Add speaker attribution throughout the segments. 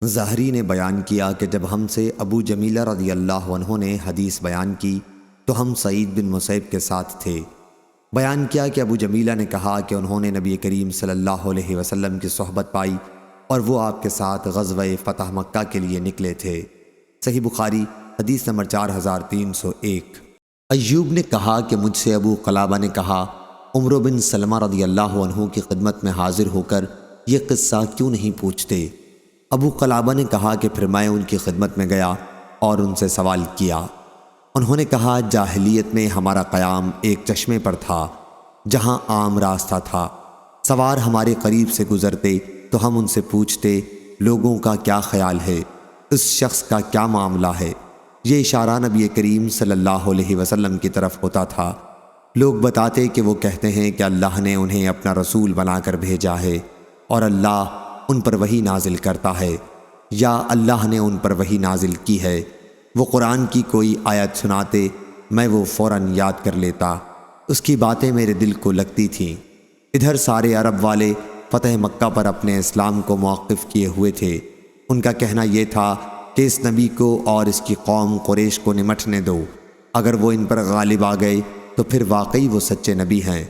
Speaker 1: ظاہری نے بیان کیا کہ جب ہم سے ابو جمیلہ رضی اللہ عنہ نے حدیث بیان کی تو ہم سعید بن مسیب کے ساتھ تھے۔ بیان کیا کہ ابو جمیلہ نے کہا کہ انہوں نے نبی کریم صلی اللہ علیہ وسلم کی صحبت پائی اور وہ آپ کے ساتھ غزوہ فتح مکہ کے لیے نکلے تھے۔ صحیح بخاری حدیث نمبر 4301۔ ایوب نے کہا کہ مجھ سے ابو قلابہ نے کہا، عمر بن سلمہ رضی اللہ عنہ کی خدمت میں حاضر ہو کر یہ قصہ کیوں نہیں پوچھتے؟ ابو قلابہ نے کہا کہ پھر میں ان کی خدمت میں گیا اور ان سے سوال کیا۔ انہوں نے کہا، جاہلیت میں ہمارا قیام ایک چشمے پر تھا جہاں عام راستہ تھا۔ سوار ہمارے قریب سے گزرتے تو ہم ان سے پوچھتے، لوگوں کا کیا خیال ہے، اس شخص کا کیا معاملہ ہے؟ یہ اشارہ نبی کریم صلی اللہ علیہ وسلم کی طرف ہوتا تھا۔ لوگ بتاتے کہ وہ کہتے ہیں کہ اللہ نے انہیں اپنا رسول بنا کر بھیجا ہے اور اللہ ان پر وحی نازل کرتا ہے، یا اللہ نے ان پر وحی نازل کی ہے۔ وہ قرآن کی کوئی آیت سناتے، میں وہ فوراً یاد کر لیتا، اس کی باتیں میرے دل کو لگتی تھیں۔ ادھر سارے عرب والے فتح مکہ پر اپنے اسلام کو موقف کیے ہوئے تھے۔ ان کا کہنا یہ تھا کہ اس نبی کو اور اس کی قوم قریش کو نمٹنے دو، اگر وہ ان پر غالب آ گئے تو پھر واقعی وہ سچے نبی ہیں۔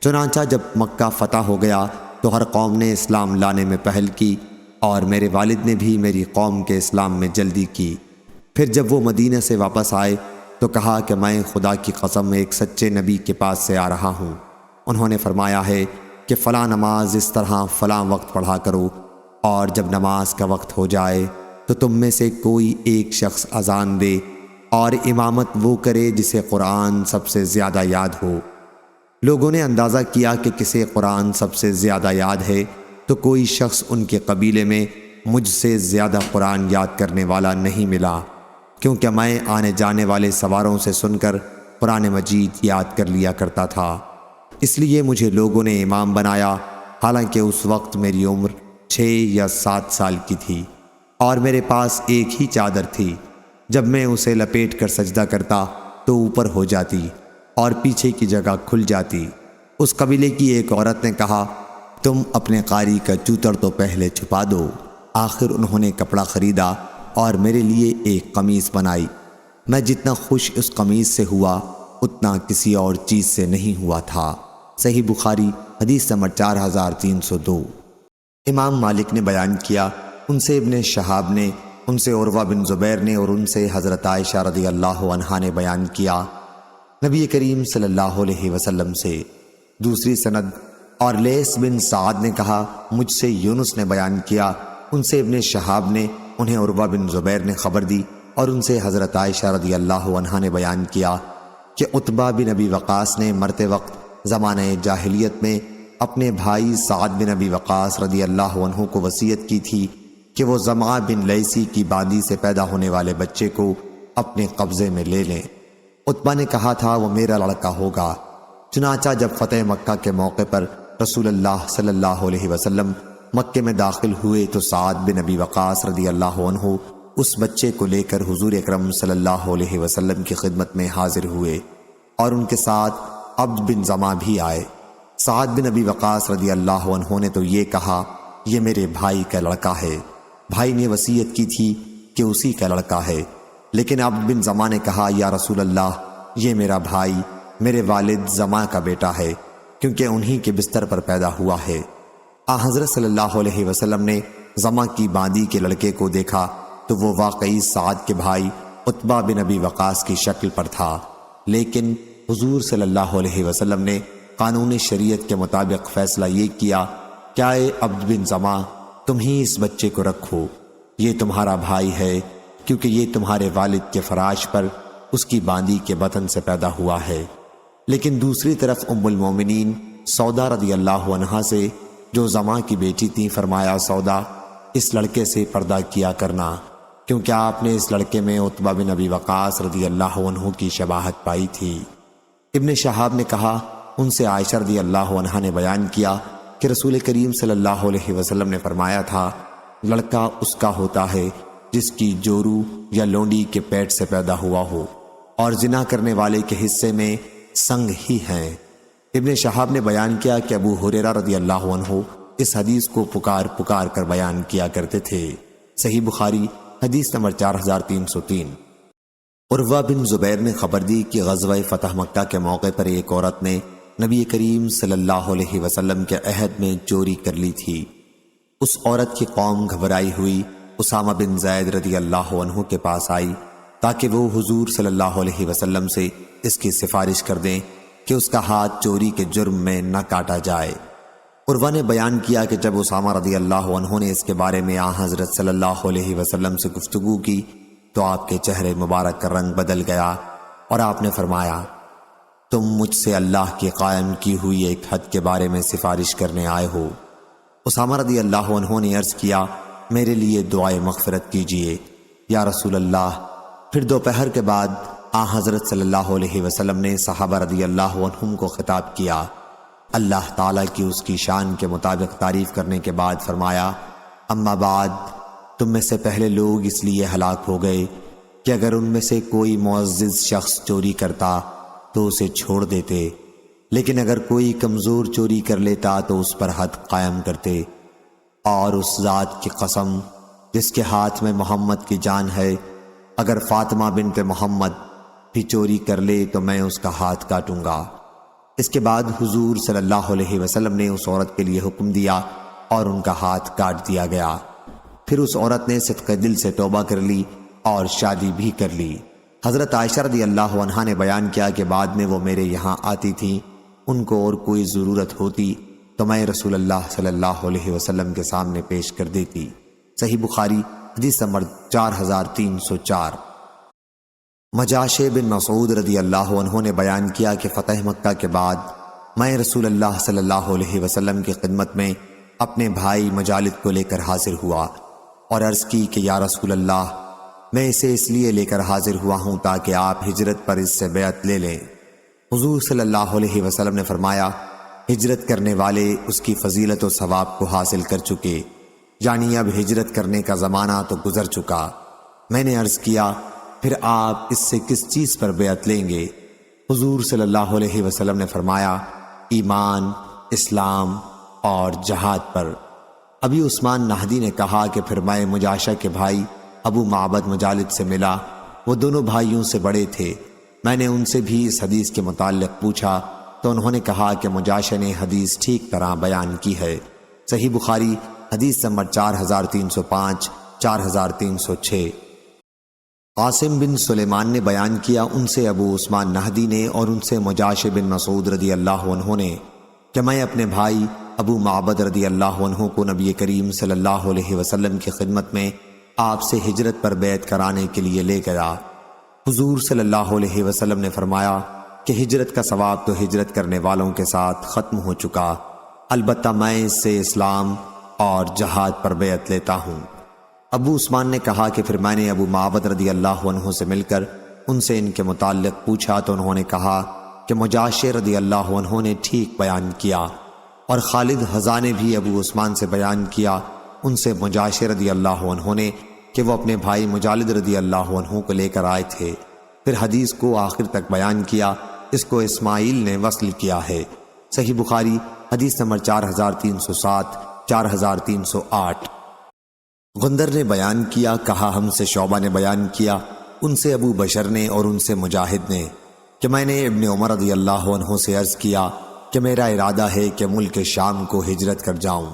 Speaker 1: چنانچہ جب مکہ فتح ہو گیا تو ہر قوم نے اسلام لانے میں پہل کی، اور میرے والد نے بھی میری قوم کے اسلام میں جلدی کی۔ پھر جب وہ مدینہ سے واپس آئے تو کہا کہ میں خدا کی قسم ایک سچے نبی کے پاس سے آ رہا ہوں۔ انہوں نے فرمایا ہے کہ فلاں نماز اس طرح فلاں وقت پڑھا کرو، اور جب نماز کا وقت ہو جائے تو تم میں سے کوئی ایک شخص اذان دے، اور امامت وہ کرے جسے قرآن سب سے زیادہ یاد ہو۔ لوگوں نے اندازہ کیا کہ کسے قرآن سب سے زیادہ یاد ہے، تو کوئی شخص ان کے قبیلے میں مجھ سے زیادہ قرآن یاد کرنے والا نہیں ملا، کیونکہ میں آنے جانے والے سواروں سے سن کر قرآن مجید یاد کر لیا کرتا تھا۔ اس لیے مجھے لوگوں نے امام بنایا، حالانکہ اس وقت میری عمر 6 یا 7 سال کی تھی، اور میرے پاس ایک ہی چادر تھی۔ جب میں اسے لپیٹ کر سجدہ کرتا تو اوپر ہو جاتی اور پیچھے کی جگہ کھل جاتی۔ اس قبیلے کی ایک عورت نے کہا، تم اپنے قاری کا چوتر تو پہلے چھپا دو۔ آخر انہوں نے کپڑا خریدا اور میرے لیے ایک قمیص بنائی۔ میں جتنا خوش اس قمیص سے ہوا اتنا کسی اور چیز سے نہیں ہوا تھا۔ صحیح بخاری حدیث نمبر 4302۔ امام مالک نے بیان کیا، ان سے ابن شہاب نے، ان سے عروہ بن زبیر نے، اور ان سے حضرت عائشہ رضی اللہ عنہا نے بیان کیا نبی کریم صلی اللہ علیہ وسلم سے۔ دوسری سند اور لیث بن سعد نے کہا، مجھ سے یونس نے بیان کیا، ان سے ابن شہاب نے، انہیں عروہ بن زبیر نے خبر دی، اور ان سے حضرت عائشہ رضی اللہ عنہا نے بیان کیا کہ عتبہ بن ابی وقاص نے مرتے وقت زمانہ جاہلیت میں اپنے بھائی سعد بن ابی وقاص رضی اللہ عنہ کو وصیت کی تھی کہ وہ زمعہ بن لیثی کی باندی سے پیدا ہونے والے بچے کو اپنے قبضے میں لے لیں۔ عتبہ نے کہا تھا وہ میرا لڑکا ہوگا۔ چنانچہ جب فتح مکہ کے موقع پر رسول اللہ صلی اللہ علیہ وسلم مکے میں داخل ہوئے تو سعد بن ابی وقاص رضی اللہ عنہ اس بچے کو لے کر حضور اکرم صلی اللہ علیہ وسلم کی خدمت میں حاضر ہوئے، اور ان کے ساتھ عبد بن زمعہ بھی آئے۔ سعد بن ابی وقاص رضی اللہ عنہ نے تو یہ کہا، یہ میرے بھائی کا لڑکا ہے۔ بھائی نے وصیت کی تھی کہ اسی کا لڑکا ہے، لیکن عبد بن زمعہ نے کہا، یا رسول اللہ، یہ میرا بھائی میرے والد زمعہ کا بیٹا ہے، کیونکہ انہی کے بستر پر پیدا ہوا ہے۔ حضرت صلی اللہ علیہ وسلم نے زمعہ کی باندی کے لڑکے کو دیکھا تو وہ واقعی سعد کے بھائی عتبہ بن ابی وقاص کی شکل پر تھا، لیکن حضور صلی اللہ علیہ وسلم نے قانون شریعت کے مطابق فیصلہ یہ کیا، کیا اے عبد بن زمعہ، تم ہی اس بچے کو رکھو، یہ تمہارا بھائی ہے، کیونکہ یہ تمہارے والد کے فراش پر اس کی باندی کے بطن سے پیدا ہوا ہے۔ لیکن دوسری طرف ام المومنین سودا رضی اللہ عنہا سے، جو زمعہ کی بیٹی تھی، فرمایا، سودا، اس لڑکے سے پردہ کیا کرنا، کیونکہ آپ نے اس لڑکے میں عتبہ بن ابی وقاص رضی اللہ عنہ کی شباہت پائی تھی۔ ابن شہاب نے کہا، ان سے عائشہ رضی اللہ عنہا نے بیان کیا کہ رسول کریم صلی اللہ علیہ وسلم نے فرمایا تھا، لڑکا اس کا ہوتا ہے جس کی جورو یا لونڈی کے پیٹ سے پیدا ہوا ہو، اور زنا کرنے والے کے حصے میں سنگ ہی ہیں۔ ابن شہاب نے بیان کیا کہ ابو ہریرہ رضی اللہ عنہ اس حدیث کو پکار پکار کر بیان کیا کرتے تھے۔ صحیح بخاری حدیث نمبر 4303۔ عروہ بن زبیر نے خبر دی کہ غزوہ فتح مکہ کے موقع پر ایک عورت نے نبی کریم صلی اللہ علیہ وسلم کے عہد میں چوری کر لی تھی۔ اس عورت کی قوم گھبرائی ہوئی اسامہ بن زید رضی اللہ عنہ کے پاس آئی تاکہ وہ حضور صلی اللہ علیہ وسلم سے اس کی سفارش کر دیں کہ اس کا ہاتھ چوری کے جرم میں نہ کاٹا جائے۔ عروہ نے بیان کیا کہ جب اسامہ رضی اللہ عنہ نے اس کے بارے میں حضرت صلی اللہ علیہ وسلم سے گفتگو کی تو آپ کے چہرے مبارک کا رنگ بدل گیا اور آپ نے فرمایا، تم مجھ سے اللہ کی قائم کی ہوئی ایک حد کے بارے میں سفارش کرنے آئے ہو۔ اسامہ رضی اللہ عنہ نے عرض کیا، میرے لیے دعائے مغفرت کیجیے یا رسول اللہ۔ پھر دوپہر کے بعد حضرت صلی اللہ علیہ وسلم نے صحابہ رضی اللہ عنہم کو خطاب کیا، اللہ تعالیٰ کی اس کی شان کے مطابق تعریف کرنے کے بعد فرمایا، اما بعد، تم میں سے پہلے لوگ اس لیے ہلاک ہو گئے کہ اگر ان میں سے کوئی معزز شخص چوری کرتا تو اسے چھوڑ دیتے، لیکن اگر کوئی کمزور چوری کر لیتا تو اس پر حد قائم کرتے، اور اس ذات کی قسم جس کے ہاتھ میں محمد کی جان ہے، اگر فاطمہ بنت محمد بھی چوری کر لے تو میں اس کا ہاتھ کاٹوں گا۔ اس کے بعد حضور صلی اللہ علیہ وسلم نے اس عورت کے لیے حکم دیا اور ان کا ہاتھ کاٹ دیا گیا۔ پھر اس عورت نے صدقہ دل سے توبہ کر لی اور شادی بھی کر لی۔ حضرت عائشہ رضی اللہ عنہا نے بیان کیا کہ بعد میں وہ میرے یہاں آتی تھیں، ان کو اور کوئی ضرورت ہوتی تو میں رسول اللہ صلی اللہ علیہ وسلم کے سامنے پیش کر دیتی۔ صحیح بخاری حدیث نمبر 4304۔ مجاشع بن مسعود رضی اللہ عنہ نے بیان کیا کہ فتح مکہ کے بعد میں رسول اللہ صلی اللہ علیہ وسلم کی خدمت میں اپنے بھائی مجالد کو لے کر حاضر ہوا اور عرض کی کہ یا رسول اللہ، میں اسے اس لیے لے کر حاضر ہوا ہوں تاکہ آپ ہجرت پر اس سے بیعت لے لیں۔ حضور صلی اللہ علیہ وسلم نے فرمایا، ہجرت کرنے والے اس کی فضیلت و ثواب کو حاصل کر چکے، یعنی اب ہجرت کرنے کا زمانہ تو گزر چکا۔ میں نے عرض کیا، پھر آپ اس سے کس چیز پر بیعت لیں گے؟ حضور صلی اللہ علیہ وسلم نے فرمایا، ایمان، اسلام اور جہاد پر۔ ابھی عثمان نہدی نے کہا کہ پھر میں مجاشع کے بھائی ابو معبد مجالد سے ملا، وہ دونوں بھائیوں سے بڑے تھے۔ میں نے ان سے بھی اس حدیث کے متعلق پوچھا تو انہوں نے کہا کہ مجاشع نے حدیث ٹھیک طرح بیان کی ہے۔ صحیح بخاری حدیث نمبر 4305، 4306۔ قاسم بن سلیمان نے بیان کیا، ان سے ابو عثمان نہدی نے اور ان سے مجاشع بن مسعود رضی اللہ عنہ نے کہ میں اپنے بھائی ابو معبد رضی اللہ عنہ کو نبی کریم صلی اللہ علیہ وسلم کی خدمت میں آپ سے ہجرت پر بیعت کرانے کے لیے لے گیا۔ حضور صلی اللہ علیہ وسلم نے فرمایا کہ ہجرت کا ثواب تو ہجرت کرنے والوں کے ساتھ ختم ہو چکا، البتہ میں اس سے اسلام اور جہاد پر بیعت لیتا ہوں۔ ابو عثمان نے کہا کہ پھر میں نے ابو معبد رضی اللہ عنہ سے مل کر ان سے ان کے متعلق پوچھا تو انہوں نے کہا کہ مجاشع رضی اللہ عنہ نے ٹھیک بیان کیا، اور خالد حذا نے بھی ابو عثمان سے بیان کیا، ان سے مجاشع رضی اللہ عنہ نے کہ وہ اپنے بھائی مجالد رضی اللہ عنہ کو لے کر آئے تھے۔ پھر حدیث کو آخر تک بیان کیا، اس کو اسماعیل نے وصل کیا ہے۔ صحیح بخاری حدیث نمبر 4307، 4308۔ غندر نے بیان کیا، کہا ہم سے شعبہ نے بیان کیا، ان سے ابو بشر نے اور ان سے مجاہد نے کہ میں نے ابن عمر رضی اللہ عنہ سے عرض کیا کہ میرا ارادہ ہے کہ ملک شام کو ہجرت کر جاؤں۔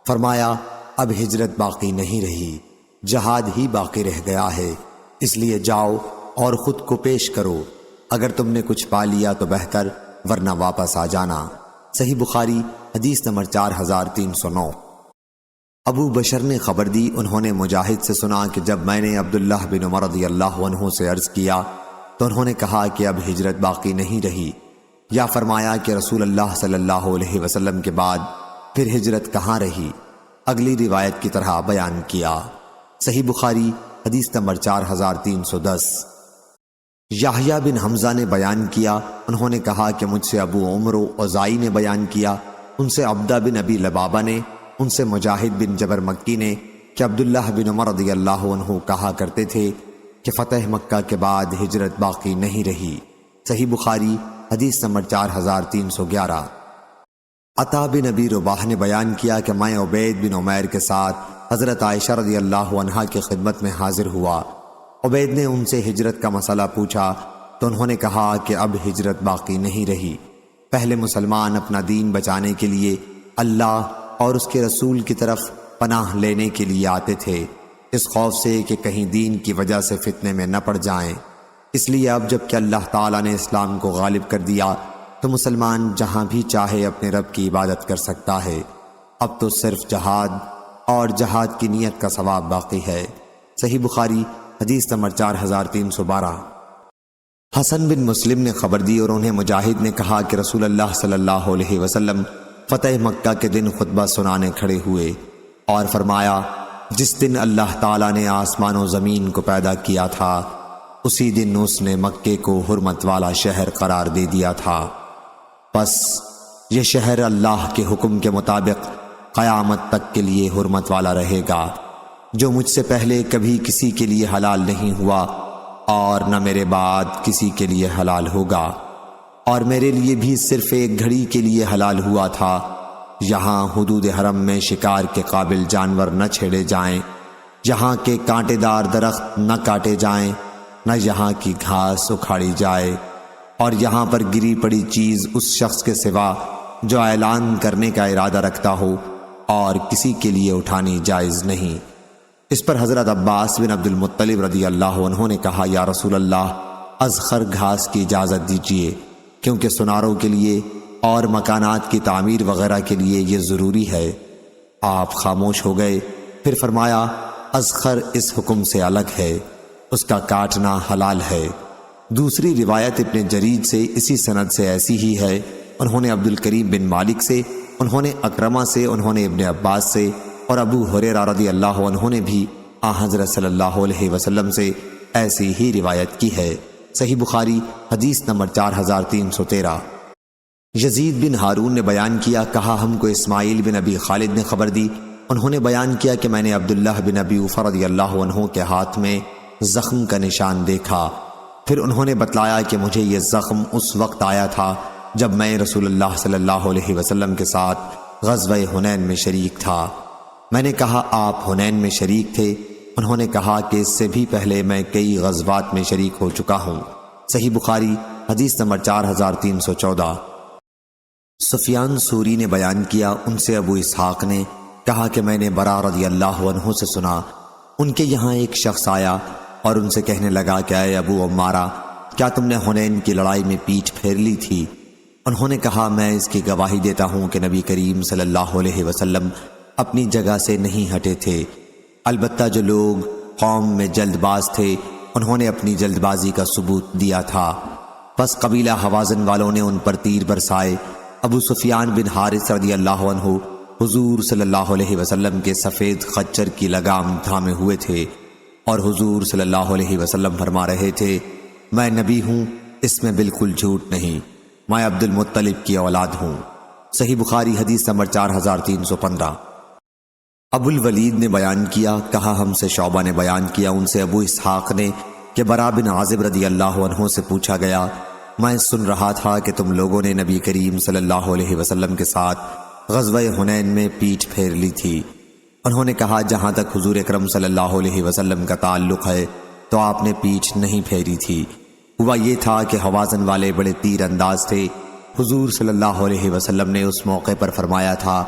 Speaker 1: فرمایا، اب ہجرت باقی نہیں رہی، جہاد ہی باقی رہ گیا ہے، اس لیے جاؤ اور خود کو پیش کرو، اگر تم نے کچھ پا لیا تو بہتر، ورنہ واپس آ جانا۔ صحیح بخاری حدیث نمبر 4309۔ ابو بشر نے خبر دی، انہوں نے مجاہد سے سنا کہ جب میں نے عبداللہ بن عمر رضی اللہ عنہ سے عرض کیا تو انہوں نے کہا کہ اب ہجرت باقی نہیں رہی، یا فرمایا کہ رسول اللہ صلی اللہ علیہ وسلم کے بعد پھر ہجرت کہاں رہی؟ اگلی روایت کی طرح بیان کیا۔ صحیح بخاری حدیث نمبر 4310۔ یحییٰ بن حمزہ نے بیان کیا، انہوں نے کہا کہ مجھ سے ابو عمر اوزائی نے بیان کیا، ان سے عبدہ بن ابی لبابہ نے، ان سے مجاہد بن جبر مکی نے کہ عبداللہ بن عمر رضی اللہ عنہ کہا کرتے تھے کہ فتح مکہ کے بعد ہجرت باقی نہیں رہی۔ صحیح بخاری حدیث نمبر 4311۔ عطا بن ابی رباح نے بیان کیا کہ میں عبید بن عمیر کے ساتھ حضرت عائشہ رضی اللہ عنہا کی خدمت میں حاضر ہوا۔ عبید نے ان سے ہجرت کا مسئلہ پوچھا تو انہوں نے کہا کہ اب ہجرت باقی نہیں رہی۔ پہلے مسلمان اپنا دین بچانے کے لیے اللہ اور اس کے رسول کی طرف پناہ لینے کے لیے آتے تھے، اس خوف سے کہ کہیں دین کی وجہ سے فتنے میں نہ پڑ جائیں۔ اس لیے اب جب کہ اللہ تعالیٰ نے اسلام کو غالب کر دیا تو مسلمان جہاں بھی چاہے اپنے رب کی عبادت کر سکتا ہے۔ اب تو صرف جہاد اور جہاد کی نیت کا ثواب باقی ہے۔ صحیح بخاری حدیث نمبر 4312۔ حسن بن مسلم نے خبر دی اور انہیں مجاہد نے کہا کہ رسول اللہ صلی اللہ علیہ وسلم فتح مکہ کے دن خطبہ سنانے کھڑے ہوئے اور فرمایا، جس دن اللہ تعالیٰ نے آسمان و زمین کو پیدا کیا تھا اسی دن اس نے مکے کو حرمت والا شہر قرار دے دیا تھا، پس یہ شہر اللہ کے حکم کے مطابق قیامت تک کے لیے حرمت والا رہے گا، جو مجھ سے پہلے کبھی کسی کے لیے حلال نہیں ہوا اور نہ میرے بعد کسی کے لیے حلال ہوگا، اور میرے لیے بھی صرف ایک گھڑی کے لیے حلال ہوا تھا، یہاں حدود حرم میں شکار کے قابل جانور نہ چھیڑے جائیں، یہاں کے کانٹے دار درخت نہ کاٹے جائیں، نہ یہاں کی گھاس اکھاڑی جائے، اور یہاں پر گری پڑی چیز اس شخص کے سوا جو اعلان کرنے کا ارادہ رکھتا ہو اور کسی کے لیے اٹھانی جائز نہیں۔ اس پر حضرت عباس بن عبد المطلب رضی اللہ عنہ نے کہا، یا رسول اللہ، اذخر گھاس کی اجازت دیجیے، کیونکہ سناروں کے لیے اور مکانات کی تعمیر وغیرہ کے لیے یہ ضروری ہے۔ آپ خاموش ہو گئے، پھر فرمایا، اذخر اس حکم سے الگ ہے، اس کا کاٹنا حلال ہے۔ دوسری روایت ابن جرید سے اسی سند سے ایسی ہی ہے، انہوں نے عبد الکریم بن مالک سے، انہوں نے اکرمہ سے، انہوں نے ابن عباس سے اور ابو ہریرہ رضی اللہ عنہ نے بھی حضرت صلی اللہ علیہ وسلم سے ایسی ہی روایت کی ہے۔ صحیح بخاری حدیث نمبر 4313۔ یزید بن ہارون نے بیان کیا، کہا ہم کو اسماعیل بن ابی خالد نے خبر دی، انہوں نے بیان کیا کہ میں نے عبداللہ بن ابی اوفا رضی اللہ عنہ کے ہاتھ میں زخم کا نشان دیکھا، پھر انہوں نے بتلایا کہ مجھے یہ زخم اس وقت آیا تھا جب میں رسول اللہ صلی اللہ علیہ وسلم کے ساتھ غزوہ حنین میں شریک تھا۔ میں نے کہا، آپ حنین میں شریک تھے؟ انہوں نے کہا کہ اس سے بھی پہلے میں کئی غزوات میں شریک ہو چکا ہوں۔ صحیح بخاری حدیث نمبر 4314۔ سفیان سوری نے بیان کیا، ان سے ابو اسحاق نے کہا کہ میں نے برا رضی اللہ عنہ سے سنا، ان کے یہاں ایک شخص آیا اور ان سے کہنے لگا کہ اے ابو عمارہ، کیا تم نے حنین کی لڑائی میں پیٹھ پھیر لی تھی؟ انہوں نے کہا، میں اس کی گواہی دیتا ہوں کہ نبی کریم صلی اللہ علیہ وسلم اپنی جگہ سے نہیں ہٹے تھے، البتہ جو لوگ قوم میں جلد باز تھے انہوں نے اپنی جلد بازی کا ثبوت دیا تھا، پس قبیلہ حوازن والوں نے ان پر تیر برسائے۔ ابو سفیان بن حارث رضی اللہ عنہ حضور صلی اللہ علیہ وسلم کے سفید خچر کی لگام تھامے ہوئے تھے اور حضور صلی اللہ علیہ وسلم فرما رہے تھے، میں نبی ہوں، اس میں بالکل جھوٹ نہیں، میں عبد المطلب کی اولاد ہوں۔ صحیح بخاری حدیث نمبر 4315۔ ابو الولید نے بیان کیا، کہا ہم سے شعبہ نے بیان کیا، ان سے ابو اسحاق نے کہ برا بن عازب رضی اللہ عنہ سے پوچھا گیا، میں سن رہا تھا کہ تم لوگوں نے نبی کریم صلی اللہ علیہ وسلم کے ساتھ غزوہ حنین میں پیٹھ پھیر لی تھی۔ انہوں نے کہا، جہاں تک حضور اکرم صلی اللہ علیہ وسلم کا تعلق ہے تو آپ نے پیٹھ نہیں پھیری تھی۔ ہوا یہ تھا کہ حوازن والے بڑے تیر انداز تھے، حضور صلی اللہ علیہ وسلم نے اس موقع پر فرمایا تھا،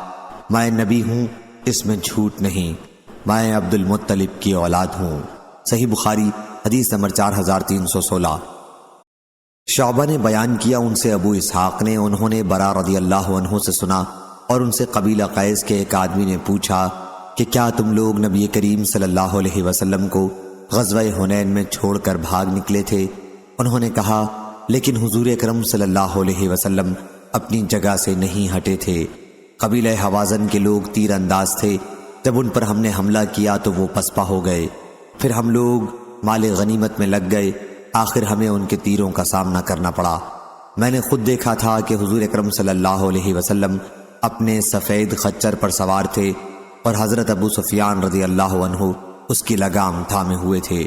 Speaker 1: میں نبی ہوں، اس میں جھوٹ نہیں، میں عبد المطلب کی اولاد ہوں۔ صحیح بخاری حدیث نمبر 4316۔ شعبہ نے بیان کیا، ان سے ابو اسحاق نے، انہوں نے برا رضی اللہ عنہ سے سنا اور ان سے قبیلہ قیس کے ایک آدمی نے پوچھا کہ کیا تم لوگ نبی کریم صلی اللہ علیہ وسلم کو غزوہ حنین میں چھوڑ کر بھاگ نکلے تھے؟ انہوں نے کہا، لیکن حضور اکرم صلی اللہ علیہ وسلم اپنی جگہ سے نہیں ہٹے تھے۔ قبیلہ حوازن کے لوگ تیر انداز تھے، جب ان پر ہم نے حملہ کیا تو وہ پسپا ہو گئے، پھر ہم لوگ مال غنیمت میں لگ گئے، آخر ہمیں ان کے تیروں کا سامنا کرنا پڑا۔ میں نے خود دیکھا تھا کہ حضور اکرم صلی اللہ علیہ وسلم اپنے سفید خچر پر سوار تھے اور حضرت ابو سفیان رضی اللہ عنہ اس کی لگام تھامے ہوئے تھے۔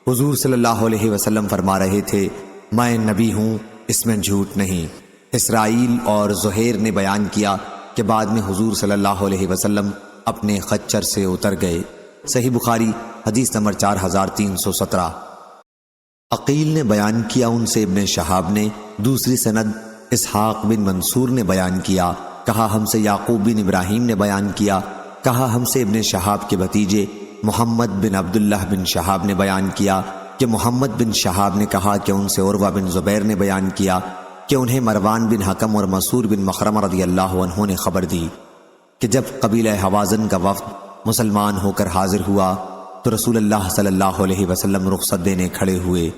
Speaker 1: حضور صلی اللہ علیہ وسلم فرما رہے تھے، میں نبی ہوں، اس میں جھوٹ نہیں۔ اسرائیل اور زہیر نے بیان کیا کہ بعد میں حضور صلی اللہ علیہ وسلم اپنے خچر سے اتر گئے۔ صحیح بخاری حدیث نمبر 4317۔ عقیل نے بیان کیا ان سے ابن شہاب نے، دوسری سند اسحاق بن منصور نے بیان کیا، کہا ہم سے یعقوب بن ابراہیم نے بیان کیا، کہا ہم سے ابن شہاب کے بھتیجے محمد بن عبداللہ بن شہاب نے بیان کیا کہ محمد بن شہاب نے کہا کہ ان سے عروہ بن زبیر نے بیان کیا کہ انہیں مروان بن حکم اور مسعور بن مخرمہ رضی اللہ عنہ نے خبر دی کہ جب قبیلہ حوازن کا وفد مسلمان ہو کر حاضر ہوا تو رسول اللہ صلی اللہ علیہ وسلم رخصت دینے کھڑے ہوئے۔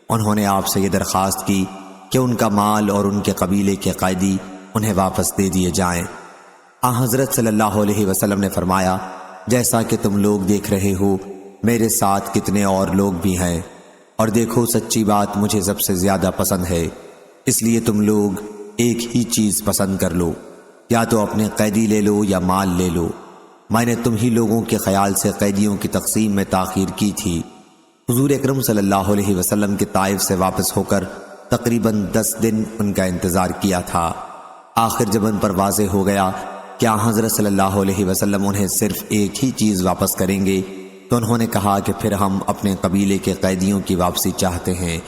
Speaker 1: انہوں نے آپ سے یہ درخواست کی کہ ان کا مال اور ان کے قبیلے کے قیدی انہیں واپس دے دیے جائیں۔ حضرت صلی اللہ علیہ وسلم نے فرمایا، جیسا کہ تم لوگ دیکھ رہے ہو میرے ساتھ کتنے اور لوگ بھی ہیں، اور دیکھو سچی بات مجھے سب سے زیادہ پسند ہے، اس لیے تم لوگ ایک ہی چیز پسند کر لو، یا تو اپنے قیدی لے لو یا مال لے لو۔ میں نے تم ہی لوگوں کے خیال سے قیدیوں کی تقسیم میں تاخیر کی تھی۔ حضور اکرم صلی اللہ علیہ وسلم کے طائف سے واپس ہو کر تقریباً 10 دن ان کا انتظار کیا تھا۔ آخر جب ان پر واضح ہو گیا کہ حضرت صلی اللہ علیہ وسلم انہیں صرف ایک ہی چیز واپس کریں گے تو انہوں نے کہا کہ پھر ہم اپنے قبیلے کے قیدیوں کی واپسی چاہتے ہیں۔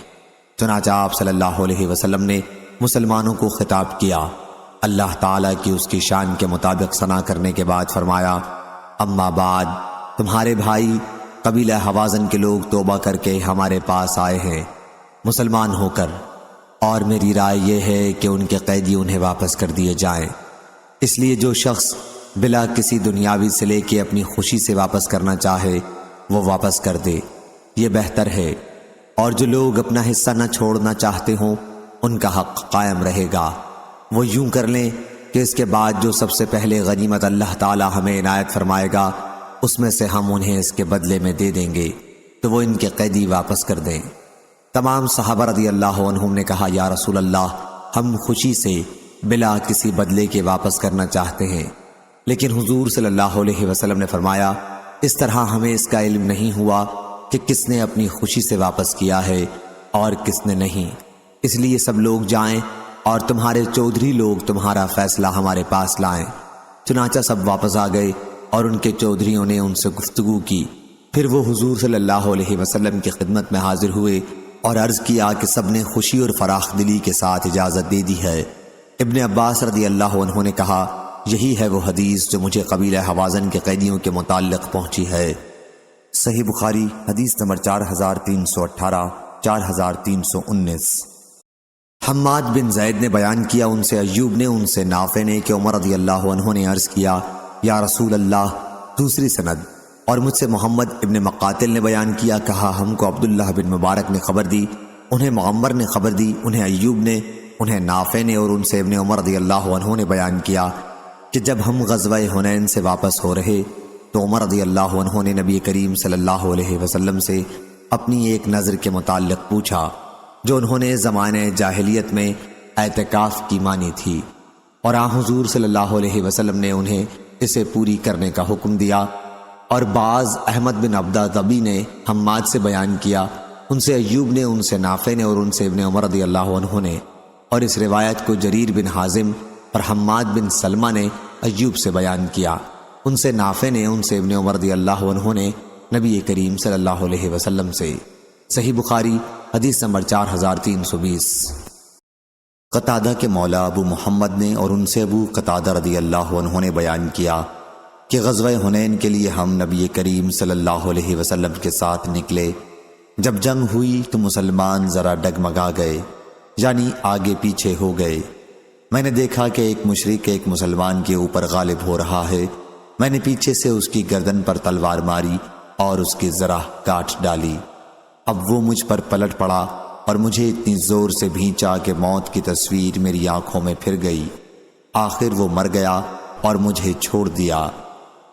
Speaker 1: چنانچہ آپ صلی اللہ علیہ وسلم نے مسلمانوں کو خطاب کیا، اللہ تعالیٰ کی اس کی شان کے مطابق ثنا کرنے کے بعد فرمایا، اما بعد تمہارے بھائی قبیلہ حوازن کے لوگ توبہ کر کے ہمارے پاس آئے ہیں مسلمان ہو کر، اور میری رائے یہ ہے کہ ان کے قیدی انہیں واپس کر دیے جائیں۔ اس لیے جو شخص بلا کسی دنیاوی صلے کے اپنی خوشی سے واپس کرنا چاہے وہ واپس کر دے، یہ بہتر ہے، اور جو لوگ اپنا حصہ نہ چھوڑنا چاہتے ہوں ان کا حق قائم رہے گا۔ وہ یوں کر لیں کہ اس کے بعد جو سب سے پہلے غنیمت اللہ تعالی ہمیں عنایت فرمائے گا اس میں سے ہم انہیں اس کے بدلے میں دے دیں گے، تو وہ ان کے قیدی واپس کر دیں۔ تمام صحابہ رضی اللہ عنہم نے کہا، یا رسول اللہ، ہم خوشی سے بلا کسی بدلے کے واپس کرنا چاہتے ہیں، لیکن حضور صلی اللہ علیہ وسلم نے فرمایا، اس طرح ہمیں اس کا علم نہیں ہوا کہ کس نے اپنی خوشی سے واپس کیا ہے اور کس نے نہیں، اس لیے سب لوگ جائیں اور تمہارے چودھری لوگ تمہارا فیصلہ ہمارے پاس لائیں۔ چنانچہ سب واپس آ گئے اور ان کے چودھریوں نے ان سے گفتگو کی۔ پھر وہ حضور صلی اللہ علیہ وسلم کی خدمت میں حاضر ہوئے اور عرض کیا کہ سب نے خوشی اور فراخ دلی کے ساتھ اجازت دے دی ہے۔ ابن عباس رضی اللہ عنہ نے کہا، یہی ہے وہ حدیث جو مجھے قبیلہ حوازن کے قیدیوں کے متعلق پہنچی ہے۔ صحیح بخاری حدیث نمبر 4318، 4319۔ حماد بن زید نے بیان کیا ان سے ایوب نے ان سے نافع نے کہ عمر رضی اللہ عنہ نے عرض کیا، یا رسول اللہ، دوسری سند، اور مجھ سے محمد ابن مقاتل نے بیان کیا، کہا ہم کو عبداللہ بن مبارک نے خبر دی، انہیں معمر نے خبر دی، انہیں ایوب نے، انہیں نافع نے، اور ان سے ابن عمر رضی اللہ عنہ نے بیان کیا کہ جب ہم غزوہ حنین سے واپس ہو رہے تو عمر رضی اللہ عنہ نے نبی کریم صلی اللہ علیہ وسلم سے اپنی ایک نظر کے متعلق پوچھا جو انہوں نے زمانے جاہلیت میں اعتکاف کی مانی تھی، اور حضور صلی اللہ علیہ وسلم نے انہیں اسے پوری کرنے کا حکم دیا۔ اور بعض احمد بن عبدہ ضبی نے حماد سے بیان کیا، ان سے ایوب نے، ان سے نافع نے، اور ان سے ابن عمر رضی اللہ عنہ نے، اور اس روایت کو جریر بن حازم اور حماد بن سلمہ نے ایوب سے بیان کیا، ان سے نافع نے، ان سے ابن عمر رضی اللہ عنہ نے نبی کریم صلی اللہ علیہ وسلم سے۔ صحیح بخاری حدیث نمبر 4320۔ قتادہ کے مولا ابو محمد نے اور ان سے ابو قتادہ رضی اللہ عنہ نے بیان کیا کہ غزوہ حنین کے لیے ہم نبی کریم صلی اللہ علیہ وسلم کے ساتھ نکلے۔ جب جنگ ہوئی تو مسلمان ذرا ڈگمگا گئے، یعنی آگے پیچھے ہو گئے۔ میں نے دیکھا کہ ایک مشرک ایک مسلمان کے اوپر غالب ہو رہا ہے، میں نے پیچھے سے اس کی گردن پر تلوار ماری اور اس کی ذرا کاٹ ڈالی۔ اب وہ مجھ پر پلٹ پڑا اور مجھے اتنی زور سے بھینچا کہ موت کی تصویر میری آنکھوں میں پھر گئی۔ آخر وہ مر گیا اور مجھے چھوڑ دیا۔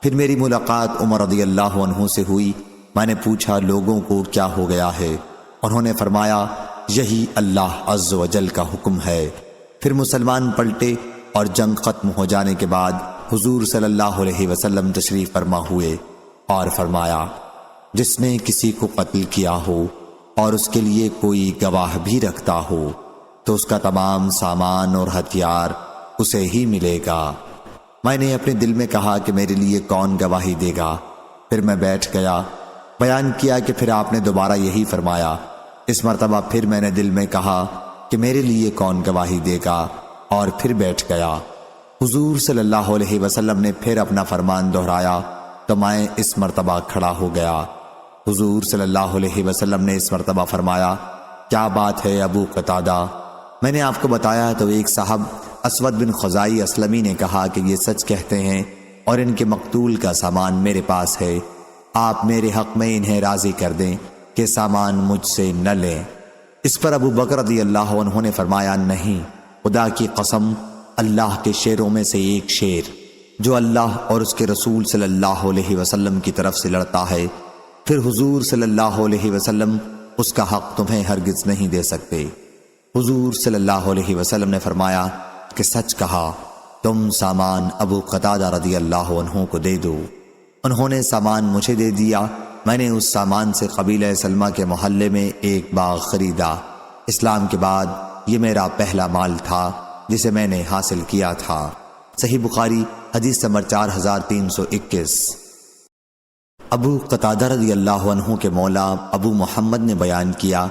Speaker 1: پھر میری ملاقات عمر رضی اللہ عنہ سے ہوئی۔ میں نے پوچھا لوگوں کو کیا ہو گیا ہے؟ انہوں نے فرمایا یہی اللہ عز و جل کا حکم ہے۔ پھر مسلمان پلٹے اور جنگ ختم ہو جانے کے بعد حضور صلی اللہ علیہ وسلم تشریف فرما ہوئے اور فرمایا جس نے کسی کو قتل کیا ہو اور اس کے لیے کوئی گواہ بھی رکھتا ہو تو اس کا تمام سامان اور ہتھیار اسے ہی ملے گا۔ میں نے اپنے دل میں کہا کہ میرے لیے کون گواہی دے گا؟ پھر میں بیٹھ گیا۔ بیان کیا کہ پھر آپ نے دوبارہ یہی فرمایا۔ اس مرتبہ پھر میں نے دل میں کہا کہ میرے لیے کون گواہی دے گا، اور پھر بیٹھ گیا۔ حضور صلی اللہ علیہ وسلم نے پھر اپنا فرمان دہرایا تو میں اس مرتبہ کھڑا ہو گیا۔ حضور صلی اللہ علیہ وسلم نے اس مرتبہ فرمایا، کیا بات ہے ابو قتادہ؟ میں نے آپ کو بتایا تو ایک صاحب اسود بن خزائی اسلمی نے کہا کہ یہ سچ کہتے ہیں اور ان کے مقتول کا سامان میرے پاس ہے، آپ میرے حق میں انہیں راضی کر دیں کہ سامان مجھ سے نہ لیں۔ اس پر ابو بکر رضی اللہ عنہ نے فرمایا، نہیں، خدا کی قسم، اللہ کے شیروں میں سے ایک شیر جو اللہ اور اس کے رسول صلی اللہ علیہ وسلم کی طرف سے لڑتا ہے، پھر حضور صلی اللہ علیہ وسلم اس کا حق تمہیں ہرگز نہیں دے سکتے۔ حضور صلی اللہ علیہ وسلم نے فرمایا کہ سچ کہا، تم سامان ابو قتادہ رضی اللہ عنہ کو دے دو۔ انہوں نے سامان مجھے دے دیا۔ میں نے اس سامان سے قبیلہ سلمہ کے محلے میں ایک باغ خریدا۔ اسلام کے بعد یہ میرا پہلا مال تھا جسے میں نے حاصل کیا تھا۔ صحیح بخاری حدیث نمبر 4321۔ ابو قتادہ رضی اللہ عنہ کے مولا ابو محمد نے بیان کیا،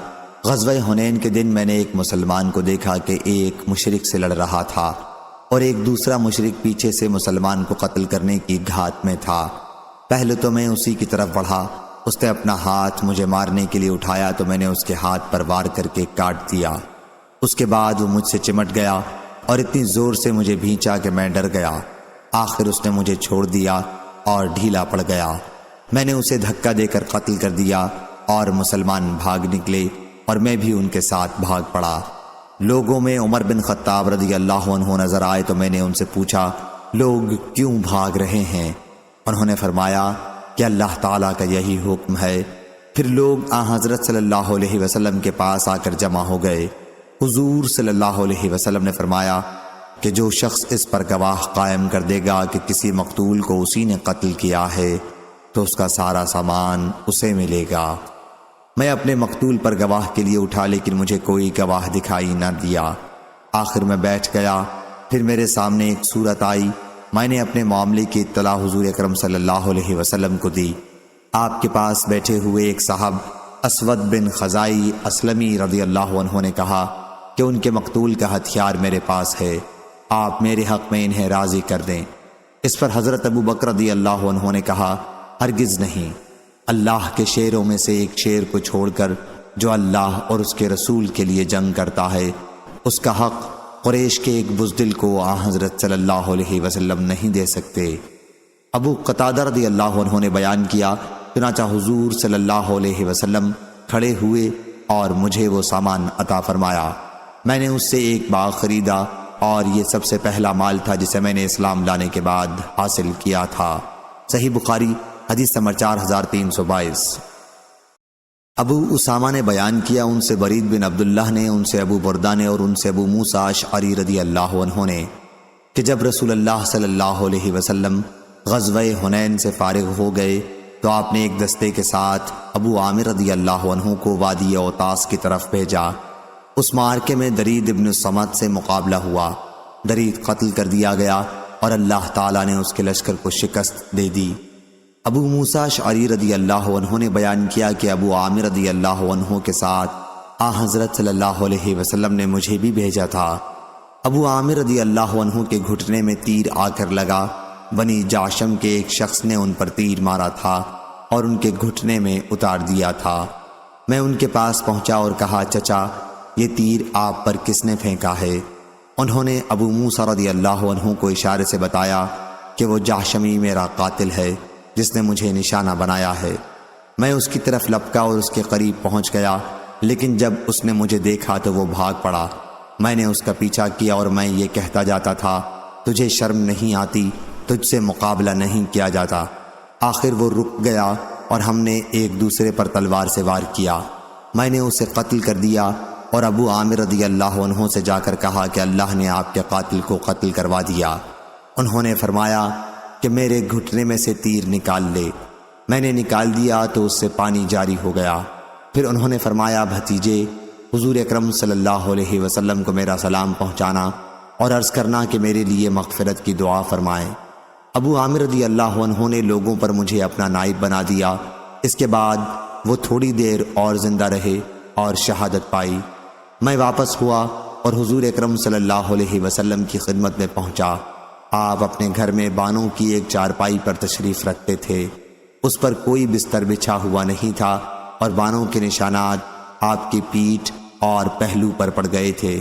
Speaker 1: غزوہ حنین کے دن میں نے ایک مسلمان کو دیکھا کہ ایک مشرک سے لڑ رہا تھا اور ایک دوسرا مشرک پیچھے سے مسلمان کو قتل کرنے کی گھات میں تھا۔ پہلے تو میں اسی کی طرف بڑھا، اس نے اپنا ہاتھ مجھے مارنے کے لیے اٹھایا تو میں نے اس کے ہاتھ پر وار کر کے کاٹ دیا۔ اس کے بعد وہ مجھ سے چمٹ گیا اور اتنی زور سے مجھے بھینچا کہ میں ڈر گیا۔ آخر اس نے مجھے چھوڑ دیا اور ڈھیلا پڑ گیا۔ میں نے اسے دھکا دے کر قتل کر دیا اور مسلمان بھاگ نکلے اور میں بھی ان کے ساتھ بھاگ پڑا۔ لوگوں میں عمر بن خطاب رضی اللہ عنہ نظر آئے تو میں نے ان سے پوچھا، لوگ کیوں بھاگ رہے ہیں؟ انہوں نے فرمایا کہ اللہ تعالیٰ کا یہی حکم ہے۔ پھر لوگ حضرت صلی اللہ علیہ وسلم کے پاس آ کر جمع ہو گئے۔ حضور صلی اللہ علیہ وسلم نے فرمایا کہ جو شخص اس پر گواہ قائم کر دے گا کہ کسی مقتول کو اسی نے قتل کیا ہے تو اس کا سارا سامان اسے ملے گا۔ میں اپنے مقتول پر گواہ کے لیے اٹھا لیکن مجھے کوئی گواہ دکھائی نہ دیا۔ آخر میں بیٹھ گیا۔ پھر میرے سامنے ایک صورت آئی۔ میں نے اپنے معاملے کی اطلاع حضور اکرم صلی اللہ علیہ وسلم کو دی۔ آپ کے پاس بیٹھے ہوئے ایک صاحب اسود بن خزائی اسلمی رضی اللہ عنہ نے کہا کہ ان کے مقتول کا ہتھیار میرے پاس ہے، آپ میرے حق میں انہیں راضی کر دیں۔ اس پر حضرت ابو بکر رضی اللہ عنہ نے کہا، ہرگز نہیں، اللہ کے شیروں میں سے ایک شیر کو چھوڑ کر جو اللہ اور اس کے رسول کے لیے جنگ کرتا ہے، اس کا حق قریش کے ایک بزدل کو حضرت صلی اللہ علیہ وسلم نہیں دے سکتے۔ ابو قتادہ رضی اللہ عنہ نے بیان کیا، چنانچہ حضور صلی اللہ علیہ وسلم کھڑے ہوئے اور مجھے وہ سامان عطا فرمایا۔ میں نے اس سے ایک باغ خریدا اور یہ سب سے پہلا مال تھا جسے میں نے اسلام لانے کے بعد حاصل کیا تھا۔ صحیح بخاری حدیث نمبر 4322۔ ابو اسامہ نے بیان کیا، ان سے برید بن عبداللہ نے، ان سے ابو بردہ نے اور ان سے ابو موسیٰ اشعری رضی اللہ عنہ نے کہ جب رسول اللہ صلی اللہ علیہ وسلم غزوہ حنین سے فارغ ہو گئے تو آپ نے ایک دستے کے ساتھ ابو عامر رضی اللہ عنہ کو وادی اوتاس کی طرف بھیجا۔ اس معرکے میں درید ابن الصمت سے مقابلہ ہوا۔ درید قتل کر دیا گیا اور اللہ تعالیٰ نے اس کے لشکر کو شکست دے دی۔ ابو موسیٰ اشعری رضی اللہ عنہ نے بیان کیا کہ ابو عامر رضی اللہ عنہ کے ساتھ حضرت صلی اللہ علیہ وسلم نے مجھے بھی بھیجا تھا۔ ابو عامر رضی اللہ عنہ کے گھٹنے میں تیر آ کر لگا۔ بنی جاشم کے ایک شخص نے ان پر تیر مارا تھا اور ان کے گھٹنے میں اتار دیا تھا۔ میں ان کے پاس پہنچا اور کہا، چچا، یہ تیر آپ پر کس نے پھینکا ہے؟ انہوں نے ابو موسیٰ رضی اللہ عنہ کو اشارے سے بتایا کہ وہ جاشمی میرا قاتل ہے جس نے مجھے نشانہ بنایا ہے۔ میں اس کی طرف لپکا اور اس کے قریب پہنچ گیا، لیکن جب اس نے مجھے دیکھا تو وہ بھاگ پڑا۔ میں نے اس کا پیچھا کیا اور میں یہ کہتا جاتا تھا، تجھے شرم نہیں آتی؟ تجھ سے مقابلہ نہیں کیا جاتا؟ آخر وہ رک گیا اور ہم نے ایک دوسرے پر تلوار سے وار کیا۔ میں نے اسے قتل کر دیا اور ابو عامر رضی اللہ عنہ سے جا کر کہا کہ اللہ نے آپ کے قاتل کو قتل کروا دیا۔ انہوں نے فرمایا کہ میرے گھٹنے میں سے تیر نکال لے۔ میں نے نکال دیا تو اس سے پانی جاری ہو گیا۔ پھر انہوں نے فرمایا، بھتیجے، حضور اکرم صلی اللہ علیہ وسلم کو میرا سلام پہنچانا اور عرض کرنا کہ میرے لیے مغفرت کی دعا فرمائیں۔ ابو عامر رضی اللہ عنہ نے لوگوں پر مجھے اپنا نائب بنا دیا۔ اس کے بعد وہ تھوڑی دیر اور زندہ رہے اور شہادت پائی۔ میں واپس ہوا اور حضور اکرم صلی اللہ علیہ وسلم کی خدمت میں پہنچا۔ آپ اپنے گھر میں بانوں کی ایک چارپائی پر تشریف رکھتے تھے۔ اس پر کوئی بستر بچھا ہوا نہیں تھا اور بانوں کے نشانات آپ کی پیٹھ اور پہلو پر پڑ گئے تھے۔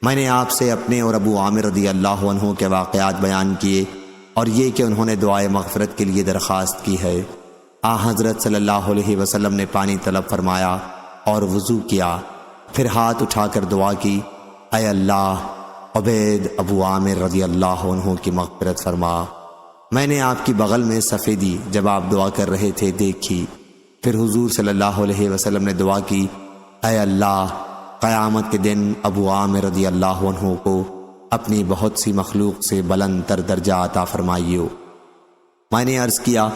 Speaker 1: میں نے آپ سے اپنے اور ابو عامر رضی اللہ عنہ کے واقعات بیان کیے اور یہ کہ انہوں نے دعائے مغفرت کے لیے درخواست کی ہے۔ حضرت صلی اللہ علیہ وسلم نے پانی طلب فرمایا اور وضو کیا، پھر ہاتھ اٹھا کر دعا کی، اے اللہ عبید ابو عامر رضی اللہ عنہ کی مغفرت فرما۔ میں نے آپ کی بغل میں سفیدی جب آپ دعا کر رہے تھے دیکھی۔ پھر حضور صلی اللہ علیہ وسلم نے دعا کی، اے اللہ قیامت کے دن ابو عامر رضی اللہ عنہ کو اپنی بہت سی مخلوق سے بلند تر درجہ عطا فرمائیو۔ میں نے عرض کیا،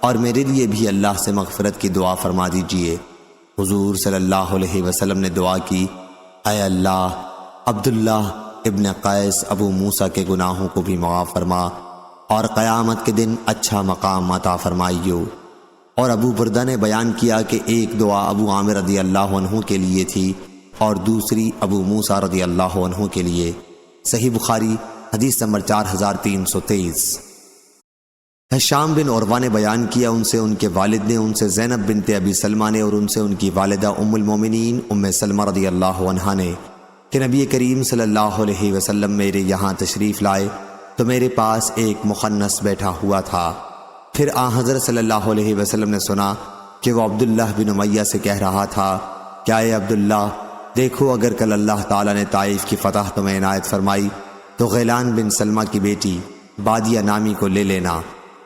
Speaker 1: اور میرے لیے بھی اللہ سے مغفرت کی دعا فرما دیجئے۔ حضور صلی اللہ علیہ وسلم نے دعا کی، اے اللہ عبداللہ ابن قیس ابو موسیٰ کے گناہوں کو بھی معاف فرما اور قیامت کے دن اچھا مقام عطا فرمائیو۔ اور ابو بردہ نے بیان کیا کہ ایک دعا ابو عامر رضی اللہ عنہ کے لیے تھی اور دوسری ابو موسیٰ رضی اللہ عنہ کے لیے۔ صحیح بخاری حدیث نمبر 4323۔ ہشام بن عروہ نے بیان کیا، ان سے ان کے والد نے، ان سے زینب بنت ابی سلمہ نے اور ان سے ان کی والدہ ام المومنین ام سلمہ رضی اللہ عنہا نے کہ نبی کریم صلی اللہ علیہ وسلم میرے یہاں تشریف لائے تو میرے پاس ایک مخنث بیٹھا ہوا تھا۔ پھر حضرت صلی اللہ علیہ وسلم نے سنا کہ وہ عبداللہ بن امیہ سے کہہ رہا تھا، کیا اے عبداللہ دیکھو اگر کل اللہ تعالیٰ نے طائف کی فتح تمہیں عنایت فرمائی تو غیلان بن سلمہ کی بیٹی بادیہ نامی کو لے لینا۔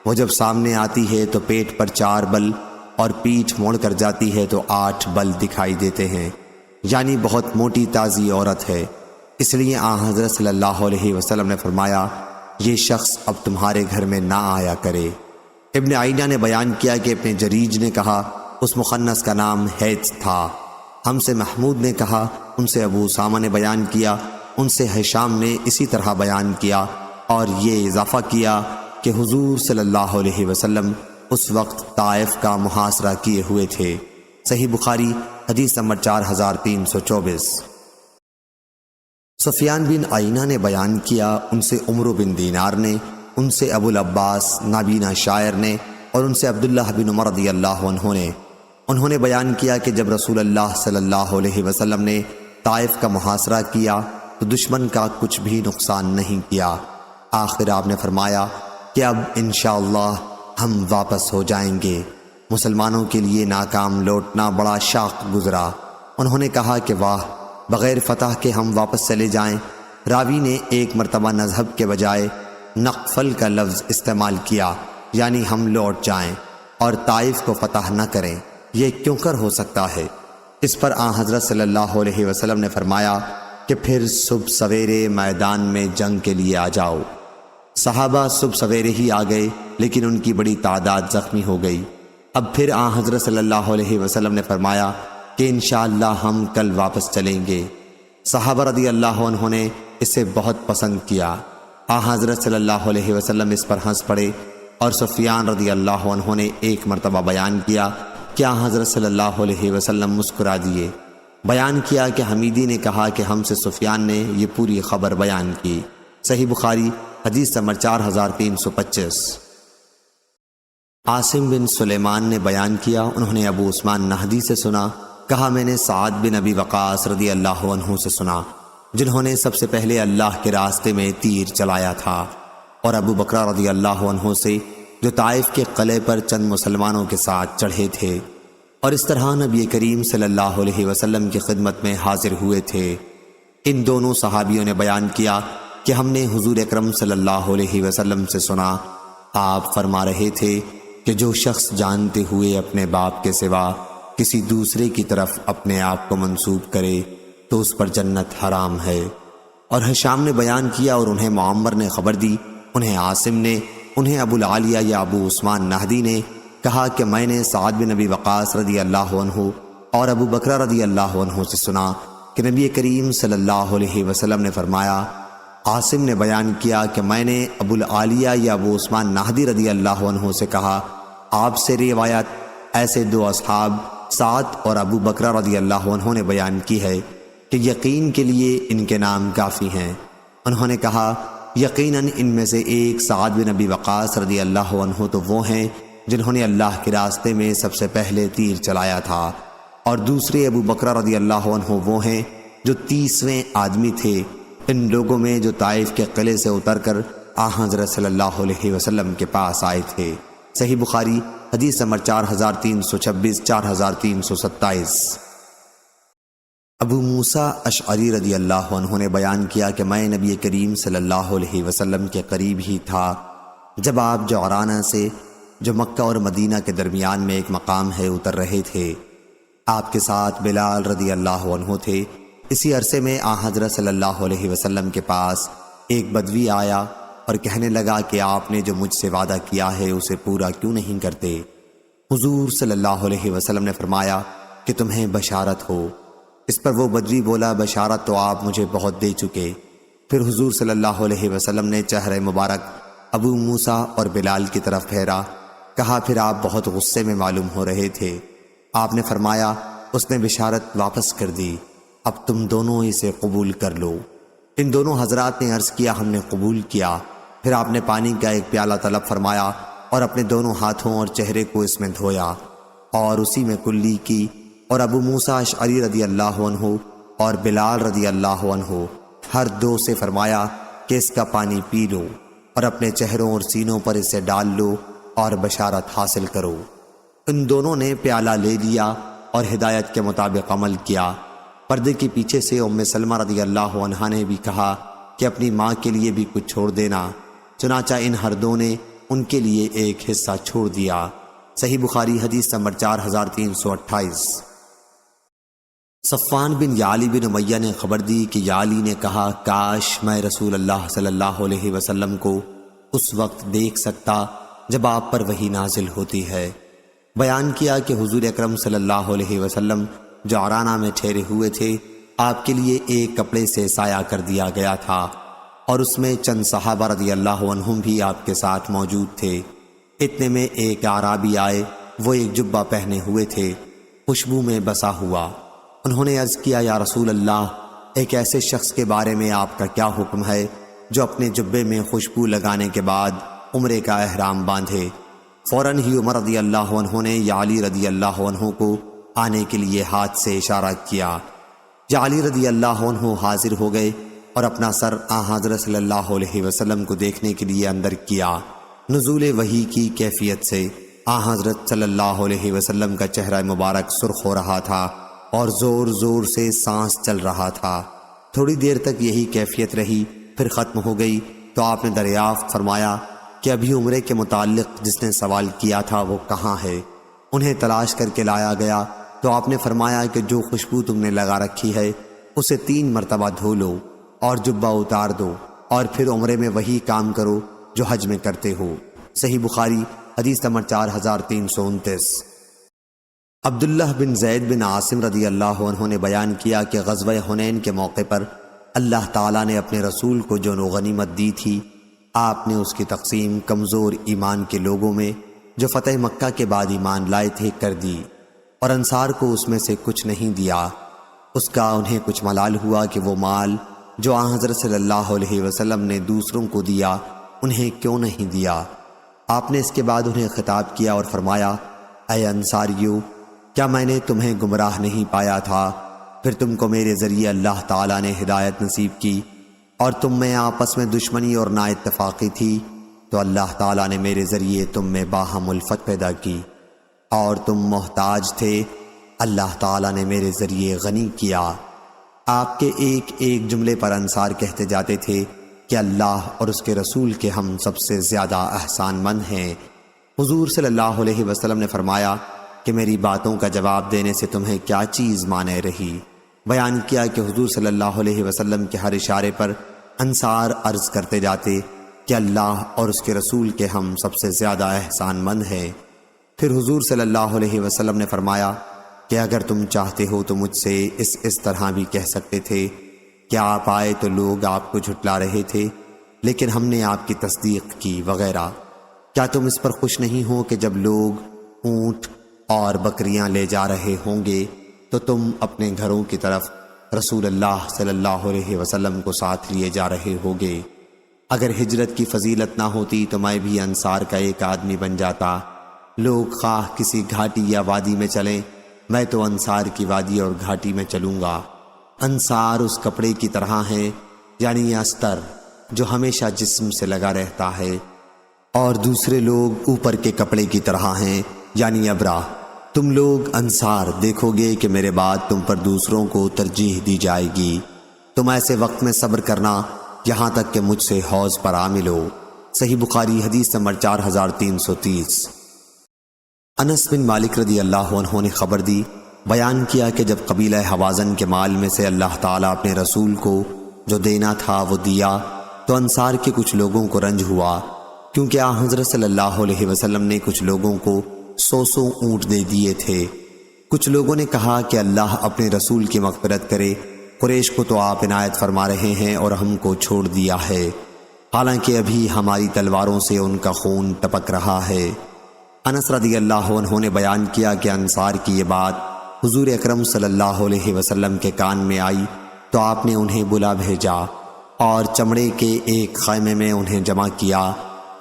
Speaker 1: وہ جب سامنے آتی ہے تو پیٹ پر 4 بل اور پیٹھ موڑ کر جاتی ہے تو 8 بل دکھائی دیتے ہیں، یعنی بہت موٹی تازی عورت ہے۔ اس لیے حضرت صلی اللہ علیہ وسلم نے فرمایا، یہ شخص اب تمہارے گھر میں نہ آیا کرے۔ ابن عینہ نے بیان کیا کہ ابن جریج نے کہا اس مخنث کا نام حیث تھا۔ ہم سے محمود نے کہا، ان سے ابو اسامہ نے بیان کیا، ان سے ہشام نے اسی طرح بیان کیا اور یہ اضافہ کیا کہ حضور صلی اللہ علیہ وسلم اس وقت طائف کا محاصرہ کیے ہوئے تھے۔ صحیح بخاری حدیث نمبر 4324۔ سفیان بن عینہ نے بیان کیا، ان سے عمرو بن دینار نے، ان سے ابو العباس نابینا شاعر نے اور ان سے عبداللہ بن عمر رضی اللہ عنہ نے، انہوں نے بیان کیا کہ جب رسول اللہ صلی اللہ علیہ وسلم نے طائف کا محاصرہ کیا تو دشمن کا کچھ بھی نقصان نہیں کیا۔ آخر آپ نے فرمایا کہ اب انشاءاللہ ہم واپس ہو جائیں گے۔ مسلمانوں کے لیے ناکام لوٹنا بڑا شاق گزرا۔ انہوں نے کہا کہ واہ، بغیر فتح کے ہم واپس چلے جائیں۔ راوی نے ایک مرتبہ نذهب کے بجائے نقفل کا لفظ استعمال کیا، یعنی ہم لوٹ جائیں اور طائف کو فتح نہ کریں، یہ کیوں کر ہو سکتا ہے؟ اس پر حضرت صلی اللہ علیہ وسلم نے فرمایا کہ پھر صبح سویرے میدان میں جنگ کے لیے آ جاؤ۔ صحابہ صبح سویرے ہی آ گئے، لیکن ان کی بڑی تعداد زخمی ہو گئی۔ اب پھر حضرت صلی اللہ علیہ وسلم نے فرمایا کہ انشاءاللہ ہم کل واپس چلیں گے۔ صحابہ رضی اللہ عنہ نے اسے بہت پسند کیا۔ حضرت صلی اللہ علیہ وسلم اس پر ہنس پڑے اور سفیان رضی اللہ عنہ نے ایک مرتبہ بیان کیا کہ حضرت صلی اللہ علیہ وسلم مسکرا دیے۔ بیان کیا کہ حمیدی نے کہا کہ ہم سے سفیان نے یہ پوری خبر بیان کی۔ صحیح بخاری حدیث نمبر 4325۔ عاصم بن سلیمان نے بیان کیا، انہوں نے ابو عثمان نہدی سے سنا، کہا میں نے سعد بن ابی وقاص رضی اللہ عنہ سے سنا، جنہوں نے سب سے پہلے اللہ کے راستے میں تیر چلایا تھا، اور ابو بکر رضی اللہ عنہ سے جو طائف کے قلعے پر چند مسلمانوں کے ساتھ چڑھے تھے اور اس طرح نبی کریم صلی اللہ علیہ وسلم کی خدمت میں حاضر ہوئے تھے۔ ان دونوں صحابیوں نے بیان کیا کہ ہم نے حضور اکرم صلی اللہ علیہ وسلم سے سنا، آپ فرما رہے تھے کہ جو شخص جانتے ہوئے اپنے باپ کے سوا کسی دوسرے کی طرف اپنے آپ کو منسوب کرے تو اس پر جنت حرام ہے۔ اور ہشام نے بیان کیا اور انہیں معمر نے خبر دی، انہیں عاصم نے، انہیں ابو العالیہ یا ابو عثمان نہدی نے کہا کہ میں نے سعد بن ابی وقاص رضی اللہ عنہ اور ابو بکر رضی اللہ عنہ سے سنا کہ نبی کریم صلی اللہ علیہ وسلم نے فرمایا، عاصم نے بیان کیا کہ میں نے ابو العالیہ یا ابو عثمان نہدی رضی اللہ عنہ سے کہا، آپ سے روایت ایسے دو اصحاب سعد اور ابو بکر رضی اللہ عنہ نے بیان کی ہے کہ یقین کے لیے ان کے نام کافی ہیں۔ انہوں نے کہا، یقیناً ان میں سے ایک سعد بن ابی وقاص رضی اللہ عنہ تو وہ ہیں جنہوں نے اللہ کے راستے میں سب سے پہلے تیر چلایا تھا، اور دوسرے ابو بکر رضی اللہ عنہ وہ ہیں جو 30ویں آدمی تھے ان لوگوں میں جو طائف کے قلعے سے اتر کر حضرت صلی اللہ علیہ وسلم کے پاس آئے تھے۔ صحیح بخاری حدیث نمبر 4326 4327۔ ابو موسیٰ اشعری رضی اللہ عنہ نے بیان کیا کہ میں نبی کریم صلی اللہ علیہ وسلم کے قریب ہی تھا جب آپ جعرانہ سے، جو مکہ اور مدینہ کے درمیان میں ایک مقام ہے، اتر رہے تھے۔ آپ کے ساتھ بلال رضی اللہ عنہ تھے۔ اسی عرصے میں حضرت صلی اللہ علیہ وسلم کے پاس ایک بدوی آیا اور کہنے لگا کہ آپ نے جو مجھ سے وعدہ کیا ہے اسے پورا کیوں نہیں کرتے؟ حضور صلی اللہ علیہ وسلم نے فرمایا کہ تمہیں بشارت ہو۔ اس پر وہ بدوی بولا، بشارت تو آپ مجھے بہت دے چکے۔ پھر حضور صلی اللہ علیہ وسلم نے چہرہ مبارک ابو موسیٰ اور بلال کی طرف پھیرا، کہا پھر آپ بہت غصے میں معلوم ہو رہے تھے۔ آپ نے فرمایا، اس نے بشارت واپس کر دی، اب تم دونوں اسے قبول کر لو۔ ان دونوں حضرات نے عرض کیا، ہم نے قبول کیا۔ پھر آپ نے پانی کا ایک پیالہ طلب فرمایا اور اپنے دونوں ہاتھوں اور چہرے کو اس میں دھویا اور اسی میں کلی کی، اور ابو موسیٰ اشعری رضی اللہ عنہ اور بلال رضی اللہ عنہ ہر دو سے فرمایا کہ اس کا پانی پی لو اور اپنے چہروں اور سینوں پر اسے ڈال لو اور بشارت حاصل کرو۔ ان دونوں نے پیالہ لے لیا اور ہدایت کے مطابق عمل کیا۔ پردے کے پیچھے سے ام سلمہ رضی اللہ عنہا نے بھی کہا کہ اپنی ماں کے لیے بھی کچھ چھوڑ دینا، چنانچہ ان ہر دو نے ان کے لیے ایک حصہ چھوڑ دیا۔ صحیح بخاری حدیث نمبر 4328۔ صفوان بن یعلی بن امیہ نے خبر دی کہ یعلی نے کہا، کاش میں رسول اللہ صلی اللہ علیہ وسلم کو اس وقت دیکھ سکتا جب آپ پر وحی نازل ہوتی ہے۔ بیان کیا کہ حضور اکرم صلی اللہ علیہ وسلم جعرانہ میں ٹھہرے ہوئے تھے۔ آپ کے لیے ایک کپڑے سے سایہ کر دیا گیا تھا اور اس میں چند صحابہ رضی اللہ عنہم بھی آپ کے ساتھ موجود تھے۔ اتنے میں ایک اعرابی آئے، وہ ایک جبہ پہنے ہوئے تھے، خوشبو میں بسا ہوا۔ انہوں نے عرض کیا، یا رسول اللہ، ایک ایسے شخص کے بارے میں آپ کا کیا حکم ہے جو اپنے جبے میں خوشبو لگانے کے بعد عمرے کا احرام باندھے؟ فوراً ہی عمر رضی اللہ عنہ نے یعلی رضی اللہ عنہ کو آنے کے لیے ہاتھ سے اشارہ کیا۔ یعلی رضی اللہ عنہ حاضر ہو گئے اور اپنا سر حضرت صلی اللہ علیہ وسلم کو دیکھنے کے لیے اندر کیا۔ نزول وحی کی کیفیت سے حضرت صلی اللہ علیہ وسلم کا چہرہ مبارک سرخ ہو رہا تھا اور زور زور سے سانس چل رہا تھا۔ تھوڑی دیر تک یہی کیفیت رہی، پھر ختم ہو گئی تو آپ نے دریافت فرمایا کہ ابھی عمرے کے متعلق جس نے سوال کیا تھا وہ کہاں ہے؟ انہیں تلاش کر کے لایا گیا تو آپ نے فرمایا کہ جو خوشبو تم نے لگا رکھی ہے اسے 3 مرتبہ دھو لو اور جبہ اتار دو، اور پھر عمرے میں وہی کام کرو جو حج میں کرتے ہو۔ صحیح بخاری حدیث نمبر 4329۔ عبداللہ بن زید بن عاصم رضی اللہ عنہ نے بیان کیا کہ غزوہ حنین کے موقع پر اللہ تعالیٰ نے اپنے رسول کو جو غنیمت دی تھی، آپ نے اس کی تقسیم کمزور ایمان کے لوگوں میں جو فتح مکہ کے بعد ایمان لائے تھے کر دی، اور انصار کو اس میں سے کچھ نہیں دیا۔ اس کا انہیں کچھ ملال ہوا کہ وہ مال جو حضرت صلی اللہ علیہ وسلم نے دوسروں کو دیا انہیں کیوں نہیں دیا۔ آپ نے اس کے بعد انہیں خطاب کیا اور فرمایا، اے انصاریو، کیا میں نے تمہیں گمراہ نہیں پایا تھا؟ پھر تم کو میرے ذریعے اللہ تعالیٰ نے ہدایت نصیب کی، اور تم میں آپس میں دشمنی اور نا اتفاقی تھی، تو اللہ تعالیٰ نے میرے ذریعے تم میں باہم الفت پیدا کی، اور تم محتاج تھے، اللہ تعالیٰ نے میرے ذریعے غنی کیا۔ آپ کے ایک ایک جملے پر انصار کہتے جاتے تھے کہ اللہ اور اس کے رسول کے ہم سب سے زیادہ احسان مند ہیں۔ حضور صلی اللہ علیہ وسلم نے فرمایا کہ میری باتوں کا جواب دینے سے تمہیں کیا چیز مانے رہی؟ بیان کیا کہ حضور صلی اللہ علیہ وسلم کے ہر اشارے پر انصار عرض کرتے جاتے کہ اللہ اور اس کے رسول کے ہم سب سے زیادہ احسان مند ہیں۔ پھر حضور صلی اللہ علیہ وسلم نے فرمایا کہ اگر تم چاہتے ہو تو مجھ سے اس طرح بھی کہہ سکتے تھے کیا آپ آئے تو لوگ آپ کو جھٹلا رہے تھے لیکن ہم نے آپ کی تصدیق کی وغیرہ۔ کیا تم اس پر خوش نہیں ہو کہ جب لوگ اونٹ اور بکریاں لے جا رہے ہوں گے تو تم اپنے گھروں کی طرف رسول اللہ صلی اللہ علیہ وسلم کو ساتھ لیے جا رہے ہوگے؟ اگر ہجرت کی فضیلت نہ ہوتی تو میں بھی انصار کا ایک آدمی بن جاتا۔ لوگ خواہ کسی گھاٹی یا وادی میں چلیں، میں تو انصار کی وادی اور گھاٹی میں چلوں گا۔ انصار اس کپڑے کی طرح ہیں، یعنی استر جو ہمیشہ جسم سے لگا رہتا ہے، اور دوسرے لوگ اوپر کے کپڑے کی طرح ہیں، یعنی ابرا۔ تم لوگ انصار دیکھو گے کہ میرے بعد تم پر دوسروں کو ترجیح دی جائے گی۔ تم ایسے وقت میں صبر کرنا یہاں تک کہ مجھ سے حوض پر آ ملو۔ صحیح بخاری حدیث نمبر 4330۔ انس بن مالک رضی اللہ عنہ نے خبر دی، بیان کیا کہ جب قبیلہ حوازن کے مال میں سے اللہ تعالیٰ اپنے رسول کو جو دینا تھا وہ دیا تو انصار کے کچھ لوگوں کو رنج ہوا، کیونکہ حضرت صلی اللہ علیہ وسلم نے کچھ لوگوں کو 100 اونٹ دے دیے تھے۔ کچھ لوگوں نے کہا کہ اللہ اپنے رسول کی مغفرت کرے، قریش کو تو آپ عنایت فرما رہے ہیں اور ہم کو چھوڑ دیا ہے، حالانکہ ابھی ہماری تلواروں سے ان کا خون ٹپک رہا ہے۔ انس رضی اللہ عنہ نے بیان کیا کہ انصار کی یہ بات حضور اکرم صلی اللہ علیہ وسلم کے کان میں آئی تو آپ نے انہیں بلا بھیجا اور چمڑے کے ایک خیمے میں انہیں جمع کیا۔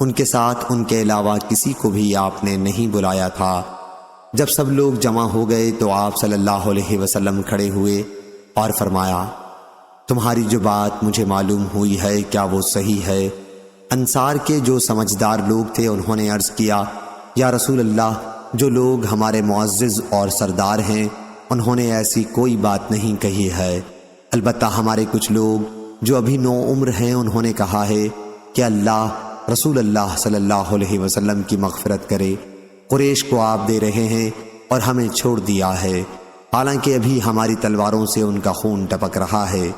Speaker 1: ان کے ساتھ ان کے علاوہ کسی کو بھی آپ نے نہیں بلایا تھا۔ جب سب لوگ جمع ہو گئے تو آپ صلی اللہ علیہ وسلم کھڑے ہوئے اور فرمایا، تمہاری جو بات مجھے معلوم ہوئی ہے کیا وہ صحیح ہے؟ انصار کے جو سمجھدار لوگ تھے انہوں نے عرض کیا، یا رسول اللہ، جو لوگ ہمارے معزز اور سردار ہیں انہوں نے ایسی کوئی بات نہیں کہی ہے، البتہ ہمارے کچھ لوگ جو ابھی نو عمر ہیں انہوں نے کہا ہے کہ اللہ رسول اللہ صلی اللہ علیہ وسلم کی مغفرت کرے، قریش کو آپ دے رہے ہیں اور ہمیں چھوڑ دیا ہے، حالانکہ ابھی ہماری تلواروں سے ان کا خون ٹپک رہا ہے۔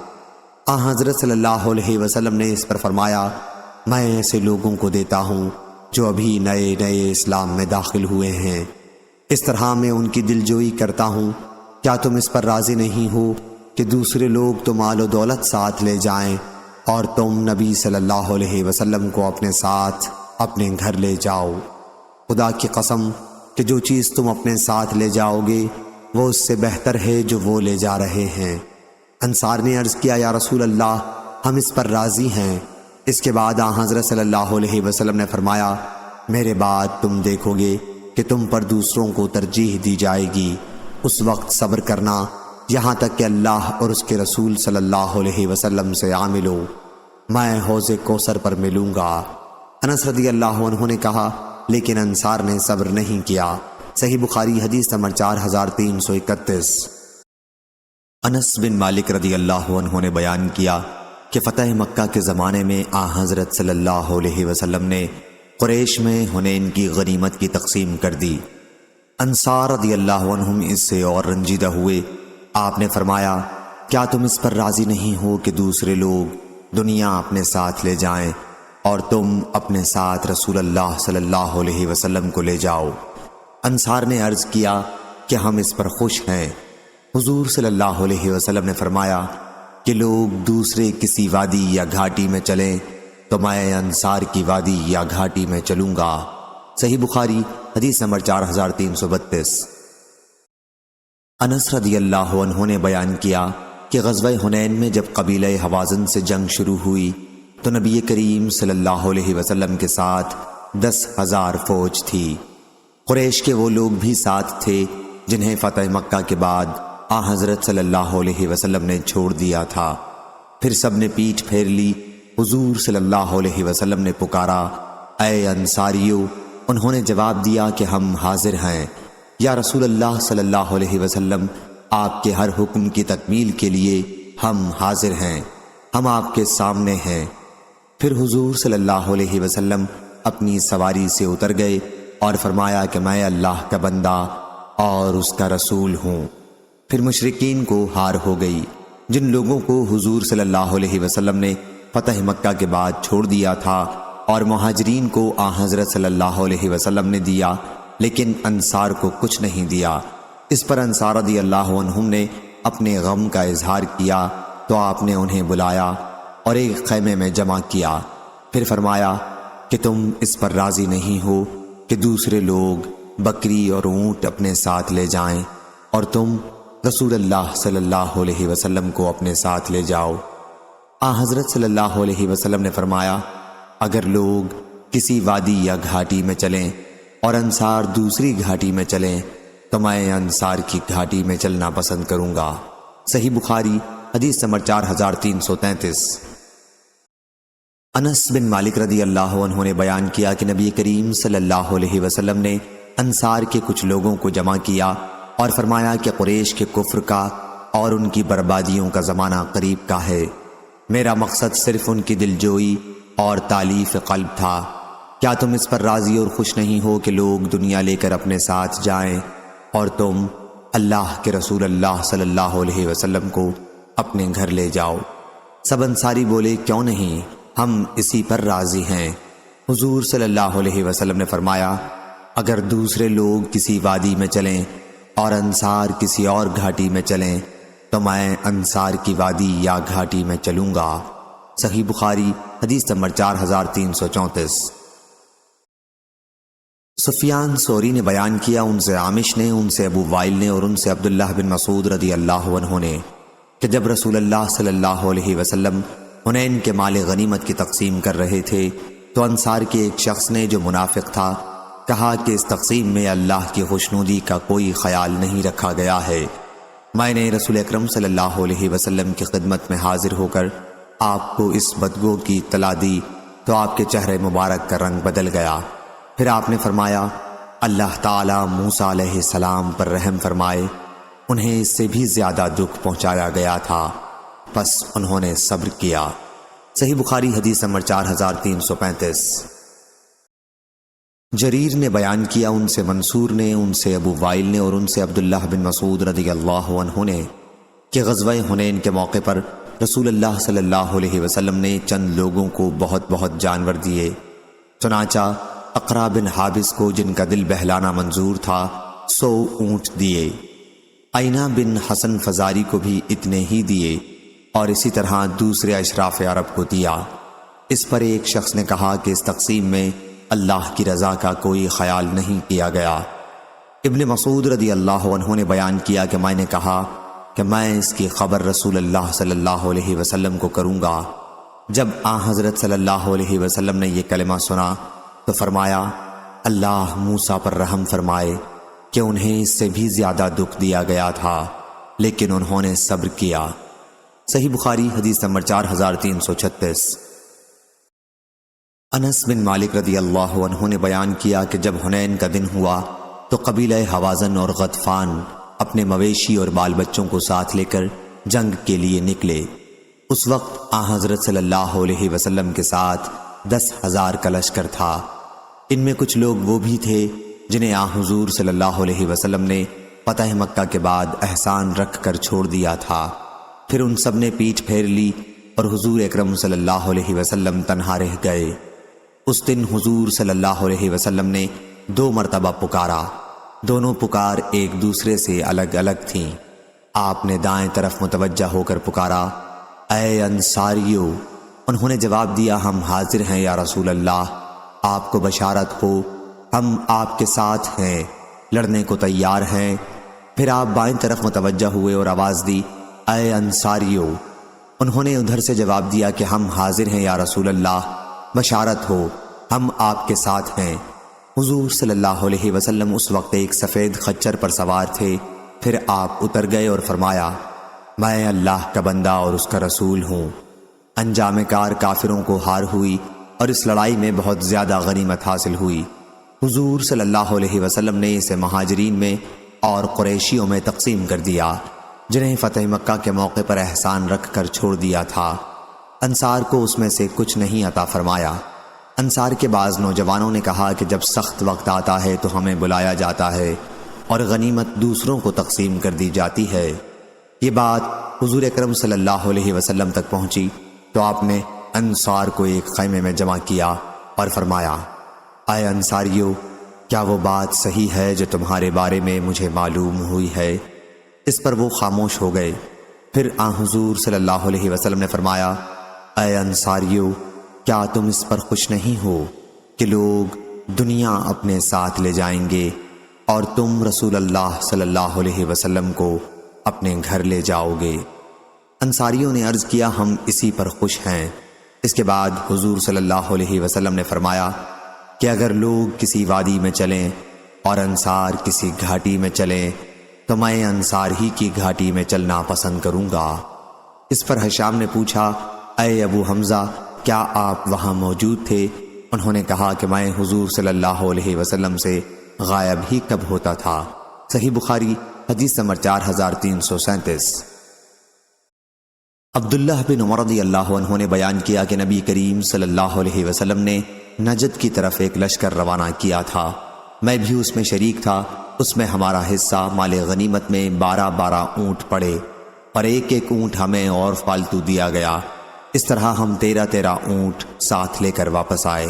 Speaker 1: حضرت صلی اللہ علیہ وسلم نے اس پر فرمایا، میں ایسے لوگوں کو دیتا ہوں جو ابھی نئے نئے اسلام میں داخل ہوئے ہیں، اس طرح میں ان کی دلجوئی کرتا ہوں۔ کیا تم اس پر راضی نہیں ہو کہ دوسرے لوگ تو مال و دولت ساتھ لے جائیں اور تم نبی صلی اللہ علیہ وسلم کو اپنے ساتھ اپنے گھر لے جاؤ؟ خدا کی قسم کہ جو چیز تم اپنے ساتھ لے جاؤ گے وہ اس سے بہتر ہے جو وہ لے جا رہے ہیں۔ انصار نے عرض کیا، یا رسول اللہ، ہم اس پر راضی ہیں۔ اس کے بعد حضرت صلی اللہ علیہ وسلم نے فرمایا، میرے بعد تم دیکھو گے کہ تم پر دوسروں کو ترجیح دی جائے گی، اس وقت صبر کرنا یہاں تک کہ اللہ اور اس کے رسول صلی اللہ علیہ وسلم سے آ ملو، میں حوض کوثر پر ملوں گا۔ انس رضی اللہ عنہ نے کہا، لیکن انصار نے صبر نہیں کیا۔ صحیح بخاری حدیث نمبر 4331۔ انس بن مالک رضی اللہ عنہ نے بیان کیا کہ فتح مکہ کے زمانے میں حضرت صلی اللہ علیہ وسلم نے قریش میں حنین کی غنیمت کی تقسیم کر دی۔ انصار رضی اللہ عنہم اس سے اور رنجیدہ ہوئے۔ آپ نے فرمایا، کیا تم اس پر راضی نہیں ہو کہ دوسرے لوگ دنیا اپنے ساتھ لے جائیں اور تم اپنے ساتھ رسول اللہ صلی اللہ علیہ وسلم کو لے جاؤ؟ انصار نے عرض کیا کہ ہم اس پر خوش ہیں۔ حضور صلی اللہ علیہ وسلم نے فرمایا کہ لوگ دوسرے کسی وادی یا گھاٹی میں چلیں تو میں انصار کی وادی یا گھاٹی میں چلوں گا۔ صحیح بخاری حدیث نمبر 4332۔ انس رضی اللہ عنہ نے بیان کیا کہ غزوہ حنین میں جب قبیلہ حوازن سے جنگ شروع ہوئی تو نبی کریم صلی اللہ علیہ وسلم کے ساتھ 10,000 فوج تھی۔ قریش کے وہ لوگ بھی ساتھ تھے جنہیں فتح مکہ کے بعد حضرت صلی اللہ علیہ وسلم نے چھوڑ دیا تھا۔ پھر سب نے پیٹھ پھیر لی۔ حضور صلی اللہ علیہ وسلم نے پکارا، اے انصاریو! انہوں نے جواب دیا کہ ہم حاضر ہیں۔ یا رسول اللہ صلی اللہ علیہ وسلم، آپ کے ہر حکم کی تکمیل کے لیے ہم حاضر ہیں، ہم آپ کے سامنے ہیں۔ پھر حضور صلی اللہ علیہ وسلم اپنی سواری سے اتر گئے اور فرمایا کہ میں اللہ کا بندہ اور اس کا رسول ہوں۔ پھر مشرکین کو ہار ہو گئی۔ جن لوگوں کو حضور صلی اللہ علیہ وسلم نے فتح مکہ کے بعد چھوڑ دیا تھا اور مہاجرین کو حضرت صلی اللہ علیہ وسلم نے دیا، لیکن انصار کو کچھ نہیں دیا۔ اس پر انصار رضی اللہ عنہم نے اپنے غم کا اظہار کیا تو آپ نے انہیں بلایا اور ایک خیمے میں جمع کیا، پھر فرمایا کہ تم اس پر راضی نہیں ہو کہ دوسرے لوگ بکری اور اونٹ اپنے ساتھ لے جائیں اور تم رسول اللہ صلی اللہ علیہ وسلم کو اپنے ساتھ لے جاؤ۔ حضرت صلی اللہ علیہ وسلم نے فرمایا، اگر لوگ کسی وادی یا گھاٹی میں چلیں اور انصار دوسری گھاٹی میں چلیں تو میں انصار کی گھاٹی میں چلنا پسند کروں گا۔ صحیح بخاری حدیث نمبر 4333۔ انس بن مالک رضی اللہ عنہ نے بیان کیا کہ نبی کریم صلی اللہ علیہ وسلم نے انصار کے کچھ لوگوں کو جمع کیا اور فرمایا کہ قریش کے کفر کا اور ان کی بربادیوں کا زمانہ قریب کا ہے، میرا مقصد صرف ان کی دلجوئی اور تالیف قلب تھا۔ کیا تم اس پر راضی اور خوش نہیں ہو کہ لوگ دنیا لے کر اپنے ساتھ جائیں اور تم اللہ کے رسول اللہ صلی اللہ علیہ وسلم کو اپنے گھر لے جاؤ؟ سب انصاری بولے، کیوں نہیں، ہم اسی پر راضی ہیں۔ حضور صلی اللہ علیہ وسلم نے فرمایا، اگر دوسرے لوگ کسی وادی میں چلیں اور انصار کسی اور گھاٹی میں چلیں تو میں انصار کی وادی یا گھاٹی میں چلوں گا۔ صحیح بخاری حدیث نمبر 4334۔ سفیان ثوری نے بیان کیا، ان سے عامش نے، ان سے ابو وائل نے اور ان سے عبداللہ بن مسعود رضی اللہ عنہ نے کہ جب رسول اللہ صلی اللہ علیہ وسلم حنین کے مال غنیمت کی تقسیم کر رہے تھے تو انصار کے ایک شخص نے جو منافق تھا کہا کہ اس تقسیم میں اللہ کی خوشنودی کا کوئی خیال نہیں رکھا گیا ہے۔ میں نے رسول اکرم صلی اللہ علیہ وسلم کی خدمت میں حاضر ہو کر آپ کو اس بدگو کی اطلاع دی تو آپ کے چہرے مبارک کا رنگ بدل گیا۔ پھر آپ نے فرمایا، اللہ تعالیٰ موسیٰ علیہ السلام پر رحم فرمائے، انہیں اس سے بھی زیادہ دکھ پہنچایا گیا تھا، پس انہوں نے صبر کیا۔ صحیح بخاری حدیث نمبر 4335۔ جریر نے بیان کیا، ان سے منصور نے، ان سے ابو وائل نے اور ان سے عبداللہ بن مسعود رضی اللہ عنہ نے کہ غزوہ حنین کے موقع پر رسول اللہ صلی اللہ علیہ وسلم نے چند لوگوں کو بہت بہت جانور دیے، چنانچہ اقرا بن حابس کو جن کا دل بہلانا منظور تھا 100 اونٹ دیے، عینہ بن حسن فزاری کو بھی اتنے ہی دیے اور اسی طرح دوسرے اشراف عرب کو دیا۔ اس پر ایک شخص نے کہا کہ اس تقسیم میں اللہ کی رضا کا کوئی خیال نہیں کیا گیا۔ ابن مسعود رضی اللہ عنہ نے بیان کیا کہ میں نے کہا کہ میں اس کی خبر رسول اللہ صلی اللہ علیہ وسلم کو کروں گا۔ جب حضرت صلی اللہ علیہ وسلم نے یہ کلمہ سنا تو فرمایا، اللہ موسیٰ پر رحم فرمائے کہ انہیں اس سے بھی زیادہ دکھ دیا گیا تھا لیکن انہوں نے صبر کیا۔ صحیح بخاری حدیث نمبر 4336۔ انس بن مالک رضی اللہ عنہ نے بیان کیا کہ جب حنین کا دن ہوا تو قبیلہ حوازن اور غطفان اپنے مویشی اور بال بچوں کو ساتھ لے کر جنگ کے لیے نکلے۔ اس وقت حضرت صلی اللہ علیہ وسلم کے ساتھ 10,000 کا لشکر تھا۔ ان میں کچھ لوگ وہ بھی تھے جنہیں حضور صلی اللہ علیہ وسلم نے فتح مکہ کے بعد احسان رکھ کر چھوڑ دیا تھا۔ پھر ان سب نے پیٹھ پھیر لی اور حضور اکرم صلی اللہ علیہ وسلم تنہا رہ گئے۔ اس دن حضور صلی اللہ علیہ وسلم نے 2 مرتبہ پکارا، دونوں پکار ایک دوسرے سے الگ الگ تھیں۔ آپ نے دائیں طرف متوجہ ہو کر پکارا، اے انصاریو! انہوں نے جواب دیا، ہم حاضر ہیں یا رسول اللہ، آپ کو بشارت ہو، ہم آپ کے ساتھ ہیں، لڑنے کو تیار ہیں۔ پھر آپ بائیں طرف متوجہ ہوئے اور آواز دی، اے انصاریو! انہوں نے ادھر سے جواب دیا کہ ہم حاضر ہیں یا رسول اللہ، بشارت ہو، ہم آپ کے ساتھ ہیں۔ حضور صلی اللہ علیہ وسلم اس وقت ایک سفید خچر پر سوار تھے۔ پھر آپ اتر گئے اور فرمایا، میں اللہ کا بندہ اور اس کا رسول ہوں۔ انجام کار کافروں کو ہار ہوئی اور اس لڑائی میں بہت زیادہ غنیمت حاصل ہوئی۔ حضور صلی اللہ علیہ وسلم نے اسے مہاجرین میں اور قریشیوں میں تقسیم کر دیا جنہیں فتح مکہ کے موقع پر احسان رکھ کر چھوڑ دیا تھا۔ انصار کو اس میں سے کچھ نہیں عطا فرمایا۔ انصار کے بعض نوجوانوں نے کہا کہ جب سخت وقت آتا ہے تو ہمیں بلایا جاتا ہے اور غنیمت دوسروں کو تقسیم کر دی جاتی ہے۔ یہ بات حضور اکرم صلی اللہ علیہ وسلم تک پہنچی تو آپ نے انصار کو ایک خیمے میں جمع کیا اور فرمایا، اے انصاریو! کیا وہ بات صحیح ہے جو تمہارے بارے میں مجھے معلوم ہوئی ہے؟ اس پر وہ خاموش ہو گئے۔ پھر حضور صلی اللہ علیہ وسلم نے فرمایا، اے انصاریو، کیا تم اس پر خوش نہیں ہو کہ لوگ دنیا اپنے ساتھ لے جائیں گے اور تم رسول اللہ صلی اللہ علیہ وسلم کو اپنے گھر لے جاؤ گے؟ انصاریوں نے عرض کیا، ہم اسی پر خوش ہیں۔ اس کے بعد حضور صلی اللہ علیہ وسلم نے فرمایا کہ اگر لوگ کسی وادی میں چلیں اور انصار کسی گھاٹی میں چلیں تو میں انصار ہی کی گھاٹی میں چلنا پسند کروں گا۔ اس پر ہشام نے پوچھا، اے ابو حمزہ، کیا آپ وہاں موجود تھے؟ انہوں نے کہا کہ میں حضور صلی اللہ علیہ وسلم سے غائب ہی کب ہوتا تھا۔ صحیح بخاری حدیث نمبر 4337۔ عبداللہ بن عمر رضی اللہ عنہ نے بیان کیا کہ نبی کریم صلی اللہ علیہ وسلم نے نجد کی طرف ایک لشکر روانہ کیا تھا، میں بھی اس میں شریک تھا۔ اس میں ہمارا حصہ مال غنیمت میں 12 اونٹ پڑے اور ایک ایک اونٹ ہمیں اور فالتو دیا گیا۔ اس طرح ہم 13 اونٹ ساتھ لے کر واپس آئے۔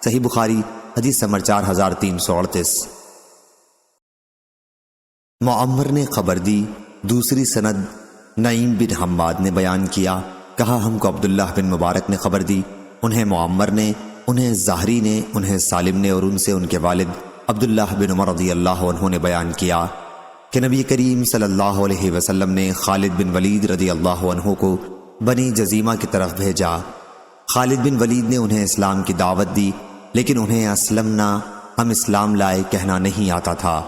Speaker 1: صحیح بخاری حدیث نمبر 4338۔ معمر نے خبر دی۔ دوسری سند نعیم بن حماد نے بیان کیا، کہا ہم کو عبداللہ بن مبارک نے خبر دی، انہیں معمر نے، انہیں زہری نے، انہیں سالم نے اور ان سے ان کے والد عبداللہ بن عمر رضی اللہ عنہ نے بیان کیا کہ نبی کریم صلی اللہ علیہ وسلم نے خالد بن ولید رضی اللہ عنہ کو بنی جزیمہ کی طرف بھیجا۔ خالد بن ولید نے انہیں اسلام کی دعوت دی، لیکن انہیں اسلمنا، ہم اسلام لائے کہنا نہیں آتا تھا۔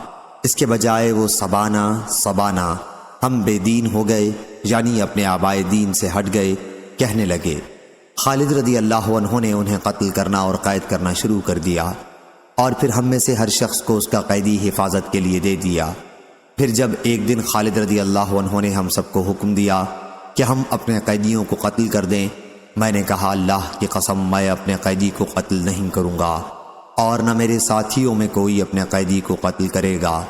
Speaker 1: اس کے بجائے وہ سبانا ہم بے دین ہو گئے، یعنی اپنے آبائے دین سے ہٹ گئے کہنے لگے۔ خالد رضی اللہ عنہ نے انہیں قتل کرنا اور قید کرنا شروع کر دیا، اور پھر ہم میں سے ہر شخص کو اس کا قیدی حفاظت کے لیے دے دیا۔ پھر جب ایک دن خالد رضی اللہ عنہ نے ہم سب کو حکم دیا کہ ہم اپنے قیدیوں کو قتل کر دیں، میں نے کہا، اللہ کی قسم میں اپنے قیدی کو قتل نہیں کروں گا اور نہ میرے ساتھیوں میں کوئی اپنے قیدی کو قتل کرے گا۔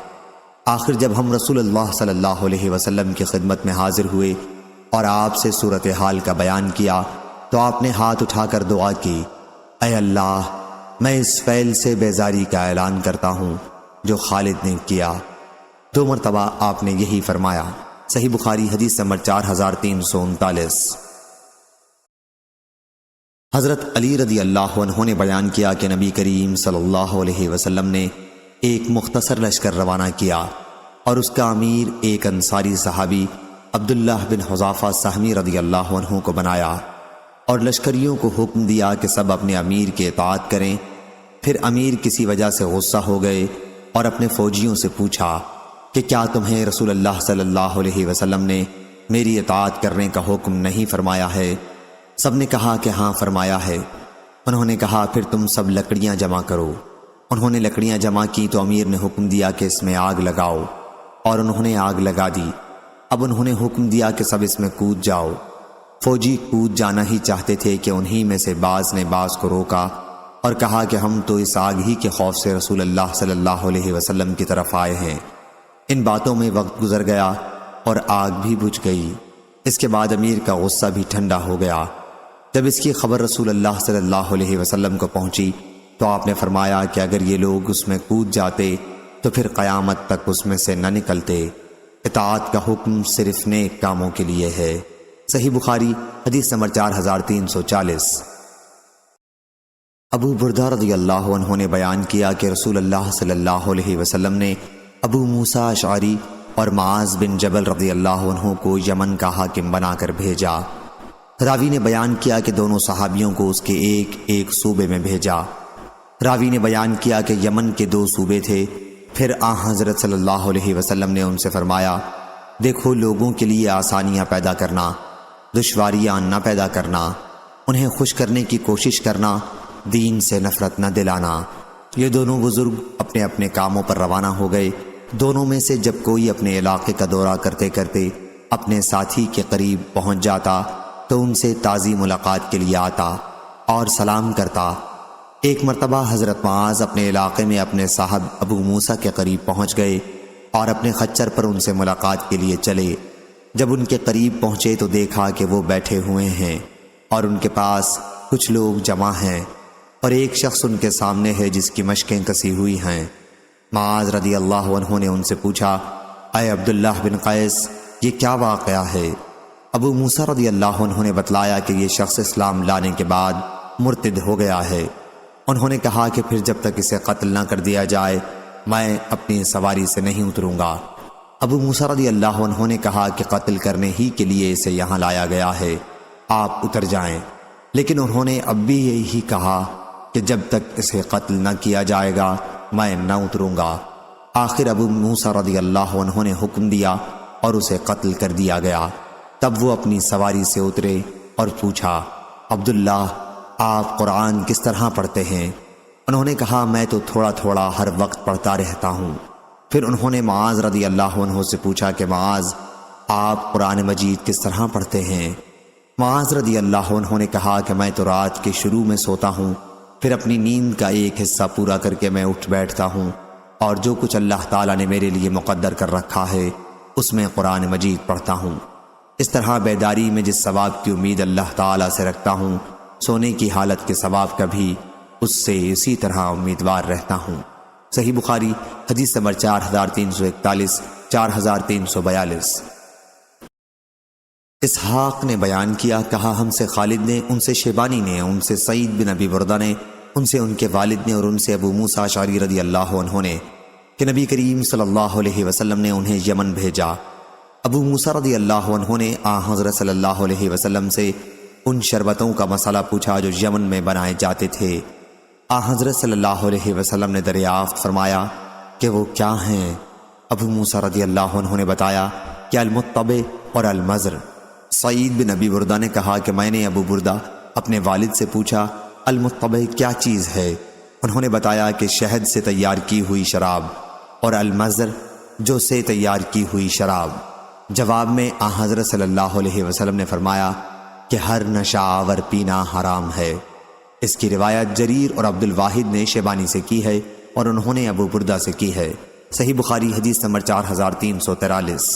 Speaker 1: آخر جب ہم رسول اللہ صلی اللہ علیہ وسلم کی خدمت میں حاضر ہوئے اور آپ سے صورتحال کا بیان کیا تو آپ نے ہاتھ اٹھا کر دعا کی، اے اللہ، میں اس فعل سے بیزاری کا اعلان کرتا ہوں جو خالد نے کیا۔ 2 مرتبہ آپ نے یہی فرمایا۔ صحیح بخاری حدیث نمبر 4339۔ حضرت علی رضی اللہ عنہ نے بیان کیا کہ نبی کریم صلی اللہ علیہ وسلم نے ایک مختصر لشکر روانہ کیا اور اس کا امیر ایک انصاری صحابی عبداللہ بن حذافہ سہمی رضی اللہ عنہ کو بنایا اور لشکریوں کو حکم دیا کہ سب اپنے امیر کی اطاعت کریں۔ پھر امیر کسی وجہ سے غصہ ہو گئے اور اپنے فوجیوں سے پوچھا کہ کیا تمہیں رسول اللہ صلی اللہ علیہ وسلم نے میری اطاعت کرنے کا حکم نہیں فرمایا ہے؟ سب نے کہا کہ ہاں فرمایا ہے۔ انہوں نے کہا پھر تم سب لکڑیاں جمع کرو۔ انہوں نے لکڑیاں جمع کی تو امیر نے حکم دیا کہ اس میں آگ لگاؤ، اور انہوں نے آگ لگا دی۔ اب انہوں نے حکم دیا کہ سب اس میں کود جاؤ۔ فوجی کود جانا ہی چاہتے تھے کہ انہی میں سے بعض نے بعض کو روکا اور کہا کہ ہم تو اس آگ ہی کے خوف سے رسول اللہ صلی اللہ علیہ وسلم کی طرف آئے ہیں۔ ان باتوں میں وقت گزر گیا اور آگ بھی بجھ گئی۔ اس کے بعد امیر کا غصہ بھی ٹھنڈا ہو گیا۔ جب اس کی خبر رسول اللہ صلی اللہ علیہ وسلم کو پہنچی تو آپ نے فرمایا کہ اگر یہ لوگ اس میں کود جاتے تو پھر قیامت تک اس میں سے نہ نکلتے۔ اطاعت کا حکم صرف نیک کاموں کے لیے ہے۔ صحیح بخاری حدیث نمبر 4340۔ ابو بردہ رضی اللہ عنہ نے بیان کیا کہ رسول اللہ صلی اللہ علیہ وسلم نے ابو موسیٰ اشعری اور معاذ بن جبل رضی اللہ عنہ کو یمن کا حاکم بنا کر بھیجا۔ راوی نے بیان کیا کہ دونوں صحابیوں کو اس کے ایک ایک صوبے میں بھیجا۔ راوی نے بیان کیا کہ یمن کے 2 صوبے تھے۔ پھر حضرت صلی اللہ علیہ وسلم نے ان سے فرمایا، دیکھو لوگوں کے لیے آسانیاں پیدا کرنا، دشواریاں نہ پیدا کرنا، انہیں خوش کرنے کی کوشش کرنا، دین سے نفرت نہ دلانا۔ یہ دونوں بزرگ اپنے اپنے کاموں پر روانہ ہو گئے۔ دونوں میں سے جب کوئی اپنے علاقے کا دورہ کرتے کرتے اپنے ساتھی کے قریب پہنچ جاتا تو ان سے تازی ملاقات کے لیے آتا اور سلام کرتا۔ ایک مرتبہ حضرت معاذ اپنے علاقے میں اپنے صاحب ابو موسیٰ کے قریب پہنچ گئے اور اپنے خچر پر ان سے ملاقات کے لیے چلے۔ جب ان کے قریب پہنچے تو دیکھا کہ وہ بیٹھے ہوئے ہیں اور ان کے پاس کچھ لوگ جمع ہیں اور ایک شخص ان کے سامنے ہے جس کی مشقیں کسی ہوئی ہیں۔ معاذ رضی اللہ عنہ نے ان سے پوچھا، اے عبداللہ بن قیس، یہ کیا واقعہ ہے؟ ابو موسیٰ رضی اللہ عنہ نے بتلایا کہ یہ شخص اسلام لانے کے بعد مرتد ہو گیا ہے۔ انہوں نے کہا کہ پھر جب تک اسے قتل نہ کر دیا جائے میں اپنی سواری سے نہیں اتروں گا۔ ابو موسیٰ رضی اللہ عنہ نے کہا کہ قتل کرنے ہی کے لیے اسے یہاں لایا گیا ہے، آپ اتر جائیں۔ لیکن انہوں نے اب بھی یہی کہا کہ جب تک اسے قتل نہ کیا جائے گا میں نہ اتروں گا۔ آخر ابو موسیٰ رضی اللہ عنہ نے حکم دیا اور اسے قتل کر دیا گیا۔ تب وہ اپنی سواری سے اترے اور پوچھا، عبداللہ آپ قرآن کس طرح پڑھتے ہیں؟ انہوں نے کہا میں تو تھوڑا تھوڑا ہر وقت پڑھتا رہتا ہوں۔ پھر انہوں نے معاذ رضی اللہ عنہ سے پوچھا کہ معاذ آپ قرآن مجید کس طرح پڑھتے ہیں؟ معاذ رضی اللہ عنہ نے کہا کہ میں تو رات کے شروع میں سوتا ہوں، پھر اپنی نیند کا ایک حصہ پورا کر کے میں اٹھ بیٹھتا ہوں، اور جو کچھ اللہ تعالیٰ نے میرے لیے مقدر کر رکھا ہے اس میں قرآن مجید پڑھتا ہوں۔ اس طرح بیداری میں جس ثواب کی امید اللہ تعالیٰ سے رکھتا ہوں، سونے کی حالت کے ثواب کا بھی اس سے اسی طرح امیدوار رہتا ہوں۔ صحیح بخاری حدیث نمبر 4341 4342۔ اسحاق نے بیان کیا، کہا ہم سے خالد نے، ان سے شیبانی نے، ان سے سعید بن ابی بردہ نے، ان سے ان کے والد نے، اور ان سے ابو موسیٰ اشعری رضی اللہ عنہ نے کہ نبی کریم صلی اللہ علیہ وسلم نے انہیں یمن بھیجا۔ ابو موسیٰ رضی اللہ عنہ نے حضرت صلی اللہ علیہ وسلم سے ان شربتوں کا مسئلہ پوچھا جو یمن میں بنائے جاتے تھے۔ حضرت صلی اللہ علیہ وسلم نے دریافت فرمایا کہ وہ کیا ہیں؟ ابو موسیٰ رضی اللہ عنہ نے بتایا کہ المطبع اور المزر۔ سعید بن ابی بردہ نے کہا کہ میں نے ابو بردہ اپنے والد سے پوچھا المطبع کیا چیز ہے؟ انہوں نے بتایا کہ شہد سے تیار کی ہوئی شراب، اور المزر جو سے تیار کی ہوئی شراب۔ جواب میں حضرت صلی اللہ علیہ وسلم نے فرمایا کہ ہر نشہ آور پینا حرام ہے۔ اس کی روایت جریر اور عبد الواحد نے شیبانی سے کی ہے اور انہوں نے ابو بردہ سے کی ہے۔ صحیح بخاری حدیث نمبر 4343۔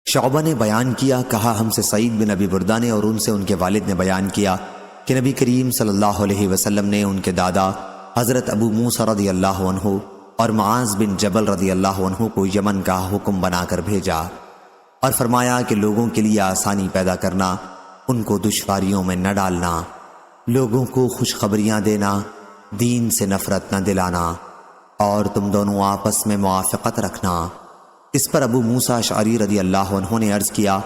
Speaker 1: شعبہ نے بیان کیا، کہا ہم سے سعید بن ابی بردہ نے اور ان سے ان کے والد نے بیان کیا کہ نبی کریم صلی اللہ علیہ وسلم نے ان کے دادا حضرت ابو موسیٰ رضی اللہ عنہ اور معاذ بن جبل رضی اللہ عنہ کو یمن کا حکم بنا کر بھیجا، اور فرمایا کہ لوگوں کے لیے آسانی پیدا کرنا، ان کو دشواریوں میں نہ ڈالنا، لوگوں کو خوشخبریاں دینا، دین سے نفرت نہ دلانا، اور تم دونوں آپس میں موافقت رکھنا۔ اس پر ابو موسیٰ اشعری رضی اللہ عنہ نے عرض کیا،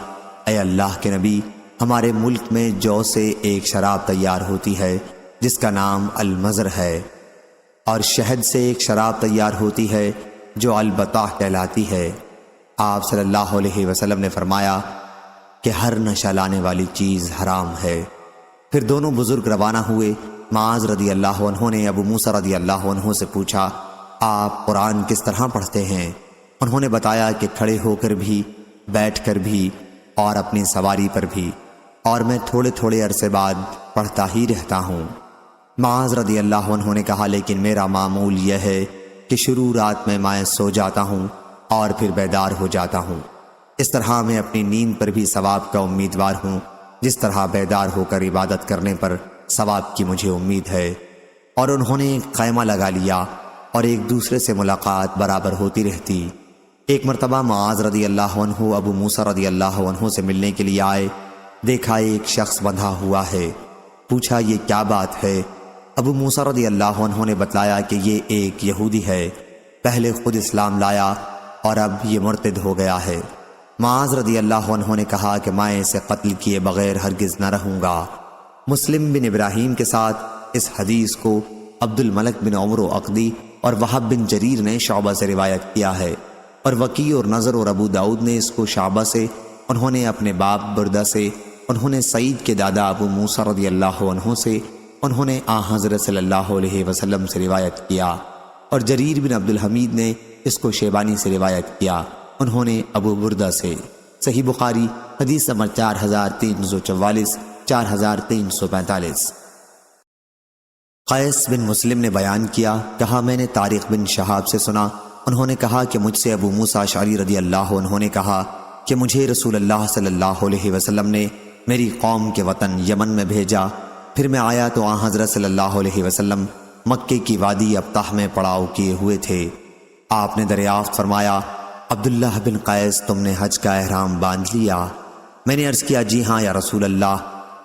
Speaker 1: اے اللہ کے نبی، ہمارے ملک میں جو سے ایک شراب تیار ہوتی ہے جس کا نام المزر ہے، اور شہد سے ایک شراب تیار ہوتی ہے جو البطاح کہلاتی ہے۔ آپ صلی اللہ علیہ وسلم نے فرمایا کہ ہر نشہ لانے والی چیز حرام ہے۔ پھر دونوں بزرگ روانہ ہوئے۔ معاذ رضی اللہ عنہ نے ابو موسیٰ رضی اللہ عنہ سے پوچھا، آپ قرآن کس طرح پڑھتے ہیں؟ انہوں نے بتایا کہ کھڑے ہو کر بھی، بیٹھ کر بھی، اور اپنی سواری پر بھی، اور میں تھوڑے تھوڑے عرصے بعد پڑھتا ہی رہتا ہوں۔ معاذ رضی اللہ عنہ نے کہا، لیکن میرا معمول یہ ہے کہ شروع رات میں سو جاتا ہوں اور پھر بیدار ہو جاتا ہوں۔ اس طرح میں اپنی نیند پر بھی ثواب کا امیدوار ہوں، جس طرح بیدار ہو کر عبادت کرنے پر ثواب کی مجھے امید ہے۔ اور انہوں نے ایک خیمہ لگا لیا اور ایک دوسرے سے ملاقات برابر ہوتی رہتی۔ ایک مرتبہ معاذ رضی اللہ عنہ ابو موسیٰ رضی اللہ عنہ سے ملنے کے لیے آئے، دیکھا ایک شخص بندھا ہوا ہے، پوچھا یہ کیا بات ہے؟ ابو موسیٰ رضی اللہ عنہ نے بتلایا کہ یہ ایک یہودی ہے، پہلے خود اسلام لایا اور اب یہ مرتد ہو گیا ہے۔ معاذ رضی اللہ عنہ نے کہا کہ میں اسے قتل کیے بغیر ہرگز نہ رہوں گا۔ مسلم بن ابراہیم کے ساتھ اس حدیث کو عبد الملک بن عمر عقدی اور وہب بن جریر نے شعبہ سے روایت کیا ہے، اور وکیع اور نظر اور ابو داؤد نے اس کو شعبہ سے، انہوں نے اپنے باپ بردہ سے، انہوں نے سعید کے دادا ابو موسیٰ رضی اللہ عنہ سے، انہوں نے حضرت صلی اللہ علیہ وسلم سے روایت کیا، اور جریر بن عبد الحمید نے اس کو شیبانی سے روایت کیا، انہوں نے ابو بردہ سے۔ صحیح بخاری حدیث نمبر 4344 4345۔ قیس بن مسلم نے بیان کیا، کہا میں نے طارق بن شہاب سے سنا، انہوں نے کہا کہ مجھ سے ابو موسیٰ اشعری رضی اللہ عنہ نے کہا کہ مجھے رسول اللہ صلی اللہ علیہ وسلم نے میری قوم کے وطن یمن میں بھیجا، پھر میں آیا تو حضرت صلی اللہ علیہ وسلم مکے کی وادی ابطح میں پڑاؤ کیے ہوئے تھے۔ آپ نے دریافت فرمایا، عبداللہ بن قیس تم نے حج کا احرام باندھ لیا؟ میں نے عرض کیا جی ہاں یا رسول اللہ۔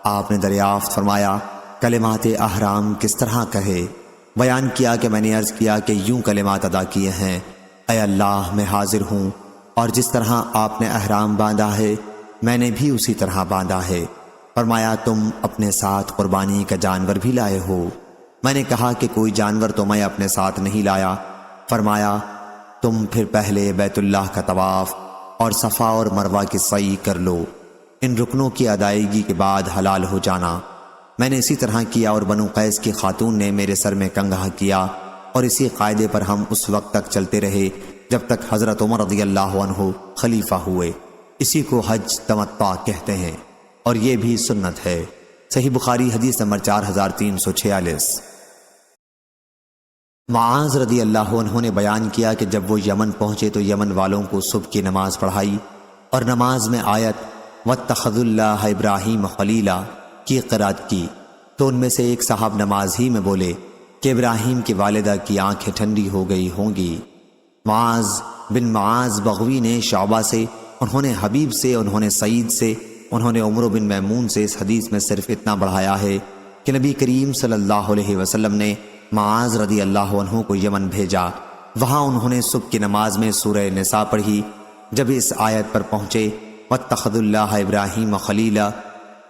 Speaker 1: آپ نے دریافت فرمایا کلمات احرام کس طرح کہے؟ بیان کیا کہ میں نے عرض کیا کہ یوں کلمات ادا کیے ہیں، اے اللہ میں حاضر ہوں، اور جس طرح آپ نے احرام باندھا ہے میں نے بھی اسی طرح باندھا ہے۔ فرمایا تم اپنے ساتھ قربانی کا جانور بھی لائے ہو؟ میں نے کہا کہ کوئی جانور تو میں اپنے ساتھ نہیں لایا۔ فرمایا تم پھر پہلے بیت اللہ کا طواف اور صفا اور مروہ کی سعی کر لو، ان رکنوں کی ادائیگی کے بعد حلال ہو جانا۔ میں نے اسی طرح کیا اور بنو قیس کی خاتون نے میرے سر میں کنگھا کیا، اور اسی قاعدے پر ہم اس وقت تک چلتے رہے جب تک حضرت عمر رضی اللہ عنہ خلیفہ ہوئے۔ اسی کو حج تمتع کہتے ہیں، اور یہ بھی سنت ہے۔ صحیح بخاری حدیث نمبر 4346۔ معاذ رضی اللہ عنہ نے بیان کیا کہ جب وہ یمن پہنچے تو یمن والوں کو صبح کی نماز پڑھائی اور نماز میں آیت وَاتَّخَذُوا اللَّهَ إِبْرَاهِيمَ خَلِيلًا کی قرات کی، تو ان میں سے ایک صاحب نماز ہی میں بولے کہ ابراہیم کی والدہ کی آنکھیں ٹھنڈی ہو گئی ہوں گی۔ معاذ بن معاذ بغوی نے شعبہ سے، انہوں نے حبیب سے، انہوں نے سعید سے، انہوں نے عمرو بن میمون سے اس حدیث میں صرف اتنا بڑھایا ہے کہ نبی کریم صلی اللہ علیہ وسلم نے معاذ رضی اللہ عنہ کو یمن بھیجا۔ وہاں انہوں نے صبح کی نماز میں سورہ نساء پڑھی۔ جب اس آیت پر پہنچے وَاتَّخَذُوا اللَّهَ إِبْرَاهِيمَ خَلِيلًا،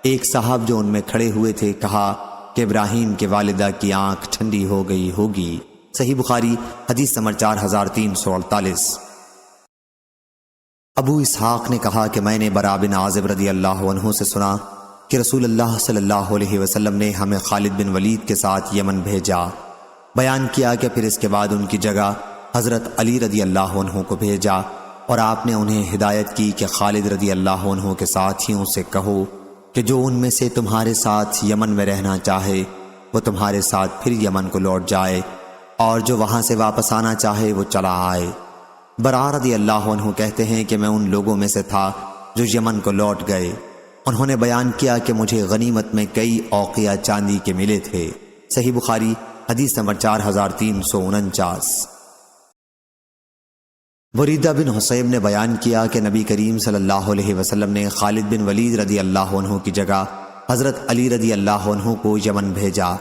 Speaker 1: ایک صاحب جو ان میں کھڑے ہوئے تھے کہا کہ ابراہیم کے والدہ کی آنکھ ٹھنڈی ہو گئی ہوگی۔ صحیح بخاری حدیث نمبر 4348۔ ابو اسحاق نے کہا کہ میں نے برا بن عازب رضی اللہ عنہ سے سنا کہ رسول اللہ صلی اللہ علیہ وسلم نے ہمیں خالد بن ولید کے ساتھ یمن بھیجا۔ بیان کیا کہ پھر اس کے بعد ان کی جگہ حضرت علی رضی اللہ عنہ کو بھیجا، اور آپ نے انہیں ہدایت کی کہ خالد رضی اللہ عنہ کے ساتھیوں سے کہو کہ جو ان میں سے تمہارے ساتھ یمن میں رہنا چاہے وہ تمہارے ساتھ پھر یمن کو لوٹ جائے، اور جو وہاں سے واپس آنا چاہے وہ چلا آئے۔ برا رضی اللہ عنہ کہتے ہیں کہ میں ان لوگوں میں سے تھا جو یمن کو لوٹ گئے۔ انہوں نے بیان کیا کہ مجھے غنیمت میں کئی اوقیہ چاندی کے ملے تھے۔ صحیح بخاری حدیث نمبر 4349۔ بریدہ بن حصیب نے بیان کیا کہ نبی کریم صلی اللہ علیہ وسلم نے خالد بن ولید رضی اللہ عنہ کی جگہ حضرت علی رضی اللہ عنہ کو یمن بھیجا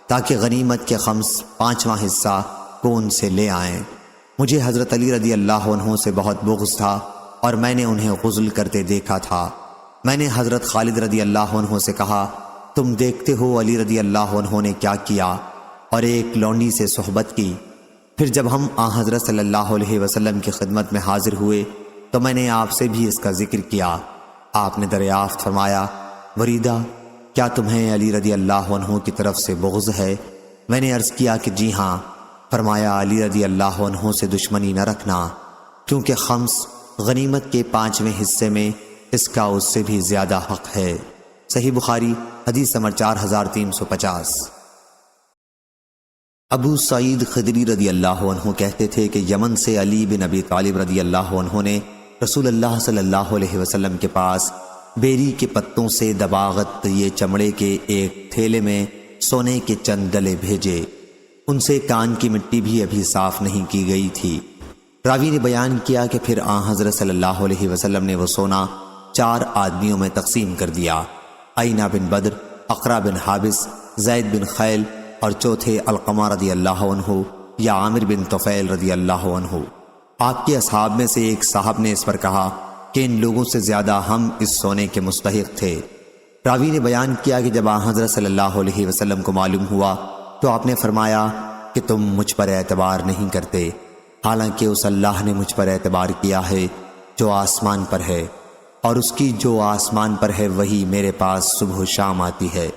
Speaker 1: تاکہ غنیمت کے خمس 5واں حصہ کو ان سے لے آئیں۔ مجھے حضرت علی رضی اللہ عنہ سے بہت بغض تھا اور میں نے انہیں غسل کرتے دیکھا تھا۔ میں نے حضرت خالد رضی اللہ عنہ سے کہا تم دیکھتے ہو علی رضی اللہ عنہ نے کیا کیا، اور ایک لونڈی سے صحبت کی۔ پھر جب ہم حضرت صلی اللہ علیہ وسلم کی خدمت میں حاضر ہوئے تو میں نے آپ سے بھی اس کا ذکر کیا۔ آپ نے دریافت فرمایا وریدہ کیا تمہیں علی رضی اللہ عنہ کی طرف سے بغض ہے؟ میں نے عرض کیا کہ جی ہاں۔ فرمایا علی رضی اللہ عنہ سے دشمنی نہ رکھنا، کیونکہ خمس غنیمت کے 5ویں حصے میں اس کا اس سے بھی زیادہ حق ہے۔ صحیح بخاری حدیث نمبر 4350۔ ابو سعید خدری رضی اللہ عنہ کہتے تھے کہ یمن سے علی بن ابی طالب رضی اللہ عنہ نے رسول اللہ صلی اللہ علیہ وسلم کے پاس بیری کے پتوں سے دباغت یہ چمڑے کے ایک تھیلے میں سونے کے چند ڈلے بھیجے۔ ان سے کان کی مٹی بھی ابھی صاف نہیں کی گئی تھی۔ راوی نے بیان کیا کہ پھر حضرت صلی اللہ علیہ وسلم نے وہ سونا 4 آدمیوں میں تقسیم کر دیا، عینہ بن بدر، اقرا بن حابس، زید بن خیل، اور چوتھے علقمہ رضی اللہ عنہ یا عامر بن طفیل رضی اللہ عنہ۔ آپ کے اصحاب میں سے ایک صاحب نے اس پر کہا کہ ان لوگوں سے زیادہ ہم اس سونے کے مستحق تھے۔ راوی نے بیان کیا کہ جب حضرت صلی اللہ علیہ وسلم کو معلوم ہوا تو آپ نے فرمایا کہ تم مجھ پر اعتبار نہیں کرتے، حالانکہ اس اللہ نے مجھ پر اعتبار کیا ہے جو آسمان پر ہے، اور اس کی جو آسمان پر ہے وہی میرے پاس صبح و شام آتی ہے۔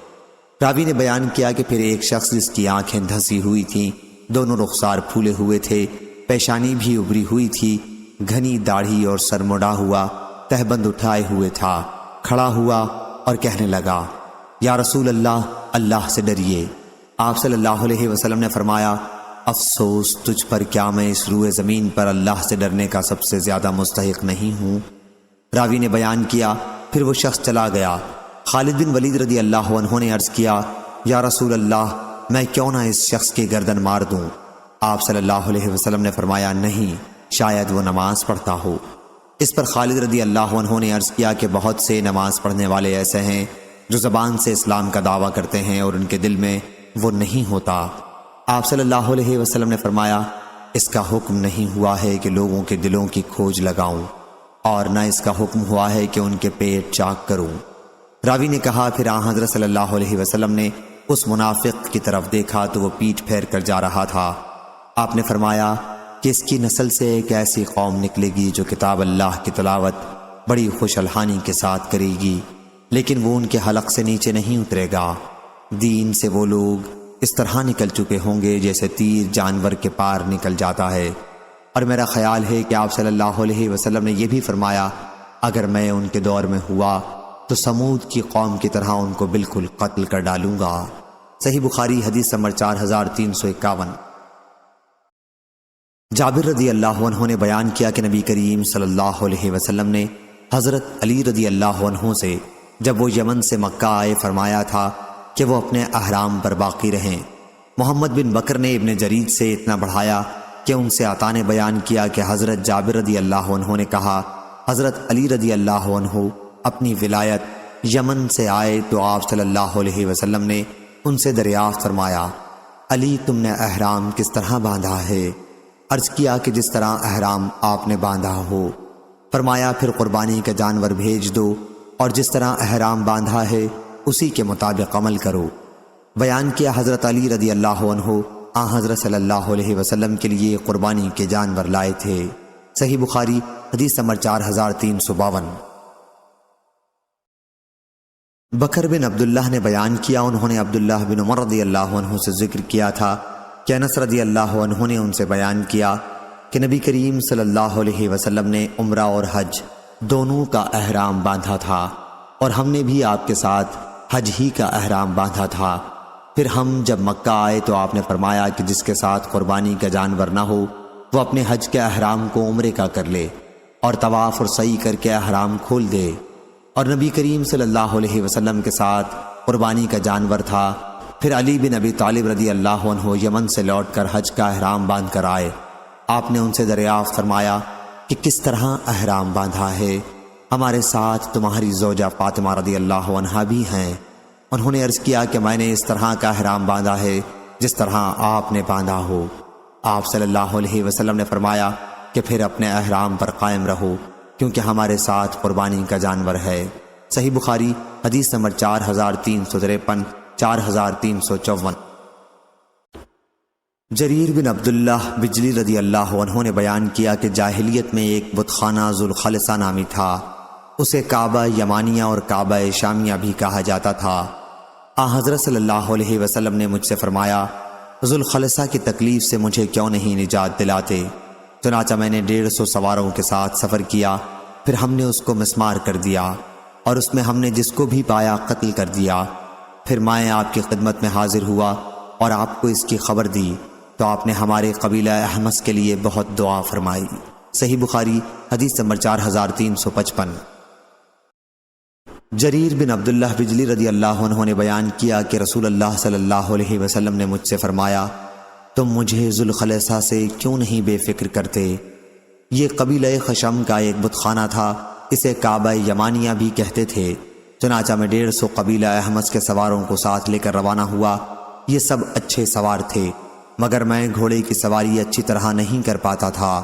Speaker 1: راوی نے بیان کیا کہ پھر ایک شخص جس کی آنکھیں دھسی ہوئی تھیں، دونوں رخسار پھولے ہوئے تھے، پیشانی بھی ابری ہوئی تھی، گھنی داڑھی اور سر مڑا ہوا، تہبند اٹھائے ہوئے تھا، کھڑا ہوا اور کہنے لگا یا رسول اللہ، اللہ سے ڈریے۔ آپ صلی اللہ علیہ وسلم نے فرمایا افسوس تجھ پر، کیا میں اس روئے زمین پر اللہ سے ڈرنے کا سب سے زیادہ مستحق نہیں ہوں؟ راوی نے بیان کیا پھر وہ شخص چلا گیا۔ خالد بن ولید رضی اللہ عنہ نے عرض کیا یا رسول اللہ، میں کیوں نہ اس شخص کی گردن مار دوں؟ آپ صلی اللہ علیہ وسلم نے فرمایا نہیں، شاید وہ نماز پڑھتا ہو۔ اس پر خالد رضی اللہ عنہ نے عرض کیا کہ بہت سے نماز پڑھنے والے ایسے ہیں جو زبان سے اسلام کا دعویٰ کرتے ہیں اور ان کے دل میں وہ نہیں ہوتا۔ آپ صلی اللہ علیہ وسلم نے فرمایا، اس کا حکم نہیں ہوا ہے کہ لوگوں کے دلوں کی کھوج لگاؤں، اور نہ اس کا حکم ہوا ہے کہ ان کے پیٹ چاک کروں۔ راوی نے کہا، پھر آن حضرت صلی اللہ علیہ وسلم نے اس منافق کی طرف دیکھا تو وہ پیٹھ پھیر کر جا رہا تھا۔ آپ نے فرمایا کہ اس کی نسل سے ایک ایسی قوم نکلے گی جو کتاب اللہ کی تلاوت بڑی خوش الحانی کے ساتھ کرے گی، لیکن وہ ان کے حلق سے نیچے نہیں اترے گا۔ دین سے وہ لوگ اس طرح نکل چکے ہوں گے جیسے تیر جانور کے پار نکل جاتا ہے۔ اور میرا خیال ہے کہ آپ صلی اللہ علیہ وسلم نے یہ بھی فرمایا، اگر میں ان کے دور میں ہوا تو سمود کی قوم کی طرح ان کو بالکل قتل کر ڈالوں گا۔ صحیح بخاری حدیث نمبر 4351۔ جابر رضی اللہ عنہ نے بیان کیا کہ نبی کریم صلی اللہ علیہ وسلم نے حضرت علی رضی اللہ عنہ سے جب وہ یمن سے مکہ آئے فرمایا تھا کہ وہ اپنے احرام پر باقی رہیں۔ محمد بن بکر نے ابن جرید سے اتنا بڑھایا کہ ان سے عطا نے بیان کیا کہ حضرت جابر رضی اللہ عنہ نے کہا، حضرت علی رضی اللہ عنہ اپنی ولایت یمن سے آئے تو آپ صلی اللہ علیہ وسلم نے ان سے دریافت فرمایا، علی تم نے احرام کس طرح باندھا ہے؟ عرض کیا کہ جس طرح احرام آپ نے باندھا ہو۔ فرمایا، پھر قربانی کا جانور بھیج دو اور جس طرح احرام باندھا ہے اسی کے مطابق عمل کرو۔ بیان کیا حضرت علی رضی اللہ عنہ آن حضرت صلی اللہ علیہ وسلم کے لیے قربانی کے جانور لائے تھے۔ صحیح بخاری حدیث نمبر 4352۔ بکر بن عبداللہ نے بیان کیا، انہوں نے عبداللہ بن عمر رضی اللہ عنہ سے ذکر کیا تھا کہ انس رضی اللہ عنہ نے ان سے بیان کیا کہ نبی کریم صلی اللہ علیہ وسلم نے عمرہ اور حج دونوں کا احرام باندھا تھا، اور ہم نے بھی آپ کے ساتھ حج ہی کا احرام باندھا تھا۔ پھر ہم جب مکہ آئے تو آپ نے فرمایا کہ جس کے ساتھ قربانی کا جانور نہ ہو وہ اپنے حج کے احرام کو عمرے کا کر لے اور طواف اور سعی کر کے احرام کھول دے۔ اور نبی کریم صلی اللہ علیہ وسلم کے ساتھ قربانی کا جانور تھا۔ پھر علی بن ابی طالب رضی اللہ عنہ یمن سے لوٹ کر حج کا احرام باندھ کر آئے۔ آپ نے ان سے دریافت فرمایا کہ کس طرح احرام باندھا ہے؟ ہمارے ساتھ تمہاری زوجہ فاطمہ رضی اللہ عنہا بھی ہیں۔ انہوں نے عرض کیا کہ میں نے اس طرح کا احرام باندھا ہے جس طرح آپ نے باندھا ہو۔ آپ صلی اللہ علیہ وسلم نے فرمایا کہ پھر اپنے احرام پر قائم رہو، کیونکہ ہمارے ساتھ قربانی کا جانور ہے۔ صحیح بخاری حدیث نمبر 4353 4354۔ جریر بن عبداللہ بجلی رضی اللہ عنہ نے بیان کیا کہ جاہلیت میں ایک بت خانہ ذوالخلصہ نامی تھا، اسے کعبہ یمانیہ اور کعبہ شامیہ بھی کہا جاتا تھا۔ حضرت صلی اللہ علیہ وسلم نے مجھ سے فرمایا، ذوالخلصہ کی تکلیف سے مجھے کیوں نہیں نجات دلاتے؟ چنانچہ میں نے 150 سواروں کے ساتھ سفر کیا، پھر ہم نے اس کو مسمار کر دیا اور اس میں ہم نے جس کو بھی پایا قتل کر دیا۔ پھر میں آپ کی خدمت میں حاضر ہوا اور آپ کو اس کی خبر دی تو آپ نے ہمارے قبیلہ احمس کے لیے بہت دعا فرمائی۔ صحیح بخاری حدیث نمبر 4355۔ جریر بن عبداللہ بجلی رضی اللہ عنہ نے بیان کیا کہ رسول اللہ صلی اللہ علیہ وسلم نے مجھ سے فرمایا، تم مجھے ذوالخلصہ سے کیوں نہیں بے فکر کرتے؟ یہ قبیلہ خشم کا ایک بت خانہ تھا، اسے کعبہ یمانیہ بھی کہتے تھے۔ چنانچہ میں 150 قبیلہ احمس کے سواروں کو ساتھ لے کر روانہ ہوا۔ یہ سب اچھے سوار تھے، مگر میں گھوڑے کی سواری اچھی طرح نہیں کر پاتا تھا۔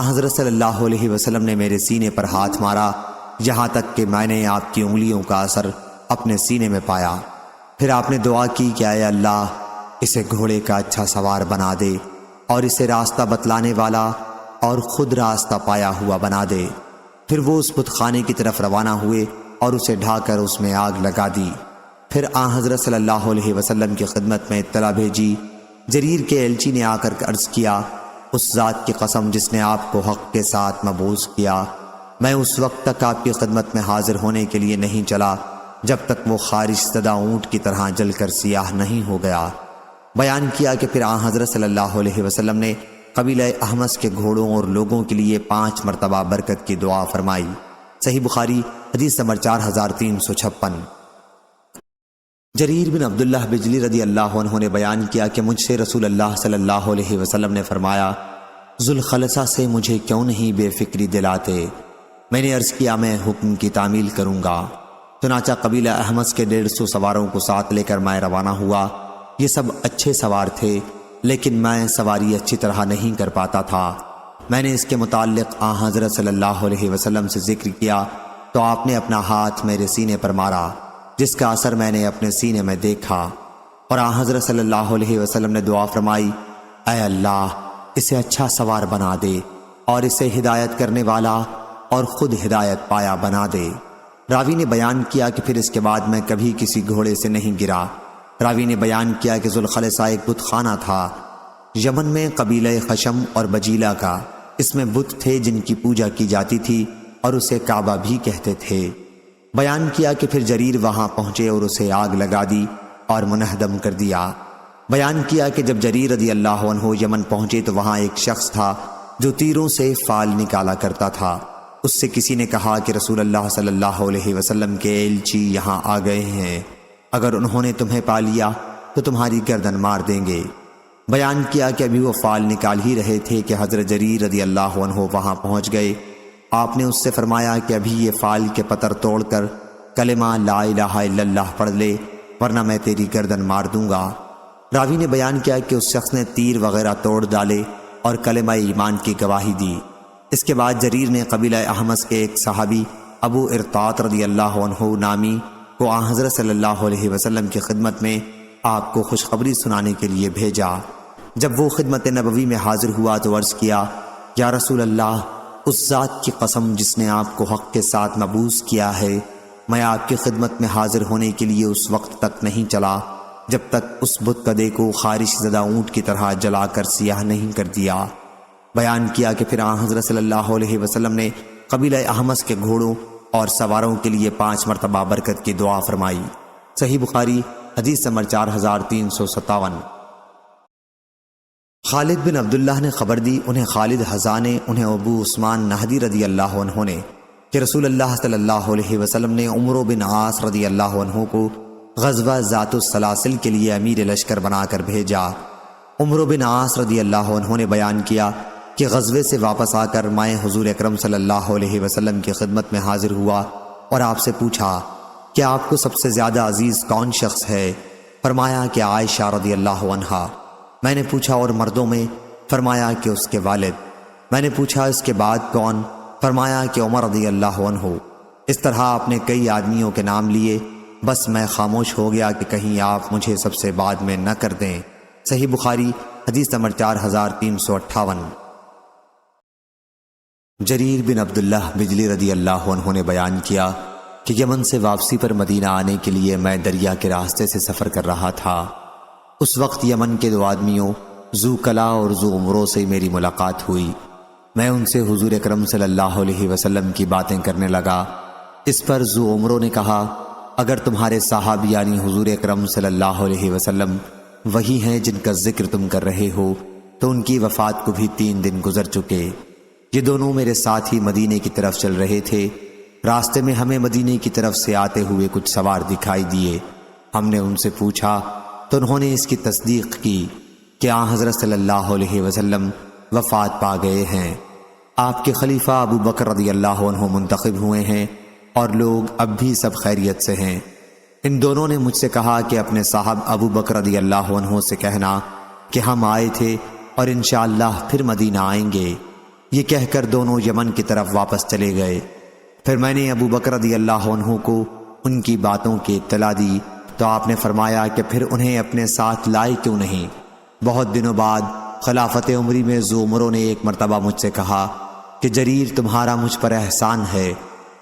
Speaker 1: حضرت صلی اللہ علیہ وسلم نے میرے سینے پر ہاتھ مارا، یہاں تک کہ میں نے آپ کی انگلیوں کا اثر اپنے سینے میں پایا۔ پھر آپ نے دعا کی کہ اے اللہ، اسے گھوڑے کا اچھا سوار بنا دے اور اسے راستہ بتلانے والا اور خود راستہ پایا ہوا بنا دے۔ پھر وہ اس بت خانے کی طرف روانہ ہوئے اور اسے ڈھا کر اس میں آگ لگا دی۔ پھر حضرت صلی اللہ علیہ وسلم کی خدمت میں اطلاع بھیجی۔ جریر کے ایلچی نے آ کر عرض کیا، اس ذات کی قسم جس نے آپ کو حق کے ساتھ مبعوث کیا، میں اس وقت تک آپ کی خدمت میں حاضر ہونے کے لیے نہیں چلا جب تک وہ خارش زدہ اونٹ کی طرح جل کر سیاہ نہیں ہو گیا۔ بیان کیا کہ پھر حضرت صلی اللہ علیہ وسلم نے قبیلہ احمس کے گھوڑوں اور لوگوں کے لیے 5 مرتبہ برکت کی دعا فرمائی۔ صحیح بخاری حدیث نمبر 4356۔ جریر بن عبداللہ بجلی رضی اللہ عنہ نے بیان کیا کہ مجھ سے رسول اللہ صلی اللہ علیہ وسلم نے فرمایا، ذوالخلصہ سے مجھے کیوں نہیں بے فکری دلاتے؟ میں نے عرض کیا میں حکم کی تعمیل کروں گا۔ چنانچہ قبیلہ احمس کے 150 سواروں کو ساتھ لے کر میں روانہ ہوا۔ یہ سب اچھے سوار تھے، لیکن میں سواری اچھی طرح نہیں کر پاتا تھا۔ میں نے اس کے متعلق حضرت صلی اللہ علیہ وسلم سے ذکر کیا تو آپ نے اپنا ہاتھ میرے سینے پر مارا، جس کا اثر میں نے اپنے سینے میں دیکھا، اور حضرت صلی اللہ علیہ وسلم نے دعا فرمائی، اے اللہ اسے اچھا سوار بنا دے اور اسے ہدایت کرنے والا اور خود ہدایت پایا بنا دے۔ راوی نے بیان کیا کہ پھر اس کے بعد میں کبھی کسی گھوڑے سے نہیں گرا۔ راوی نے بیان کیا کہ ذوالخلصہ ایک بت خانہ تھا یمن میں قبیلہ خشم اور بجیلہ کا۔ اس میں بت تھے جن کی پوجا کی جاتی تھی اور اسے کعبہ بھی کہتے تھے۔ بیان کیا کہ پھر جریر وہاں پہنچے اور اسے آگ لگا دی اور منہدم کر دیا۔ بیان کیا کہ جب جریر رضی اللہ عنہ یمن پہنچے تو وہاں ایک شخص تھا جو تیروں سے فال نکالا کرتا تھا۔ اس سے کسی نے کہا کہ رسول اللہ صلی اللہ علیہ وسلم کے ایلچی یہاں آ گئے ہیں، اگر انہوں نے تمہیں پا لیا تو تمہاری گردن مار دیں گے۔ بیان کیا کہ ابھی وہ فال نکال ہی رہے تھے کہ حضرت جریر رضی اللہ عنہ وہاں پہنچ گئے۔ آپ نے اس سے فرمایا کہ ابھی یہ فال کے پتر توڑ کر کلمہ لا الہ الا اللہ پڑھ لے، ورنہ میں تیری گردن مار دوں گا۔ راوی نے بیان کیا کہ اس شخص نے تیر وغیرہ توڑ ڈالے اور کلمہ ایمان کی گواہی دی۔ اس کے بعد جریر نے قبیلہ احمس کے ایک صحابی ابو ارطاط رضی اللہ عنہ نامی کو حضرت صلی اللہ علیہ وسلم کی خدمت میں آپ کو خوشخبری سنانے کے لیے بھیجا۔ جب وہ خدمت نبوی میں حاضر ہوا تو عرض کیا، یا رسول اللہ، اس ذات کی قسم جس نے آپ کو حق کے ساتھ مبعوث کیا ہے، میں آپ کی خدمت میں حاضر ہونے کے لیے اس وقت تک نہیں چلا جب تک اس بت کدے کو خارش زدہ اونٹ کی طرح جلا کر سیاہ نہیں کر دیا۔ بیان کیا کہ پھر حضرت صلی اللہ علیہ وسلم نے قبیلہ احمس کے گھوڑوں اور سواروں کے لیے 5 مرتبہ برکت کی دعا فرمائی۔ صحیح بخاری حدیث نمبر 4357۔ خالد بن عبداللہ نے خبر دی، انہیں خالد حذا نے، انہیں ابو عثمان نہدی رضی اللہ عنہ نے، کہ رسول اللہ صلی اللہ علیہ وسلم نے عمرو بن عاص رضی اللہ عنہ کو غزوہ ذات السلاسل کے لیے امیر لشکر بنا کر بھیجا۔ عمرو بن عاص رضی اللہ عنہ نے بیان کیا کہ غزوے سے واپس آ کر میں حضور اکرم صلی اللہ علیہ وسلم کی خدمت میں حاضر ہوا اور آپ سے پوچھا کہ آپ کو سب سے زیادہ عزیز کون شخص ہے؟ فرمایا کہ عائشہ رضی اللہ عنہا۔ میں نے پوچھا اور مردوں میں؟ فرمایا کہ اس کے والد۔ میں نے پوچھا اس کے بعد کون؟ فرمایا کہ عمر رضی اللہ عنہ۔ اس طرح آپ نے کئی آدمیوں کے نام لیے، بس میں خاموش ہو گیا کہ کہیں آپ مجھے سب سے بعد میں نہ کر دیں۔ صحیح بخاری حدیث نمبر 4358۔ جریر بن عبداللہ بجلی رضی اللہ عنہ نے بیان کیا کہ یمن سے واپسی پر مدینہ آنے کے لیے میں دریا کے راستے سے سفر کر رہا تھا۔ اس وقت یمن کے 2 آدمیوں ذو کلا اور ذو عمرو سے میری ملاقات ہوئی۔ میں ان سے حضور اکرم صلی اللہ علیہ وسلم کی باتیں کرنے لگا۔ اس پر ذو عمرو نے کہا، اگر تمہارے صاحب یعنی حضور اکرم صلی اللہ علیہ وسلم وہی ہیں جن کا ذکر تم کر رہے ہو تو ان کی وفات کو بھی 3 دن گزر چکے۔ یہ دونوں میرے ساتھ ہی مدینے کی طرف چل رہے تھے۔ راستے میں ہمیں مدینے کی طرف سے آتے ہوئے کچھ سوار دکھائی دیے۔ ہم نے ان سے پوچھا تو انہوں نے اس کی تصدیق کی کہ حضرت صلی اللہ علیہ وسلم وفات پا گئے ہیں۔ آپ کے خلیفہ ابو بکر رضی اللہ عنہ منتخب ہوئے ہیں اور لوگ اب بھی سب خیریت سے ہیں۔ ان دونوں نے مجھ سے کہا کہ اپنے صاحب ابو بکر رضی اللہ عنہ سے کہنا کہ ہم آئے تھے اور انشاءاللہ پھر مدینہ آئیں گے۔ یہ کہہ کر دونوں یمن کی طرف واپس چلے گئے۔ پھر میں نے ابو بکر رضی اللہ عنہ کو ان کی باتوں کی اطلاع دی تو آپ نے فرمایا کہ پھر انہیں اپنے ساتھ لائے کیوں نہیں؟ بہت دنوں بعد خلافت عمری میں ذو عمرو نے ایک مرتبہ مجھ سے کہا کہ جریر تمہارا مجھ پر احسان ہے،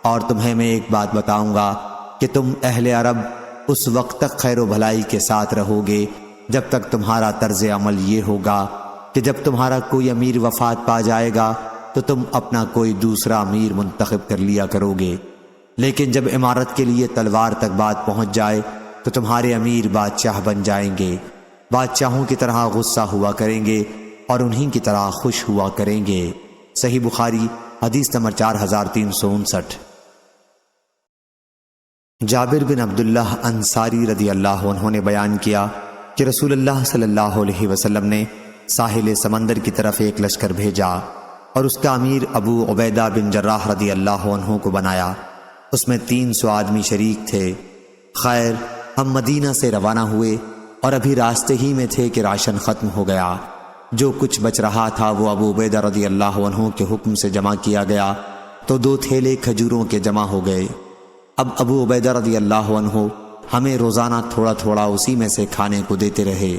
Speaker 1: اور تمہیں میں ایک بات بتاؤں گا کہ تم اہل عرب اس وقت تک خیر و بھلائی کے ساتھ رہو گے جب تک تمہارا طرز عمل یہ ہوگا کہ جب تمہارا کوئی امیر وفات پا جائے گا تو تم اپنا کوئی دوسرا امیر منتخب کر لیا کرو گے، لیکن جب امارت کے لیے تلوار تک بات پہنچ جائے تو تمہارے امیر بادشاہ بن جائیں گے، بادشاہوں کی طرح غصہ ہوا کریں گے اور انہی کی طرح خوش ہوا کریں گے۔ صحیح بخاری حدیث نمبر 4359۔ جابر بن عبداللہ انصاری رضی اللہ عنہ نے بیان کیا کہ رسول اللہ صلی اللہ علیہ وسلم نے ساحل سمندر کی طرف ایک لشکر بھیجا اور اس کا امیر ابو عبیدہ بن جراح رضی اللہ عنہ کو بنایا۔ اس میں 300 آدمی شریک تھے۔ خیر، ہم مدینہ سے روانہ ہوئے اور ابھی راستے ہی میں تھے کہ راشن ختم ہو گیا۔ جو کچھ بچ رہا تھا وہ ابو عبیدہ رضی اللہ عنہ کے حکم سے جمع کیا گیا تو 2 تھیلے کھجوروں کے جمع ہو گئے۔ اب ابو عبیدہ رضی اللہ عنہ ہمیں روزانہ تھوڑا تھوڑا اسی میں سے کھانے کو دیتے رہے۔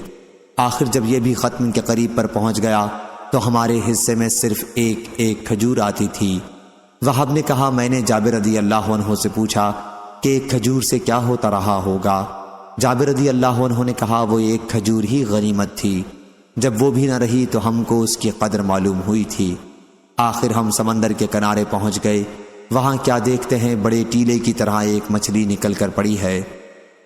Speaker 1: آخر جب یہ بھی ختم کے قریب پر پہنچ گیا تو ہمارے حصے میں صرف ایک کھجور آتی تھی۔ وہب نے کہا، میں نے جابر رضی اللہ عنہ سے پوچھا کہ ایک کھجور سے کیا ہوتا رہا ہوگا؟ جابر رضی اللہ عنہ نے کہا، وہ ایک کھجور ہی غنیمت تھی، جب وہ بھی نہ رہی تو ہم کو اس کی قدر معلوم ہوئی تھی۔ آخر ہم سمندر کے کنارے پہنچ گئے۔ وہاں کیا دیکھتے ہیں، بڑے ٹیلے کی طرح ایک مچھلی نکل کر پڑی ہے۔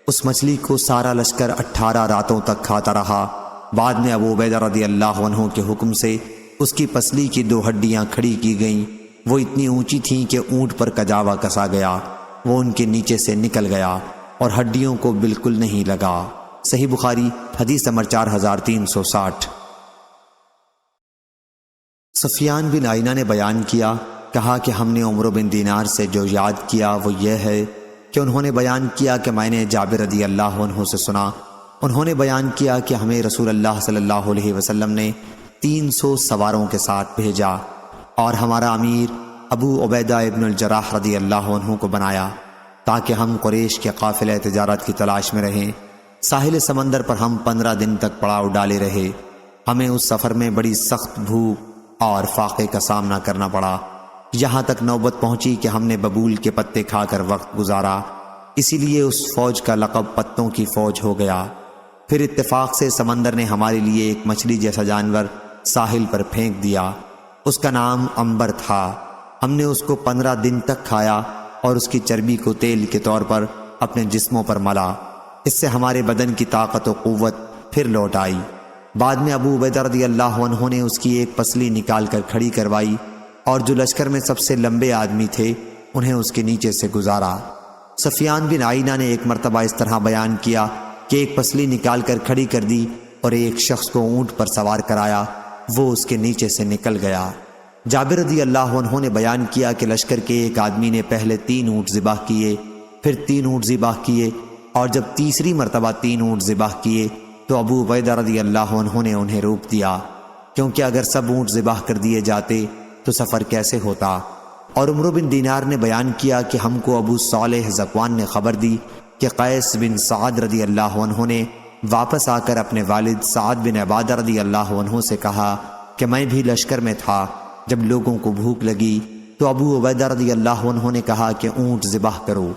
Speaker 1: اس مچھلی کو سارا لشکر 18 راتوں تک کھاتا رہا۔ بعد میں ابو عبیدہ رضی اللہ عنہ کے حکم سے اس کی پسلی کی 2 ہڈیاں کھڑی کی گئیں۔ وہ اتنی اونچی تھیں کہ اونٹ پر کجاوا کسا گیا، وہ ان کے نیچے سے نکل گیا اور ہڈیوں کو بالکل نہیں لگا۔ صحیح بخاری حدیث نمبر 4360۔ سفیان بن عیینہ نے بیان کیا، کہا کہ ہم نے عمرو بن دینار سے جو یاد کیا وہ یہ ہے کہ انہوں نے بیان کیا کہ میں نے جابر رضی اللہ عنہ سے سنا، انہوں نے بیان کیا کہ ہمیں رسول اللہ صلی اللہ علیہ وسلم نے 300 سواروں کے ساتھ بھیجا اور ہمارا امیر ابو عبیدہ ابن الجراح رضی اللہ عنہ کو بنایا تاکہ ہم قریش کے قافلہ تجارت کی تلاش میں رہیں۔ ساحل سمندر پر ہم 15 دن تک پڑاؤ ڈالے رہے۔ ہمیں اس سفر میں بڑی سخت بھوک اور فاقے کا سامنا کرنا پڑا، یہاں تک نوبت پہنچی کہ ہم نے ببول کے پتے کھا کر وقت گزارا، اسی لیے اس فوج کا لقب پتوں کی فوج ہو گیا۔ پھر اتفاق سے سمندر نے ہمارے لیے ایک مچھلی جیسا جانور ساحل پر پھینک دیا، اس کا نام عنبر تھا۔ ہم نے اس کو 15 دن تک کھایا اور اس کی چربی کو تیل کے طور پر اپنے جسموں پر ملا، اس سے ہمارے بدن کی طاقت و قوت پھر لوٹ آئی۔ بعد میں ابو عبیدہ رضی اللہ عنہ نے اس کی ایک پسلی نکال کر کھڑی کروائی اور جو لشکر میں سب سے لمبے آدمی تھے انہیں اس کے نیچے سے گزارا۔ سفیان بن عیینہ نے ایک مرتبہ اس طرح بیان کیا کہ ایک پسلی نکال کر کھڑی کر دی اور ایک شخص کو اونٹ پر سوار کرایا، وہ اس کے نیچے سے نکل گیا۔ جابر رضی اللہ عنہ نے بیان کیا کہ لشکر کے ایک آدمی نے پہلے 3 اونٹ ذبح کیے، پھر 3 اونٹ ذبح کیے، اور جب تیسری مرتبہ 3 اونٹ ذبح کیے تو ابو عبیدہ رضی اللہ عنہ نے انہیں روک دیا، کیونکہ اگر سب اونٹ ذبح کر دیے جاتے تو سفر کیسے ہوتا۔ اور عمرو بن دینار نے بیان کیا کہ ہم کو ابو صالح ذکوان نے خبر دی کہ قیس بن سعد رضی اللہ عنہ نے واپس آ کر اپنے والد سعد بن عبادہ رضی اللہ عنہ سے کہا کہ میں بھی لشکر میں تھا، جب لوگوں کو بھوک لگی تو ابو عبیدہ رضی اللہ عنہ نے کہا کہ اونٹ ذبح کرو۔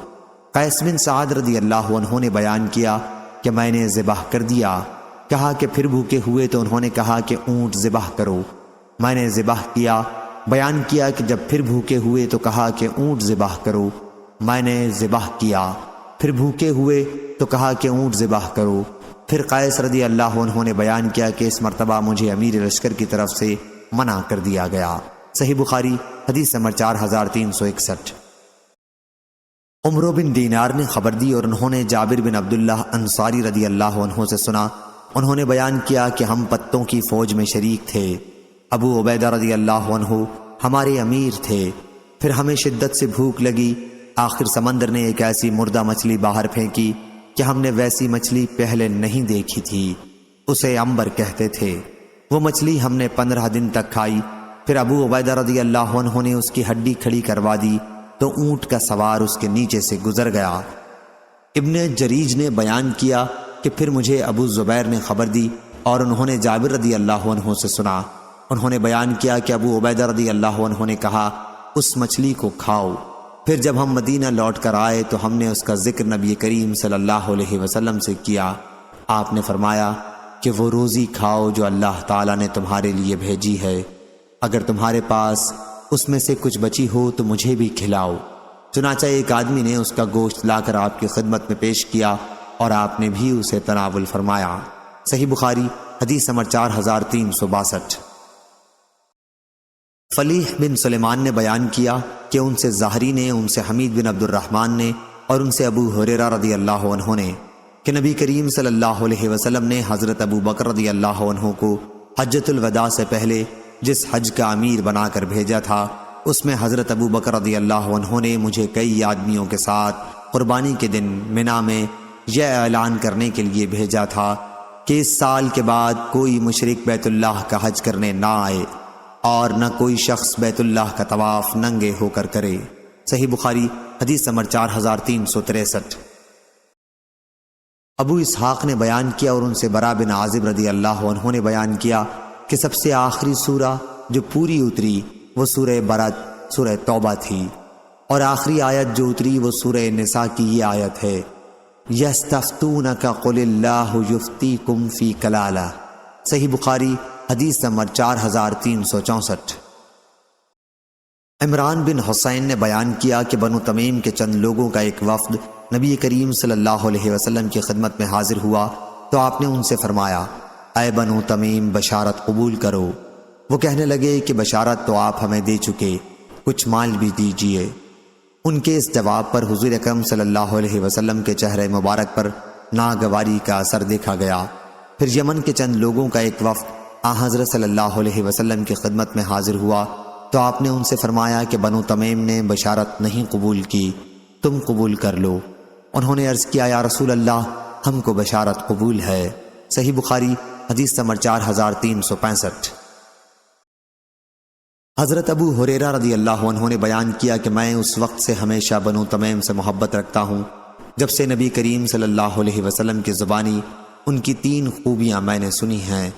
Speaker 1: قیس بن سعد رضی اللہ عنہ نے بیان کیا کہ میں نے ذبح کر دیا۔ کہا کہ پھر بھوکے ہوئے تو انہوں نے کہا کہ اونٹ ذبح کرو، میں نے ذبح کیا۔ بیان کیا کہ جب پھر بھوکے ہوئے تو کہا کہ اونٹ ذبح کرو، میں نے ذبح کیا۔ پھر بھوکے ہوئے تو کہا کہ اونٹ ذبح کرو۔ پھر قیس رضی اللہ عنہ نے بیان کیا کہ اس مرتبہ مجھے امیر لشکر کی طرف سے منع کر دیا گیا۔ صحیح بخاری حدیث نمبر 4361۔ عمرو بن دینار نے خبر دی اور انہوں نے جابر بن عبداللہ انصاری رضی اللہ عنہ سے سنا، انہوں نے بیان کیا کہ ہم پتوں کی فوج میں شریک تھے، ابو عبیدہ رضی اللہ عنہ ہمارے امیر تھے۔ پھر ہمیں شدت سے بھوک لگی، آخر سمندر نے ایک ایسی مردہ مچھلی باہر پھینکی کہ ہم نے ویسی مچھلی پہلے نہیں دیکھی تھی، اسے عنبر کہتے تھے۔ وہ مچھلی ہم نے 15 دن تک کھائی۔ پھر ابو عبیدہ رضی اللہ عنہ نے اس کی ہڈی کھڑی کروا دی تو اونٹ کا سوار اس کے نیچے سے گزر گیا۔ ابن جریج نے بیان کیا کہ پھر مجھے ابو زبیر نے خبر دی اور انہوں نے جابر رضی اللہ عنہ سے سنا، انہوں نے بیان کیا کہ ابو عبیدہ رضی اللہ عنہ نے کہا اس مچھلی کو کھاؤ۔ پھر جب ہم مدینہ لوٹ کر آئے تو ہم نے اس کا ذکر نبی کریم صلی اللہ علیہ وسلم سے کیا۔ آپ نے فرمایا کہ وہ روزی کھاؤ جو اللہ تعالیٰ نے تمہارے لیے بھیجی ہے، اگر تمہارے پاس اس میں سے کچھ بچی ہو تو مجھے بھی کھلاؤ۔ چنانچہ ایک آدمی نے اس کا گوشت لا کر آپ کی خدمت میں پیش کیا اور آپ نے بھی اسے تناول فرمایا۔ صحیح بخاری حدیث نمبر 4362۔ فلیح بن سلیمان نے بیان کیا کہ ان سے زہری نے، ان سے حمید بن عبد الرحمن نے اور ان سے ابو ہریرہ رضی اللہ عنہ نے کہ نبی کریم صلی اللہ علیہ وسلم نے حضرت ابو بکر رضی اللہ عنہ کو حجۃ الوداع سے پہلے جس حج کا امیر بنا کر بھیجا تھا اس میں حضرت ابو بکر رضی اللہ عنہ نے مجھے کئی آدمیوں کے ساتھ قربانی کے دن منا میں یہ اعلان کرنے کے لیے بھیجا تھا کہ اس سال کے بعد کوئی مشرک بیت اللہ کا حج کرنے نہ آئے اور نہ کوئی شخص بیت اللہ کا طواف ننگے ہو کر کرے۔ صحیح بخاری حدیث نمبر 4363۔ ابو اسحاق نے بیان کیا اور ان سے برا بن عازب رضی اللہ عنہ نے بیان کیا کہ سب سے آخری سورہ جو پوری اتری وہ سورہ برات سورہ توبہ تھی، اور آخری آیت جو اتری وہ سورہ نساء کی یہ آیت ہے، یستفتونک قل اللہ یفتیکم فی کلالہ۔ صحیح بخاری حدیث نمبر 4364۔ عمران بن حسین نے بیان کیا کہ بنو تمیم کے چند لوگوں کا ایک وفد نبی کریم صلی اللہ علیہ وسلم کی خدمت میں حاضر ہوا تو آپ نے ان سے فرمایا، اے بنو تمیم بشارت قبول کرو۔ وہ کہنے لگے کہ بشارت تو آپ ہمیں دے چکے، کچھ مال بھی دیجئے۔ ان کے اس جواب پر حضور اکرم صلی اللہ علیہ وسلم کے چہرے مبارک پر ناگواری کا اثر دیکھا گیا۔ پھر یمن کے چند لوگوں کا ایک وفد حضرت صلی اللہ علیہ وسلم کی خدمت میں حاضر ہوا تو آپ نے ان سے فرمایا کہ بنو تمیم نے بشارت نہیں قبول کی، تم قبول کر لو۔ انہوں نے عرض کیا، یا رسول اللہ ہم کو بشارت قبول ہے۔ صحیح بخاری حدیث نمبر 4365۔ حضرت ابو ہریرہ رضی اللہ عنہ نے بیان کیا کہ میں اس وقت سے ہمیشہ بنو تمیم سے محبت رکھتا ہوں جب سے نبی کریم صلی اللہ علیہ وسلم کی زبانی ان کی 3 خوبیاں میں نے سنی ہیں۔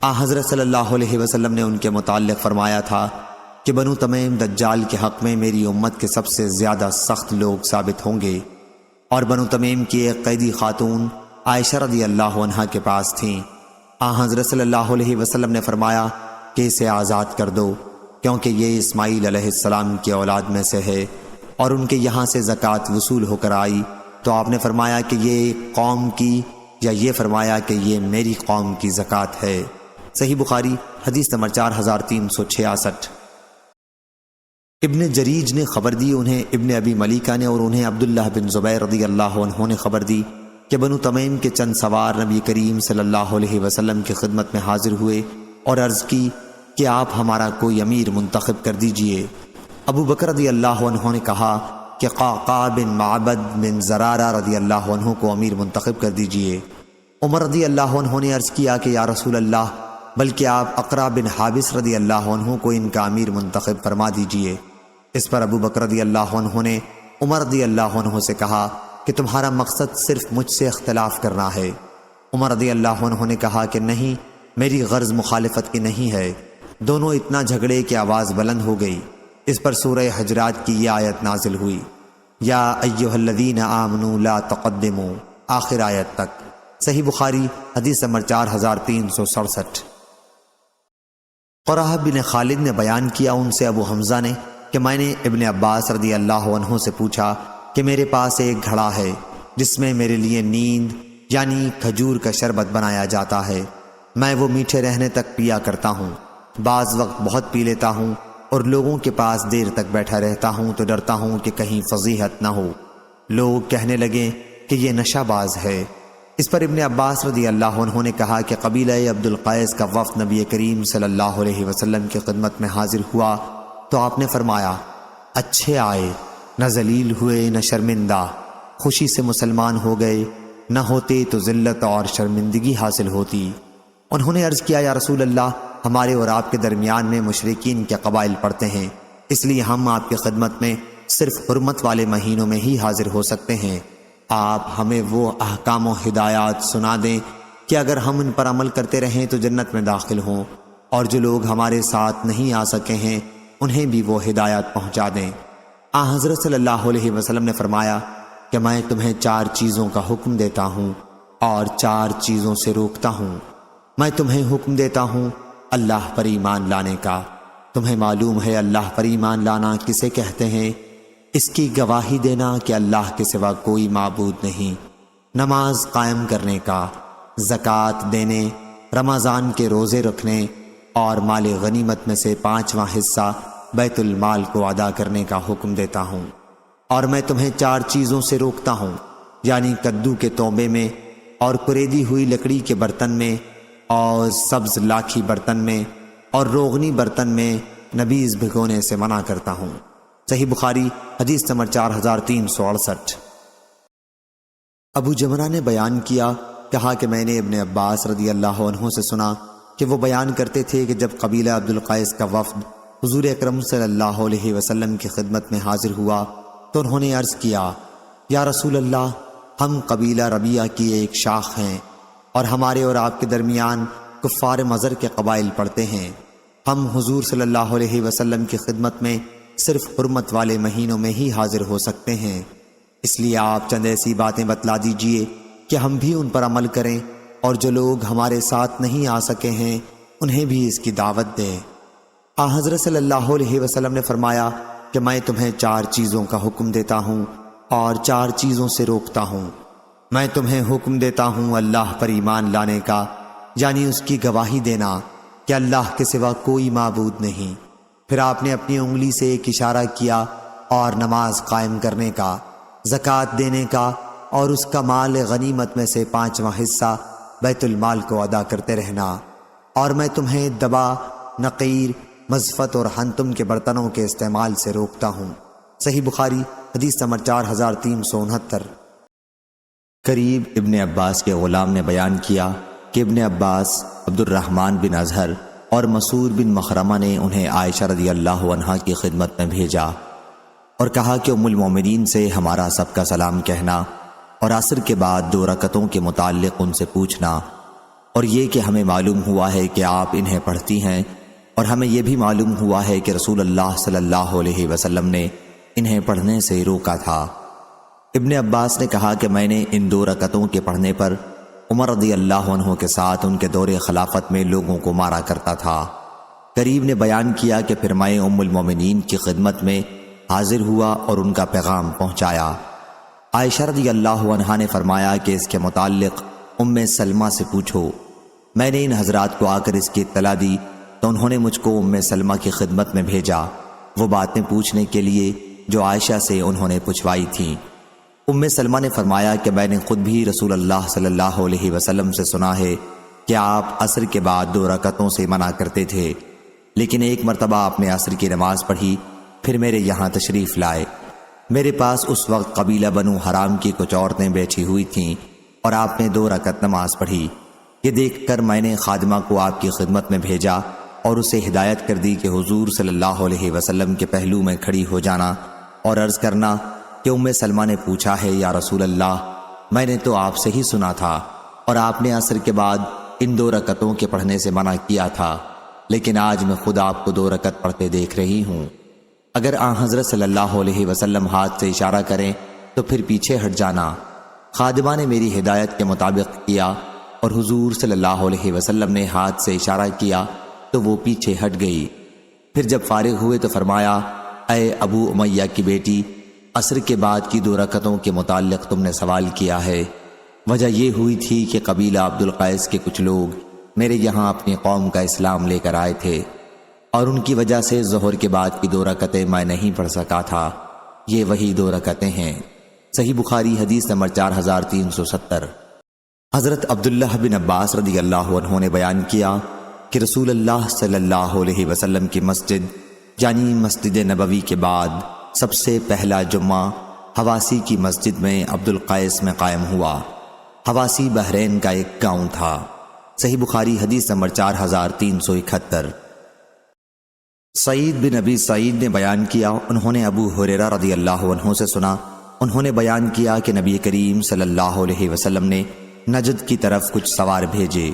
Speaker 1: حضرت صلی اللہ علیہ وسلم نے ان کے متعلق فرمایا تھا کہ بنو تمیم دجال کے حق میں میری امت کے سب سے زیادہ سخت لوگ ثابت ہوں گے، اور بنو تمیم کی ایک قیدی خاتون عائشہ رضی اللہ عنہا کے پاس تھیں۔ حضرت صلی اللہ علیہ وسلم نے فرمایا کہ اسے آزاد کر دو، کیونکہ یہ اسماعیل علیہ السلام کی اولاد میں سے ہے اور ان کے یہاں سے زکوٰۃ وصول ہو کر آئی۔ تو آپ نے فرمایا کہ یہ قوم کی، یا یہ فرمایا کہ یہ میری قوم کی زکوٰۃ ہے۔ صحیح بخاری حدیث نمبر 4366۔ ابن جریج نے خبر دی، انہیں ابن ابی ملیکہ نے، اور انہیں عبداللہ بن زبیر رضی اللہ عنہ نے خبر دی کہ بنو تمیم کے چند سوار نبی کریم صلی اللہ علیہ وسلم کی خدمت میں حاضر ہوئے اور عرض کی کہ آپ ہمارا کوئی امیر منتخب کر دیجئے۔ ابو بکر رضی اللہ عنہ نے کہا کہ قعقاع بن معبد بن زرارہ رضی اللہ عنہ کو امیر منتخب کر دیجئے۔ عمر رضی اللہ عنہ نے عرض کیا کہ یا رسول اللہ بلکہ آپ اقرع بن حابس رضی اللہ عنہ کو ان کا امیر منتخب فرما دیجئے۔ اس پر ابو بکر رضی اللہ عنہ نے عمر رضی اللہ عنہ سے کہا کہ تمہارا مقصد صرف مجھ سے اختلاف کرنا ہے۔ عمر رضی اللہ عنہ نے کہا کہ نہیں، میری غرض مخالفت کی نہیں ہے۔ دونوں اتنا جھگڑے کہ آواز بلند ہو گئی۔ اس پر سورہ حجرات کی یہ آیت نازل ہوئی، یا ایھا الذین آمنوا لا تقدموا، آخر آیت تک۔ صحیح بخاری حدیث نمبر 4367۔ قرہ بن خالد نے بیان کیا ان سے ابو حمزہ نے کہ میں نے ابن عباس رضی اللہ عنہ سے پوچھا کہ میرے پاس ایک گھڑا ہے جس میں میرے لیے نیند یعنی کھجور کا شربت بنایا جاتا ہے، میں وہ میٹھے رہنے تک پیا کرتا ہوں، بعض وقت بہت پی لیتا ہوں اور لوگوں کے پاس دیر تک بیٹھا رہتا ہوں تو ڈرتا ہوں کہ کہیں فضیحت نہ ہو، لوگ کہنے لگیں کہ یہ نشہ باز ہے۔ اس پر ابن عباس رضی اللہ عنہ نے کہا کہ قبیلہ عبد القیس کا وفد نبی کریم صلی اللہ علیہ وسلم کی خدمت میں حاضر ہوا تو آپ نے فرمایا، اچھے آئے، نہ ذلیل ہوئے نہ شرمندہ، خوشی سے مسلمان ہو گئے، نہ ہوتے تو ذلت اور شرمندگی حاصل ہوتی۔ انہوں نے عرض کیا، یا رسول اللہ ہمارے اور آپ کے درمیان میں مشرکین کے قبائل پڑتے ہیں، اس لیے ہم آپ کی خدمت میں صرف حرمت والے مہینوں میں ہی حاضر ہو سکتے ہیں۔ آپ ہمیں وہ احکام و ہدایات سنا دیں کہ اگر ہم ان پر عمل کرتے رہیں تو جنت میں داخل ہوں، اور جو لوگ ہمارے ساتھ نہیں آ سکے ہیں انہیں بھی وہ ہدایت پہنچا دیں۔ حضرت صلی اللہ علیہ وسلم نے فرمایا کہ میں تمہیں 4 چیزوں کا حکم دیتا ہوں اور 4 چیزوں سے روکتا ہوں۔ میں تمہیں حکم دیتا ہوں اللہ پر ایمان لانے کا، تمہیں معلوم ہے اللہ پر ایمان لانا کسے کہتے ہیں، اس کی گواہی دینا کہ اللہ کے سوا کوئی معبود نہیں، نماز قائم کرنے کا، زکوٰۃ دینے، رمضان کے روزے رکھنے اور مال غنیمت میں سے 5واں حصہ بیت المال کو ادا کرنے کا حکم دیتا ہوں۔ اور میں تمہیں 4 چیزوں سے روکتا ہوں، یعنی کدو کے توبے میں اور کریدی ہوئی لکڑی کے برتن میں اور سبز لاکھی برتن میں اور روغنی برتن میں نبیذ بھگونے سے منع کرتا ہوں۔ صحیح بخاری حدیث نمبر 4368۔ ابو جمرہ نے بیان کیا، کہا کہ میں نے ابن عباس رضی اللہ عنہ سے سنا کہ وہ بیان کرتے تھے کہ جب قبیلہ عبد القیس کا وفد حضور اکرم صلی اللہ علیہ وسلم کی خدمت میں حاضر ہوا تو انہوں نے عرض کیا، یا رسول اللہ، ہم قبیلہ ربیہ کی ایک شاخ ہیں اور ہمارے اور آپ کے درمیان کفار مضر کے قبائل پڑتے ہیں۔ ہم حضور صلی اللہ علیہ وسلم کی خدمت میں صرف حرمت والے مہینوں میں ہی حاضر ہو سکتے ہیں، اس لیے آپ چند ایسی باتیں بتلا دیجئے کہ ہم بھی ان پر عمل کریں، اور جو لوگ ہمارے ساتھ نہیں آ سکے ہیں انہیں بھی اس کی دعوت دیں۔ حضرت صلی اللہ علیہ وسلم نے فرمایا کہ میں تمہیں 4 چیزوں کا حکم دیتا ہوں اور 4 چیزوں سے روکتا ہوں۔ میں تمہیں حکم دیتا ہوں اللہ پر ایمان لانے کا، یعنی اس کی گواہی دینا کہ اللہ کے سوا کوئی معبود نہیں۔ پھر آپ نے اپنی انگلی سے ایک اشارہ کیا، اور نماز قائم کرنے کا، زکوٰۃ دینے کا، اور اس کا مال غنیمت میں سے 5واں حصہ بیت المال کو ادا کرتے رہنا۔ اور میں تمہیں دبا، نقیر، مزفت اور حنتم کے برتنوں کے استعمال سے روکتا ہوں۔ صحیح بخاری حدیث نمبر 4369۔ قریب ابن عباس کے غلام نے بیان کیا کہ ابن عباس، عبد الرحمن بن اظہر اور مسعود بن مخرمہ نے انہیں عائشہ رضی اللہ عنہا کی خدمت میں بھیجا اور کہا کہ ام المومنین سے ہمارا سب کا سلام کہنا، اور عصر کے بعد 2 رکعتوں کے متعلق ان سے پوچھنا، اور یہ کہ ہمیں معلوم ہوا ہے کہ آپ انہیں پڑھتی ہیں، اور ہمیں یہ بھی معلوم ہوا ہے کہ رسول اللہ صلی اللہ علیہ وسلم نے انہیں پڑھنے سے روکا تھا۔ ابن عباس نے کہا کہ میں نے ان 2 رکعتوں کے پڑھنے پر عمر رضی اللہ عنہ کے ساتھ ان کے دور خلافت میں لوگوں کو مارا کرتا تھا۔ قریب نے بیان کیا کہ پھر میں ام المومنین کی خدمت میں حاضر ہوا اور ان کا پیغام پہنچایا۔ عائشہ رضی اللہ عنہا نے فرمایا کہ اس کے متعلق ام سلمہ سے پوچھو۔ میں نے ان حضرات کو آ کر اس کی اطلاع دی تو انہوں نے مجھ کو ام سلمہ کی خدمت میں بھیجا، وہ باتیں پوچھنے کے لیے جو عائشہ سے انہوں نے پوچھوائی تھیں۔ ام سلمہ نے فرمایا کہ میں نے خود بھی رسول اللہ صلی اللہ علیہ وسلم سے سنا ہے کہ آپ عصر کے بعد 2 رکعتوں سے منع کرتے تھے، لیکن ایک مرتبہ آپ نے عصر کی نماز پڑھی، پھر میرے یہاں تشریف لائے۔ میرے پاس اس وقت قبیلہ بنو حرام کی کچھ عورتیں بیٹھی ہوئی تھیں اور آپ نے 2 رکعت نماز پڑھی۔ یہ دیکھ کر میں نے خادمہ کو آپ کی خدمت میں بھیجا اور اسے ہدایت کر دی کہ حضور صلی اللہ علیہ وسلم کے پہلو میں کھڑی ہو جانا اور عرض کرنا کہ ام سلمہ نے پوچھا ہے یا رسول اللہ، میں نے تو آپ سے ہی سنا تھا، اور آپ نے عصر کے بعد ان 2 رکعتوں کے پڑھنے سے منع کیا تھا، لیکن آج میں خود آپ کو 2 رکعت پڑھتے دیکھ رہی ہوں۔ اگر حضرت صلی اللہ علیہ وسلم ہاتھ سے اشارہ کریں تو پھر پیچھے ہٹ جانا۔ خادمہ نے میری ہدایت کے مطابق کیا اور حضور صلی اللہ علیہ وسلم نے ہاتھ سے اشارہ کیا تو وہ پیچھے ہٹ گئی۔ پھر جب فارغ ہوئے تو فرمایا، اے ابو امیہ کی بیٹی، عصر کے بعد کی 2 رکعتوں کے متعلق تم نے سوال کیا ہے۔ وجہ یہ ہوئی تھی کہ قبیلہ عبد القیس کے کچھ لوگ میرے یہاں اپنی قوم کا اسلام لے کر آئے تھے، اور ان کی وجہ سے ظہر کے بعد کی 2 رکعتیں میں نہیں پڑھ سکا تھا۔ یہ وہی 2 رکعتیں ہیں۔ صحیح بخاری حدیث نمبر 4370۔ حضرت عبداللہ بن عباس رضی اللہ عنہ نے بیان کیا کہ رسول اللہ صلی اللہ علیہ وسلم کی مسجد یعنی مسجد نبوی کے بعد سب سے پہلا جمعہ حواسی کی مسجد میں عبد القیس میں قائم ہوا۔ حواسی بحرین کا ایک گاؤں تھا۔ صحیح بخاری حدیث نمبر 4371۔ سعید بن ابی سعید نے بیان کیا، انہوں نے ابو ہریرہ رضی اللہ عنہ سے سنا، انہوں نے بیان کیا کہ نبی کریم صلی اللہ علیہ وسلم نے نجد کی طرف کچھ سوار بھیجے۔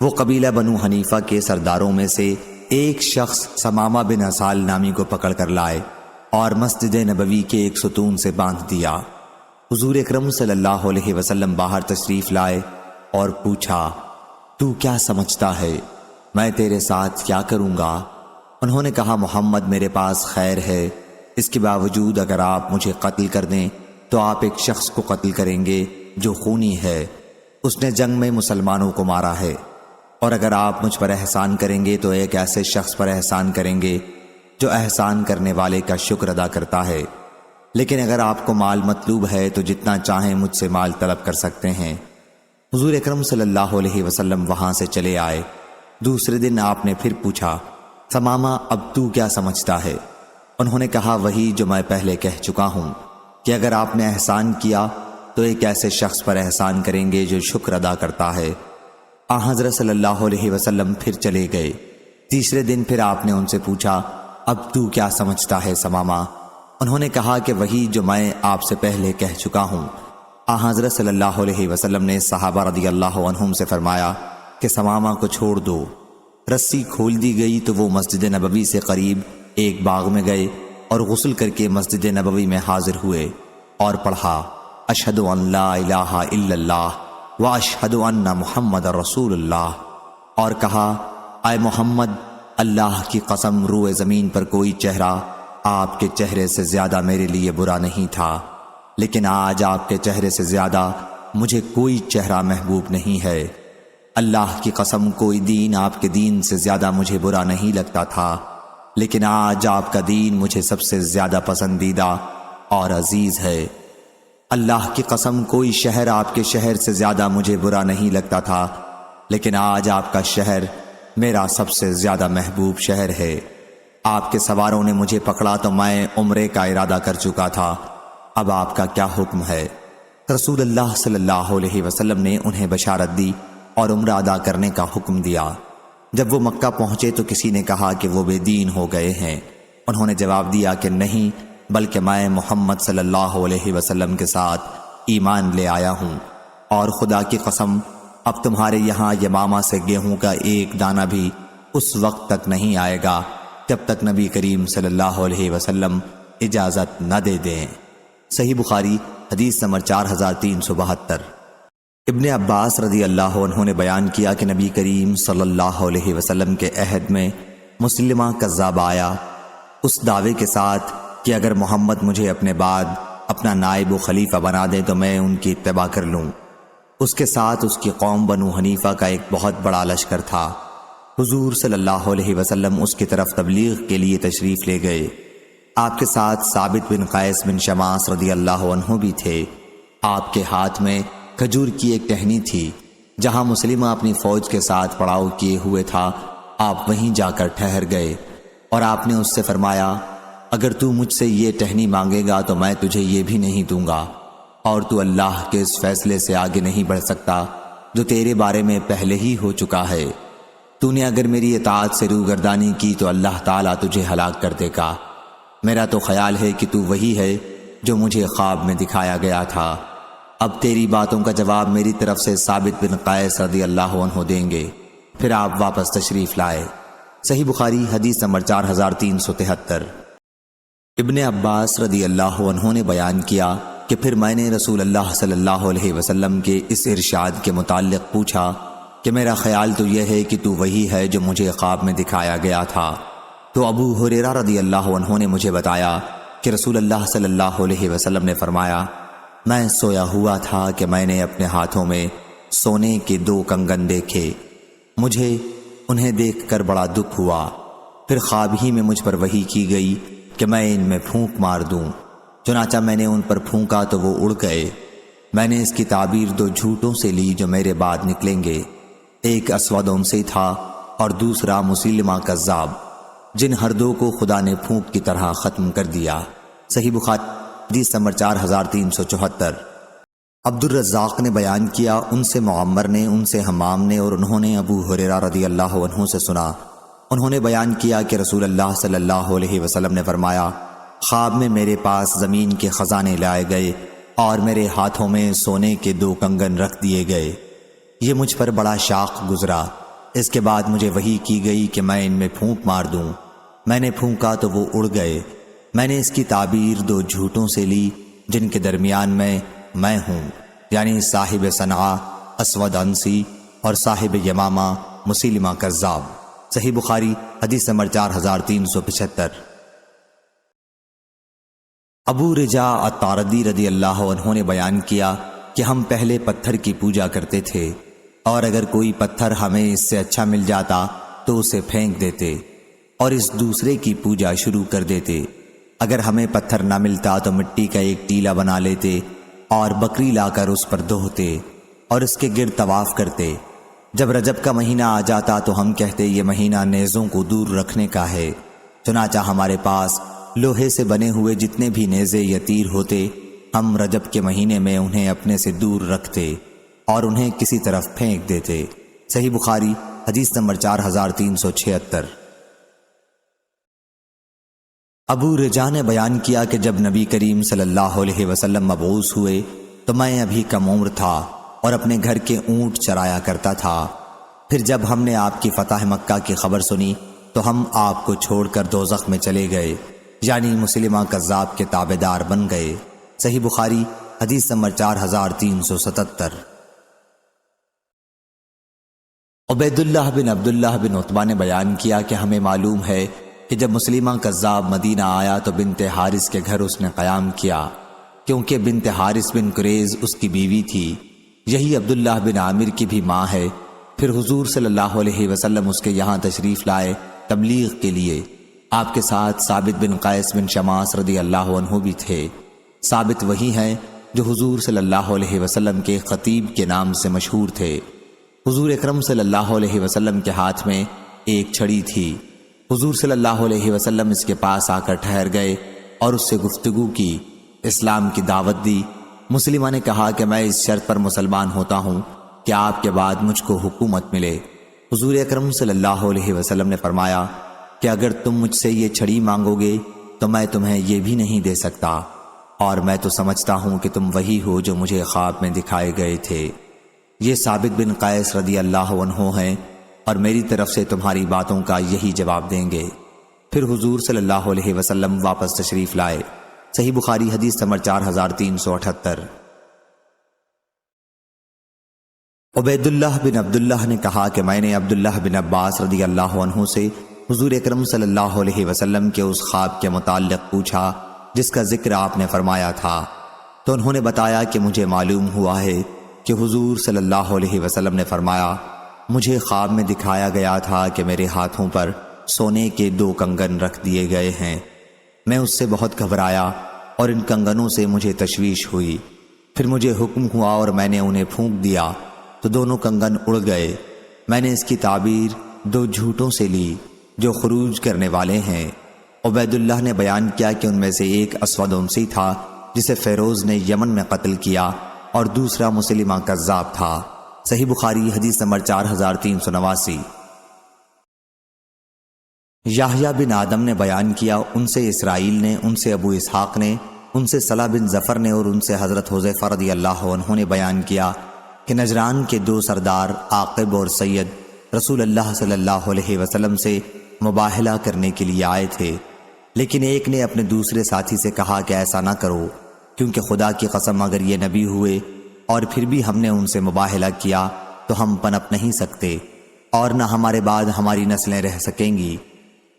Speaker 1: وہ قبیلہ بنو حنیفہ کے سرداروں میں سے ایک شخص سمامہ بن اسال نامی کو پکڑ کر لائے اور مسجد نبوی کے ایک ستون سے باندھ دیا۔ حضور اکرم صلی اللہ علیہ وسلم باہر تشریف لائے اور پوچھا، تو کیا سمجھتا ہے، میں تیرے ساتھ کیا کروں گا؟ انہوں نے کہا، محمد میرے پاس خیر ہے، اس کے باوجود اگر آپ مجھے قتل کر دیں تو آپ ایک شخص کو قتل کریں گے جو خونی ہے، اس نے جنگ میں مسلمانوں کو مارا ہے، اور اگر آپ مجھ پر احسان کریں گے تو ایک ایسے شخص پر احسان کریں گے جو احسان کرنے والے کا شکر ادا کرتا ہے۔ لیکن اگر آپ کو مال مطلوب ہے تو جتنا چاہیں مجھ سے مال طلب کر سکتے ہیں۔ حضور اکرم صلی اللہ علیہ وسلم وہاں سے چلے آئے۔ دوسرے دن آپ نے پھر پوچھا، ثمامہ اب تو کیا سمجھتا ہے؟ انہوں نے کہا، وہی جو میں پہلے کہہ چکا ہوں کہ اگر آپ نے احسان کیا تو ایک ایسے شخص پر احسان کریں گے جو شکر ادا کرتا ہے۔ حضرت صلی اللہ علیہ وسلم پھر چلے گئے۔ تیسرے دن پھر آپ نے ان سے پوچھا، اب تو کیا سمجھتا ہے ثمامہ؟ انہوں نے کہا کہ وہی جو میں آپ سے پہلے کہہ چکا ہوں۔ حضرت صلی اللہ علیہ وسلم نے صحابہ رضی اللہ عنہم سے فرمایا کہ ثمامہ کو چھوڑ دو۔ رسی کھول دی گئی تو وہ مسجد نبوی سے قریب ایک باغ میں گئے اور غسل کر کے مسجد نبوی میں حاضر ہوئے اور پڑھا، اشہد ان لا الہ الا اللہ واشہد ان محمد رسول اللہ، اور کہا، اے محمد، اللہ کی قسم روئے زمین پر کوئی چہرہ آپ کے چہرے سے زیادہ میرے لیے برا نہیں تھا، لیکن آج آپ کے چہرے سے زیادہ مجھے کوئی چہرہ محبوب نہیں ہے۔ اللہ کی قسم کوئی دین آپ کے دین سے زیادہ مجھے برا نہیں لگتا تھا، لیکن آج آپ کا دین مجھے سب سے زیادہ پسندیدہ اور عزیز ہے۔ اللہ کی قسم کوئی شہر آپ کے شہر سے زیادہ مجھے برا نہیں لگتا تھا، لیکن آج آپ کا شہر میرا سب سے زیادہ محبوب شہر ہے۔ آپ کے سواروں نے مجھے پکڑا تو میں عمرے کا ارادہ کر چکا تھا، اب آپ کا کیا حکم ہے؟ رسول اللہ صلی اللہ علیہ وسلم نے انہیں بشارت دی اور عمرہ ادا کرنے کا حکم دیا۔ جب وہ مکہ پہنچے تو کسی نے کہا کہ وہ بے دین ہو گئے ہیں۔ انہوں نے جواب دیا کہ نہیں، بلکہ میں محمد صلی اللہ علیہ وسلم کے ساتھ ایمان لے آیا ہوں، اور خدا کی قسم اب تمہارے یہاں یمامہ سے گیہوں کا ایک دانہ بھی اس وقت تک نہیں آئے گا جب تک نبی کریم صلی اللہ علیہ وسلم اجازت نہ دے دیں۔ صحیح بخاری حدیث نمبر 4372۔ ابن عباس رضی اللہ عنہ نے بیان کیا کہ نبی کریم صلی اللہ علیہ وسلم کے عہد میں مسلمہ کذاب آیا اس دعوے کے ساتھ کہ اگر محمد مجھے اپنے بعد اپنا نائب و خلیفہ بنا دیں تو میں ان کی اتباع کر لوں۔ اس کے ساتھ اس کی قوم بنو حنیفہ کا ایک بہت بڑا لشکر تھا۔ حضور صلی اللہ علیہ وسلم اس کی طرف تبلیغ کے لیے تشریف لے گئے۔ آپ کے ساتھ ثابت بن قیس بن شماس رضی اللہ عنہ بھی تھے۔ آپ کے ہاتھ میں کھجور کی ایک ٹہنی تھی۔ جہاں مسلمہ اپنی فوج کے ساتھ پڑاؤ کیے ہوئے تھا، آپ وہیں جا کر ٹھہر گئے اور آپ نے اس سے فرمایا، اگر تو مجھ سے یہ ٹہنی مانگے گا تو میں تجھے یہ بھی نہیں دوں گا، اور تو اللہ کے اس فیصلے سے آگے نہیں بڑھ سکتا جو تیرے بارے میں پہلے ہی ہو چکا ہے۔ تو نے اگر میری اطاعت سے روگردانی کی تو اللہ تعالیٰ تجھے ہلاک کر دے گا۔ میرا تو خیال ہے کہ تو وہی ہے جو مجھے خواب میں دکھایا گیا تھا۔ اب تیری باتوں کا جواب میری طرف سے ثابت بن قیس رضی اللہ عنہ دیں گے۔ پھر آپ واپس تشریف لائے۔ صحیح بخاری حدیث نمبر 4373۔ ابن عباس رضی اللہ عنہ نے بیان کیا کہ پھر میں نے رسول اللہ صلی اللہ علیہ وسلم کے اس ارشاد کے متعلق پوچھا کہ میرا خیال تو یہ ہے کہ تو وہی ہے جو مجھے خواب میں دکھایا گیا تھا۔ تو ابو ہریرہ رضی اللہ عنہ نے مجھے بتایا کہ رسول اللہ صلی اللہ علیہ وسلم نے فرمایا، میں سویا ہوا تھا کہ میں نے اپنے ہاتھوں میں سونے کے 2 کنگن دیکھے، مجھے انہیں دیکھ کر بڑا دکھ ہوا۔ پھر خواب ہی میں مجھ پر وحی کی گئی کہ میں ان میں پھونک مار دوں، چنانچہ میں نے ان پر پھونکا تو وہ اڑ گئے۔ میں نے اس کی تعبیر 2 جھوٹوں سے لی جو میرے بعد نکلیں گے، ایک اسود انسی تھا اور دوسرا مسلمہ کذاب، جن ہر 2 کو خدا نے پھونک کی طرح ختم کر دیا۔ صحیح بخاری حدیث نمبر 4374۔ عبد الرزاق نے بیان کیا، ان سے معمر نے، ان سے حمام نے، اور انہوں نے ابو ہریرہ رضی اللہ عنہ سے سنا۔ انہوں نے بیان کیا کہ رسول اللہ صلی اللہ علیہ وسلم نے فرمایا، خواب میں میرے پاس زمین کے خزانے لائے گئے اور میرے ہاتھوں میں سونے کے 2 کنگن رکھ دیے گئے۔ یہ مجھ پر بڑا شاق گزرا۔ اس کے بعد مجھے وحی کی گئی کہ میں ان میں پھونک مار دوں۔ میں نے پھونکا تو وہ اڑ گئے۔ میں نے اس کی تعبیر 2 جھوٹوں سے لی جن کے درمیان میں ہوں، یعنی صاحب صنعاء اسود انسی اور صاحب یمامہ مسلمہ کذاب۔ صحیح بخاری حدیث نمبر 4375۔ ابو رجاء الطاردی رضی اللہ عنہ نے بیان کیا کہ ہم پہلے پتھر کی پوجا کرتے تھے، اور اگر کوئی پتھر ہمیں اس سے اچھا مل جاتا تو اسے پھینک دیتے اور اس دوسرے کی پوجا شروع کر دیتے۔ اگر ہمیں پتھر نہ ملتا تو مٹی کا ایک ٹیلا بنا لیتے اور بکری لا کر اس پر دھوتے۔
Speaker 2: اور اس کے گرد طواف کرتے۔ جب رجب کا مہینہ آ جاتا تو ہم کہتے یہ مہینہ نیزوں کو دور رکھنے کا ہے، چنانچہ ہمارے پاس لوہے سے بنے ہوئے جتنے بھی نیزے یا تیر ہوتے ہم رجب کے مہینے میں انہیں اپنے سے دور رکھتے اور انہیں کسی طرف پھینک دیتے۔ صحیح بخاری حدیث نمبر 4376۔ ابو رجا نے بیان کیا کہ جب نبی کریم صلی اللہ علیہ وسلم مبعوث ہوئے تو میں ابھی کم عمر تھا اور اپنے گھر کے اونٹ چرایا کرتا تھا۔ پھر جب ہم نے آپ کی فتح مکہ کی خبر سنی تو ہم آپ کو چھوڑ کر دوزخ میں چلے گئے، یعنی مسلمہ کذاب کے تابعدار بن گئے۔ صحیح بخاری حدیث نمبر 4377۔ عبید اللہ بن عبداللہ بن عتبہ نے بیان کیا کہ ہمیں معلوم ہے کہ جب مسلمہ کذاب مدینہ آیا تو بنت حارث کے گھر اس نے قیام کیا، کیونکہ بنت حارث بن قریظ اس کی بیوی تھی۔ یہی عبداللہ بن عامر کی بھی ماں ہے۔ پھر حضور صلی اللہ علیہ وسلم اس کے یہاں تشریف لائے تبلیغ کے لیے۔ آپ کے ساتھ ثابت بن قیس بن شماس رضی اللہ عنہ بھی تھے۔ ثابت وہی ہیں جو حضور صلی اللہ علیہ وسلم کے خطیب کے نام سے مشہور تھے۔ حضور اکرم صلی اللہ علیہ وسلم کے ہاتھ میں ایک چھڑی تھی۔ حضور صلی اللہ علیہ وسلم اس کے پاس آ کر ٹھہر گئے اور اس سے گفتگو کی، اسلام کی دعوت دی۔ مسلمہ نے کہا کہ میں اس شرط پر مسلمان ہوتا ہوں کہ آپ کے بعد مجھ کو حکومت ملے۔ حضور اکرم صلی اللہ علیہ وسلم نے فرمایا کہ اگر تم مجھ سے یہ چھڑی مانگو گے تو میں تمہیں یہ بھی نہیں دے سکتا، اور میں تو سمجھتا ہوں کہ تم وہی ہو جو مجھے خواب میں دکھائے گئے تھے۔ یہ ثابت بن قیس رضی اللہ عنہ ہیں اور میری طرف سے تمہاری باتوں کا یہی جواب دیں گے۔ پھر حضور صلی اللہ علیہ وسلم واپس تشریف لائے۔ صحیح بخاری حدیث نمبر 4378۔ عبید اللہ بن عبداللہ نے کہا کہ میں نے عبداللہ بن عباس رضی اللہ عنہ سے حضور اکرم صلی اللہ علیہ وسلم کے اس خواب کے متعلق پوچھا جس کا ذکر آپ نے فرمایا تھا، تو انہوں نے بتایا کہ مجھے معلوم ہوا ہے کہ حضور صلی اللہ علیہ وسلم نے فرمایا مجھے خواب میں دکھایا گیا تھا کہ میرے ہاتھوں پر سونے کے 2 کنگن رکھ دیے گئے ہیں۔ میں اس سے بہت گھبرایا اور ان کنگنوں سے مجھے تشویش ہوئی۔ پھر مجھے حکم ہوا اور میں نے انہیں پھونک دیا تو دونوں کنگن اڑ گئے۔ میں نے اس کی تعبیر 2 جھوٹوں سے لی جو خروج کرنے والے ہیں۔ عبید اللہ نے بیان کیا کہ ان میں سے ایک اسود انسی تھا جسے فیروز نے یمن میں قتل کیا اور دوسرا مسلمہ کذاب تھا۔ صحیح بخاری حدیث نمبر 4389۔ یحییٰ بن آدم نے بیان کیا، ان سے اسرائیل نے، ان سے ابو اسحاق نے، ان سے صلاح بن ظفر نے اور ان سے حضرت حذیفہ رضی اللہ عنہ نے بیان کیا کہ نجران کے 2 سردار عاقب اور سید رسول اللہ صلی اللہ علیہ وسلم سے مباہلہ کرنے کے لیے آئے تھے، لیکن ایک نے اپنے دوسرے ساتھی سے کہا کہ ایسا نہ کرو، کیونکہ خدا کی قسم اگر یہ نبی ہوئے اور پھر بھی ہم نے ان سے مباہلہ کیا تو ہم پنپ نہیں سکتے اور نہ ہمارے بعد ہماری نسلیں رہ سکیں گی۔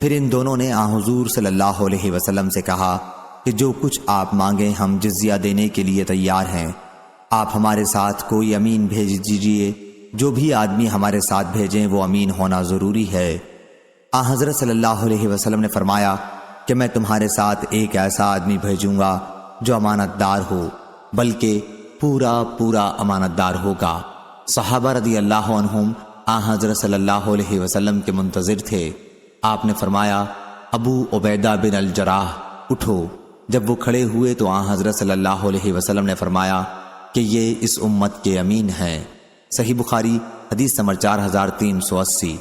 Speaker 2: پھر ان دونوں نے حضور صلی اللہ علیہ وسلم سے کہا کہ جو کچھ آپ مانگیں ہم جزیہ دینے کے لیے تیار ہیں، آپ ہمارے ساتھ کوئی امین بھیج دیجئے، جو بھی آدمی ہمارے ساتھ بھیجیں وہ امین ہونا ضروری ہے۔ حضرت صلی اللہ علیہ وسلم نے فرمایا کہ میں تمہارے ساتھ ایک ایسا آدمی بھیجوں گا جو امانت دار ہو، بلکہ پورا امانت دار ہوگا۔ صحابہ رضی اللہ عنہم حضرت صلی اللہ علیہ وسلم کے منتظر تھے۔ آپ نے فرمایا ابو عبیدہ بن الجراح اٹھو۔ جب وہ کھڑے ہوئے تو حضرت صلی اللہ علیہ وسلم نے فرمایا کہ یہ اس امت کے امین ہیں۔ صحیح بخاری حدیث نمبر 4380۔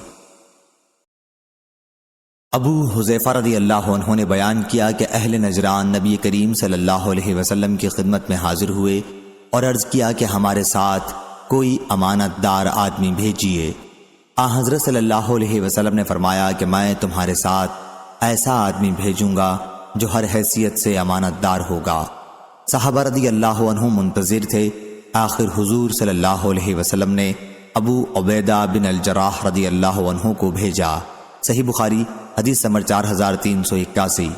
Speaker 2: ابو حذیفہ رضی اللہ عنہ نے بیان کیا کہ اہل نجران نبی کریم صلی اللہ علیہ وسلم کی خدمت میں حاضر ہوئے اور عرض کیا کہ ہمارے ساتھ کوئی امانت دار آدمی بھیجیے۔ حضرت صلی اللہ علیہ وسلم نے فرمایا کہ میں تمہارے ساتھ ایسا آدمی بھیجوں گا جو ہر حیثیت سے امانت دار ہوگا۔ صحابہ رضی اللہ عنہ منتظر تھے۔ آخر حضور صلی اللہ علیہ وسلم نے ابو عبیدہ بن الجراح رضی اللہ عنہ کو بھیجا۔ صحیح بخاری حدیث نمبر 4381۔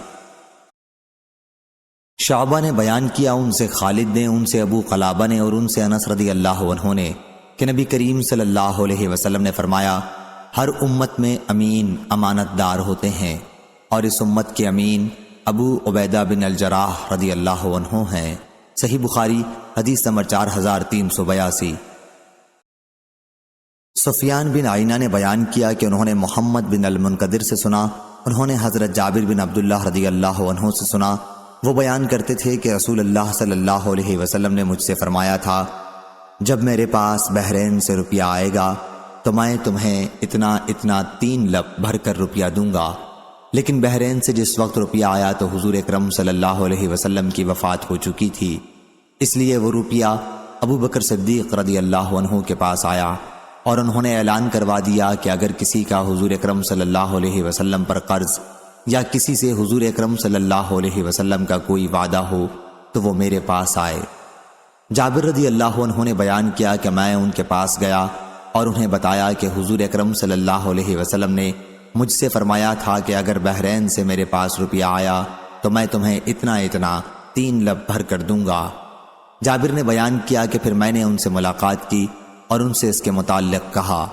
Speaker 2: شعبہ نے بیان کیا، ان سے خالد نے، ان سے ابو قلابہ نے اور ان سے انس رضی اللہ عنہ نے کہ نبی کریم صلی اللہ علیہ وسلم نے فرمایا ہر امت میں امین امانت دار ہوتے ہیں اور اس امت کے امین ابو عبیدہ بن الجراح رضی اللہ عنہ ہیں۔ صحیح بخاری حدیث نمبر 4382۔ سفیان بن عینہ نے بیان کیا کہ انہوں نے محمد بن المنقدر سے سنا، انہوں نے حضرت جابر بن عبداللہ رضی اللہ عنہ سے سنا، وہ بیان کرتے تھے کہ رسول اللہ صلی اللہ علیہ وسلم نے مجھ سے فرمایا تھا، جب میرے پاس بحرین سے روپیہ آئے گا تو میں تمہیں اتنا 3 لب بھر کر روپیہ دوں گا۔ لیکن بحرین سے جس وقت روپیہ آیا تو حضور اکرم صلی اللہ علیہ وسلم کی وفات ہو چکی تھی، اس لیے وہ روپیہ ابو بکر صدیق رضی اللہ عنہ کے پاس آیا اور انہوں نے اعلان کروا دیا کہ اگر کسی کا حضور اکرم صلی اللہ علیہ وسلم پر قرض یا کسی سے حضور اکرم صلی اللہ علیہ وسلم کا کوئی وعدہ ہو تو وہ میرے پاس آئے۔ جابر رضی اللہ عنہ نے بیان کیا کہ میں ان کے پاس گیا اور انہیں بتایا کہ حضور اکرم صلی اللہ علیہ وسلم نے مجھ سے فرمایا تھا کہ اگر بحرین سے میرے پاس روپیہ آیا تو میں تمہیں اتنا 3 لب بھر کر دوں گا۔ جابر نے بیان کیا کہ پھر میں نے ان سے ملاقات کی اور ان سے اس کے متعلق کہا،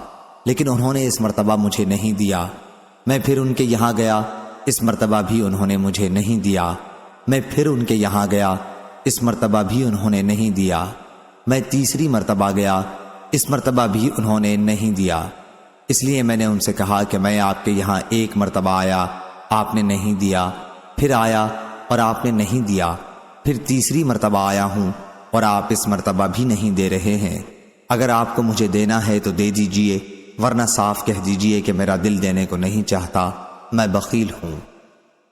Speaker 2: لیکن انہوں نے اس مرتبہ مجھے نہیں دیا۔ میں پھر ان کے یہاں گیا، اس مرتبہ بھی انہوں نے مجھے نہیں دیا۔ میں پھر ان کے یہاں گیا، اس مرتبہ بھی انہوں نے نہیں دیا۔ میں تیسری مرتبہ گیا، اس مرتبہ بھی انہوں نے نہیں دیا۔ اس لیے میں نے ان سے کہا کہ میں آپ کے یہاں 1 مرتبہ آیا، آپ نے نہیں دیا، پھر آیا اور آپ نے نہیں دیا، پھر تیسری مرتبہ آیا ہوں اور آپ اس مرتبہ بھی نہیں دے رہے ہیں۔ اگر آپ کو مجھے دینا ہے تو دے دیجئے، ورنہ صاف کہہ دیجئے کہ میرا دل دینے کو نہیں چاہتا، میں بخیل ہوں۔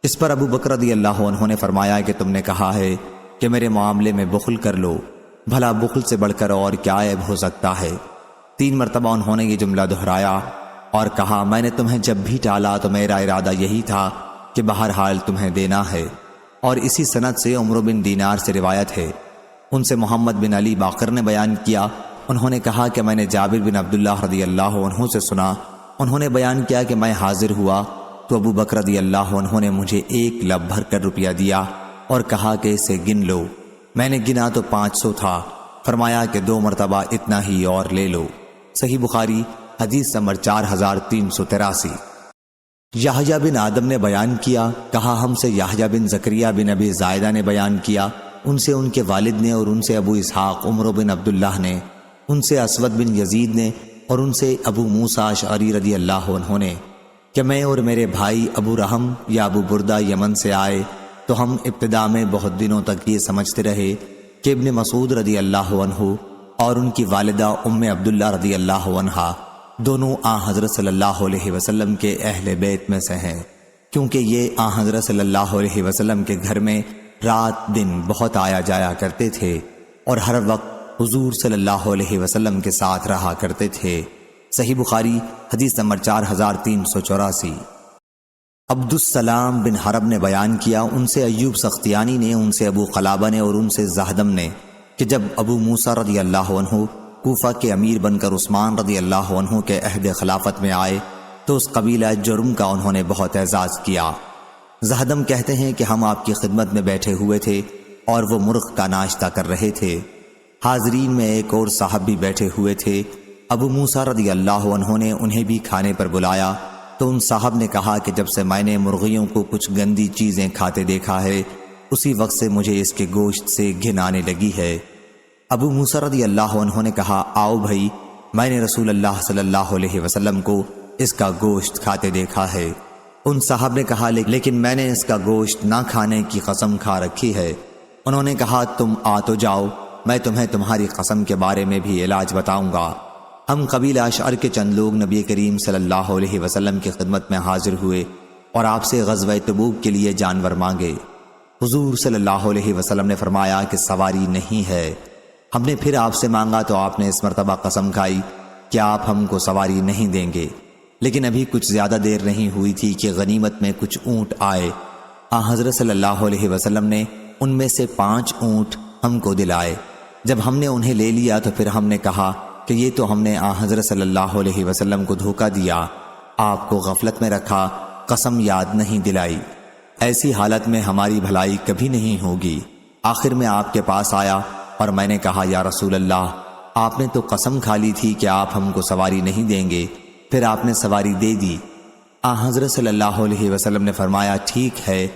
Speaker 2: اس پر ابو بکر رضی اللہ عنہ نے فرمایا کہ تم نے کہا ہے کہ میرے معاملے میں بخل کر لو، بھلا بخل سے بڑھ کر اور کیا عیب ہو سکتا ہے؟ 3 مرتبہ انہوں نے یہ جملہ دہرایا اور کہا، میں نے تمہیں جب بھی ٹالا تو میرا ارادہ یہی تھا کہ بہرحال تمہیں دینا ہے۔ اور اسی سند سے عمرو بن دینار سے روایت ہے، ان سے محمد بن علی باقر نے بیان کیا، انہوں نے کہا کہ میں نے جابر بن عبداللہ رضی اللہ عنہ سے سنا، انہوں نے بیان کیا کہ میں حاضر ہوا تو ابو بکر رضی اللہ عنہ نے مجھے 1 لب بھر کر روپیہ دیا اور کہا کہ اسے گن لو۔ میں نے گنا تو 500 تھا، فرمایا کہ 2 مرتبہ اتنا ہی اور لے لو۔ صحیح بخاری حدیث نمبر 4383۔ یحییٰ بن آدم نے بیان کیا، کہا ہم سے یحییٰ بن زکریا بن ابی زائدہ نے بیان کیا، ان سے ان کے والد نے، اور ان سے ابو اسحاق عمرو بن عبداللہ نے، ان سے اسود بن یزید نے، اور ان سے ابو موسیٰ اشعری رضی اللہ عنہ نے، کہ میں اور میرے بھائی ابو رحم یا ابو بردہ یمن سے آئے تو ہم ابتدا میں بہت دنوں تک یہ سمجھتے رہے کہ ابن مسعود رضی اللہ عنہ اور ان کی والدہ ام عبداللہ رضی اللہ عنہا دونوں حضرت صلی اللہ علیہ وسلم کے اہل بیت میں سے ہیں، کیونکہ یہ حضرت صلی اللہ علیہ وسلم کے گھر میں رات دن بہت آیا جایا کرتے تھے اور ہر وقت حضور صلی اللہ علیہ وسلم کے ساتھ رہا کرتے تھے۔ صحیح بخاری حدیث نمبر 4384۔ عبد السلام بن حرب نے بیان کیا، ان سے ایوب سختیانی نے، ان سے ابو قلابہ نے، اور ان سے زہدم نے، کہ جب ابو موسیٰ رضی اللہ عنہ کوفہ کے امیر بن کر عثمان رضی اللہ عنہ کے عہد خلافت میں آئے تو اس قبیلہ جرم کا انہوں نے بہت اعزاز کیا۔ زہدم کہتے ہیں کہ ہم آپ کی خدمت میں بیٹھے ہوئے تھے اور وہ مرغ کا ناشتہ کر رہے تھے، حاضرین میں ایک اور صاحب بھی بیٹھے ہوئے تھے۔ ابو موسیٰ رضی اللہ عنہ نے انہیں بھی کھانے پر بلایا تو ان صاحب نے کہا کہ جب سے میں نے مرغیوں کو کچھ گندی چیزیں کھاتے دیکھا ہے اسی وقت سے مجھے اس کے گوشت سے گھن آنے لگی ہے۔ ابو موسیٰ رضی اللہ عنہ نے کہا، آؤ بھائی، میں نے رسول اللہ صلی اللہ علیہ وسلم کو اس کا گوشت کھاتے دیکھا ہے۔ ان صاحب نے کہا، لیکن میں نے اس کا گوشت نہ کھانے کی قسم کھا رکھی ہے۔ انہوں نے کہا، تم آ تو جاؤ، میں تمہیں تمہاری قسم کے بارے میں بھی علاج بتاؤں گا۔ ہم قبیلہ اشعر کے چند لوگ نبی کریم صلی اللہ علیہ وسلم کی خدمت میں حاضر ہوئے اور آپ سے غزوہ تبوک کے لیے جانور مانگے۔ حضور صلی اللہ علیہ وسلم نے فرمایا کہ سواری نہیں ہے۔ ہم نے پھر آپ سے مانگا تو آپ نے اس مرتبہ قسم کھائی کہ آپ ہم کو سواری نہیں دیں گے۔ لیکن ابھی کچھ زیادہ دیر نہیں ہوئی تھی کہ غنیمت میں کچھ اونٹ آئے۔ حضرت صلی اللہ علیہ وسلم نے ان میں سے 5 اونٹ ہم کو دلائے۔ جب ہم نے انہیں لے لیا تو پھر ہم نے کہا کہ یہ تو ہم نے حضرت صلی اللہ علیہ وسلم کو دھوکہ دیا، آپ کو غفلت میں رکھا، قسم یاد نہیں دلائی۔ ایسی حالت میں ہماری بھلائی کبھی نہیں ہوگی۔ آخر میں آپ کے پاس آیا اور میں نے کہا، یا رسول اللہ، آپ نے تو قسم کھا لی تھی کہ آپ ہم کو سواری نہیں دیں گے، پھر آپ نے سواری دے دی۔ حضرت صلی اللہ علیہ وسلم نے فرمایا، ٹھیک ہے،